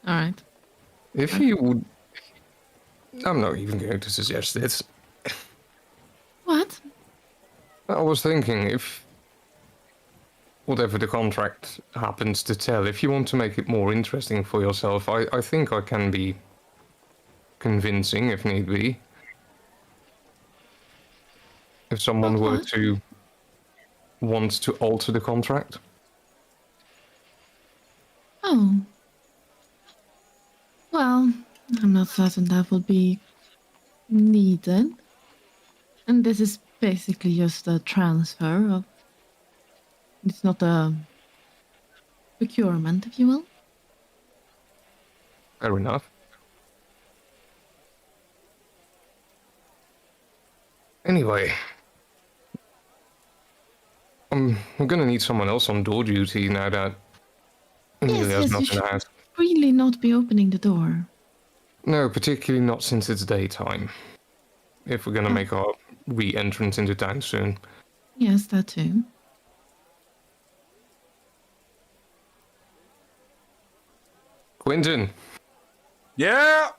All right. If he would... I'm not even going to suggest this. What? I was thinking, if whatever the contract happens to tell, if you want to make it more interesting for yourself, I think I can be convincing if need be. If someone About were what? to want to alter the contract. Oh. Well, I'm not certain that will be needed. And this is basically just a transfer of... It's not a procurement, if you will. Fair enough. Anyway, I'm gonna need someone else on door duty now that Amelia's yes, not you in the should house. really not be opening the door. No, particularly not since it's daytime. If we're gonna make our re-entrance into town soon. Yes, that too. Quentin, Yeah.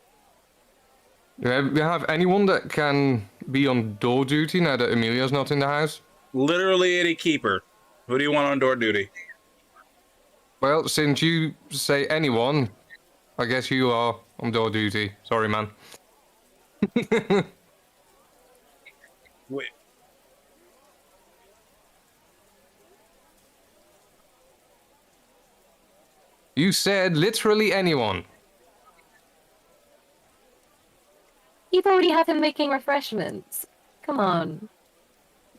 do you have anyone that can be on door duty now that Amelia's not in the house? Literally any keeper. Who do you want on door duty? Well, since you say anyone, I guess you are on door duty. Sorry, man. Wait. You said literally anyone. You've already had him making refreshments. Come on.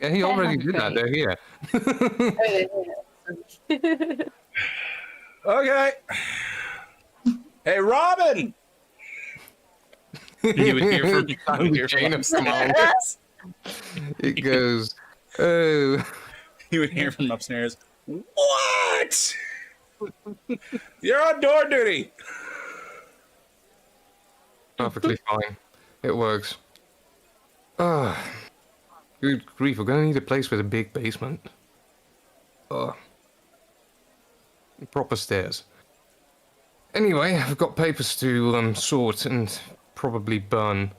Yeah, he They're already did that. hungry. They're here. Okay. Hey, Robin. You would hear from, you would hear Chain from of command. upstairs. It goes, oh. You would hear from upstairs. What? You're on door duty. Perfectly fine. It works. Good grief, we're gonna need a place with a big basement. Proper stairs. Anyway, I've got papers to sort and probably burn.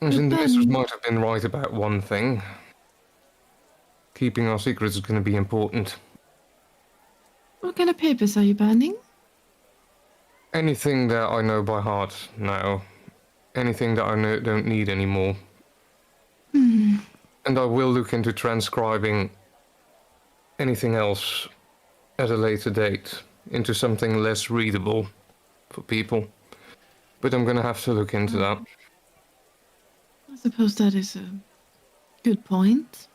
And the mistress might have been right about one thing. Keeping our secrets is gonna be important. What kind of papers are you burning? Anything that I know by heart now. Anything that I know don't need anymore. And I will look into transcribing anything else at a later date into something less readable for people. But I'm gonna have to look into that. I suppose that is a good point.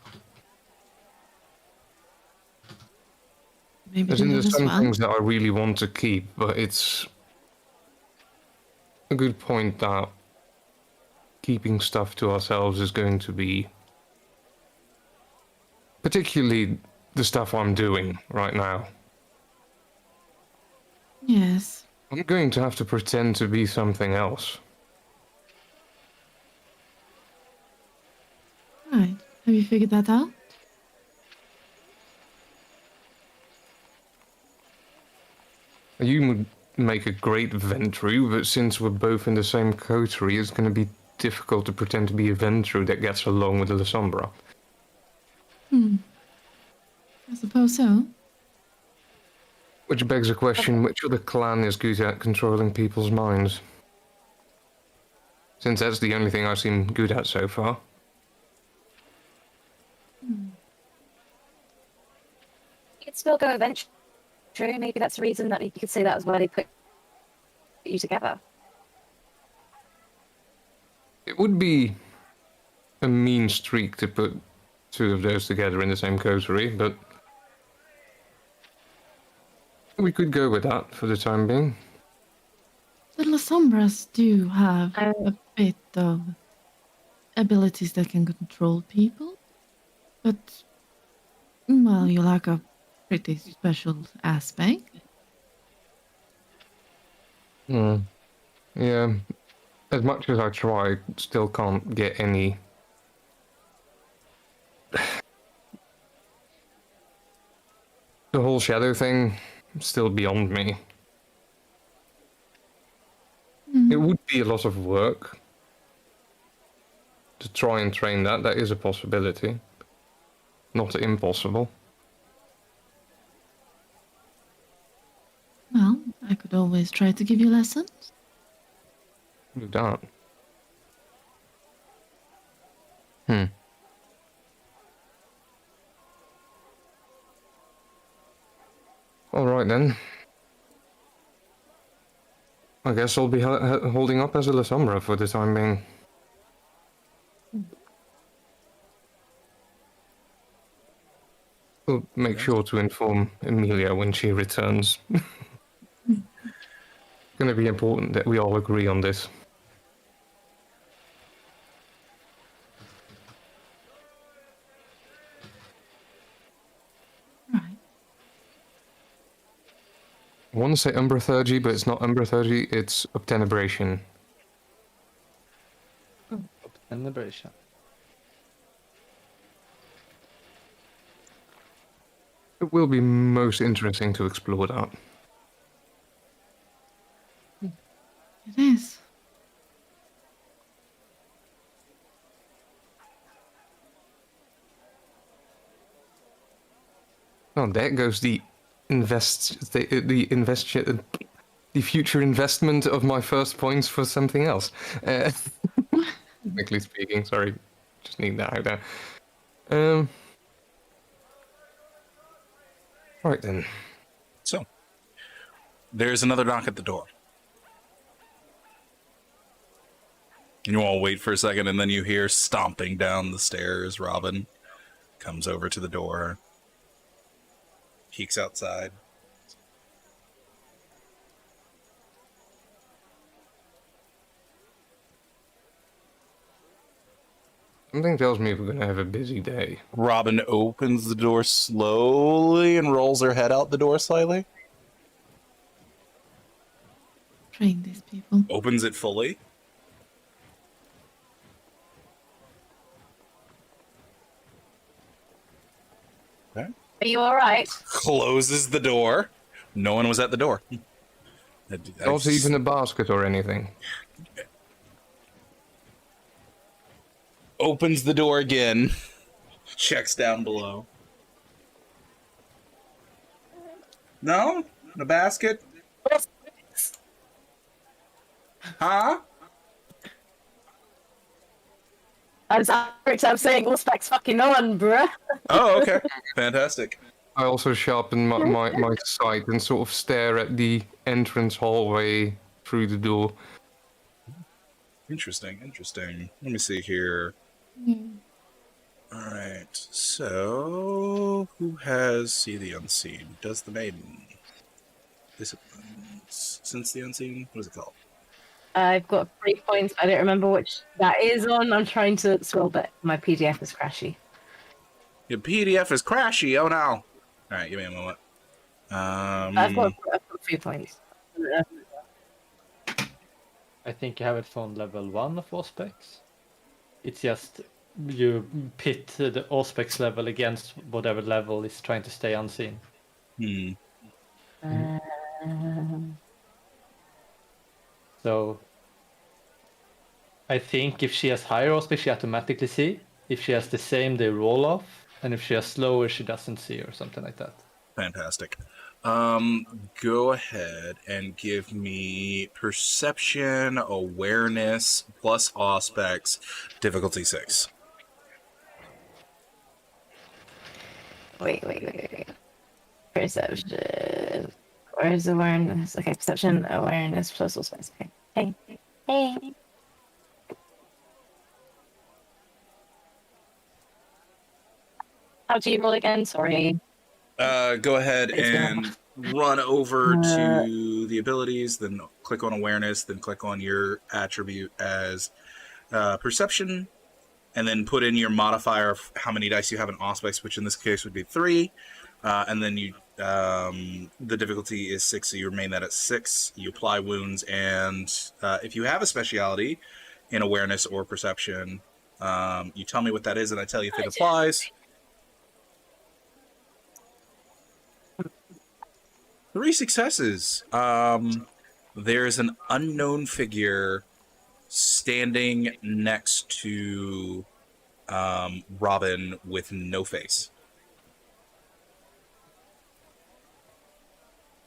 Maybe As in, do that there's as some well. things that I really want to keep, but it's a good point that keeping stuff to ourselves is going to be, particularly the stuff I'm doing right now. Yes. I'm going to have to pretend to be something else. Right. Have you figured that out? You would make a great Ventru, but since we're both in the same coterie, it's going to be difficult to pretend to be a Ventru that gets along with the Lasombra. I suppose so. Which begs the question, which other clan is good at controlling people's minds? Since that's the only thing I seem good at so far. You could still go adventure. Maybe that's the reason that you could say that was why they put you together. It would be a mean streak to put two of those together in the same coterie, but we could go with that for the time being. The Lasombras do have a bit of abilities that can control people, but, well, you lack a pretty special aspect. Yeah. As much as I try, still can't get any... The whole shadow thing, still beyond me. It would be a lot of work to try and train that. That is a possibility. Not impossible. Well, I could always try to give you lessons. Do that. Alright then. I guess I'll be holding up as a Lasombra for the time being. We'll make sure to inform Emilia when she returns. It's going to be important that we all agree on this. Right. I want to say Umbra-Thurgy, but it's not Umbra-Thurgy, it's Obtenebration. Celebration. It will be most interesting to explore that. It is. Oh, there goes the future investment of my first points for something else. Technically speaking, sorry, just need that out there. Right then. So, there's another knock at the door. And you all wait for a second, and then you hear stomping down the stairs. Robin comes over to the door, peeks outside. Something tells me we're gonna have a busy day. Robin opens the door slowly and rolls her head out the door slightly. Train these people. Opens it fully. Okay. Are you all right? Closes the door. No one was at the door. Not even a basket or anything. Opens the door again. Checks down below. No? The basket? Huh? I'm saying all specs fucking on, bruh. Oh, okay. Fantastic. I also sharpen my sight and sort of stare at the entrance hallway through the door. Interesting. Let me see here. Alright, so who has See the Unseen? Does the Maiden? Sense the Unseen? What is it called? I've got 3 points. I don't remember which that is on. I'm trying to scroll, but my PDF is crashy. Your PDF is crashy. Oh no! Alright, give me a moment. I've got 3 points. I think you have it from level 1 of Auspex. It's just you pit the Auspex level against whatever level is trying to stay unseen. So I think if she has higher Auspex, she automatically see. If she has the same, they roll off. And if she has slower, she doesn't see or something like that. Fantastic. Go ahead and give me Perception, Awareness, plus Auspex, difficulty 6. Wait. Perception. Where's awareness? Okay, perception, awareness, plus all space. Okay. Hey. How do you roll again? Sorry. Go ahead and run over to the abilities, then click on Awareness, then click on your attribute as Perception, and then put in your modifier of how many dice you have in Auspex, which in this case would be 3. And then you the difficulty is 6, so you remain that at 6. You apply wounds, and if you have a speciality in Awareness or Perception, you tell me what that is, and I tell you if it applies. 3 successes. There's an unknown figure standing next to Robin with no face.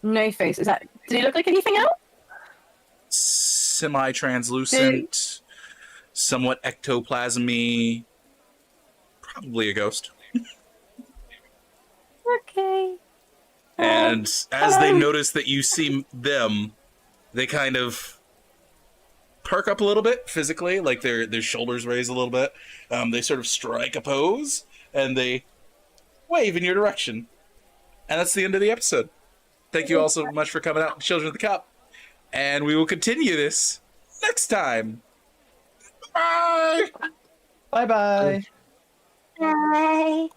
No face. Is that? Did he look like anything else? Semi-translucent, somewhat ectoplasmy, probably a ghost. Okay. And as they notice that you see them, they kind of perk up a little bit physically, like their shoulders raise a little bit. They sort of strike a pose, and they wave in your direction. And that's the end of the episode. Thank you all so much for coming out, Children of the Cup. And we will continue this next time. Bye! Bye bye. Bye.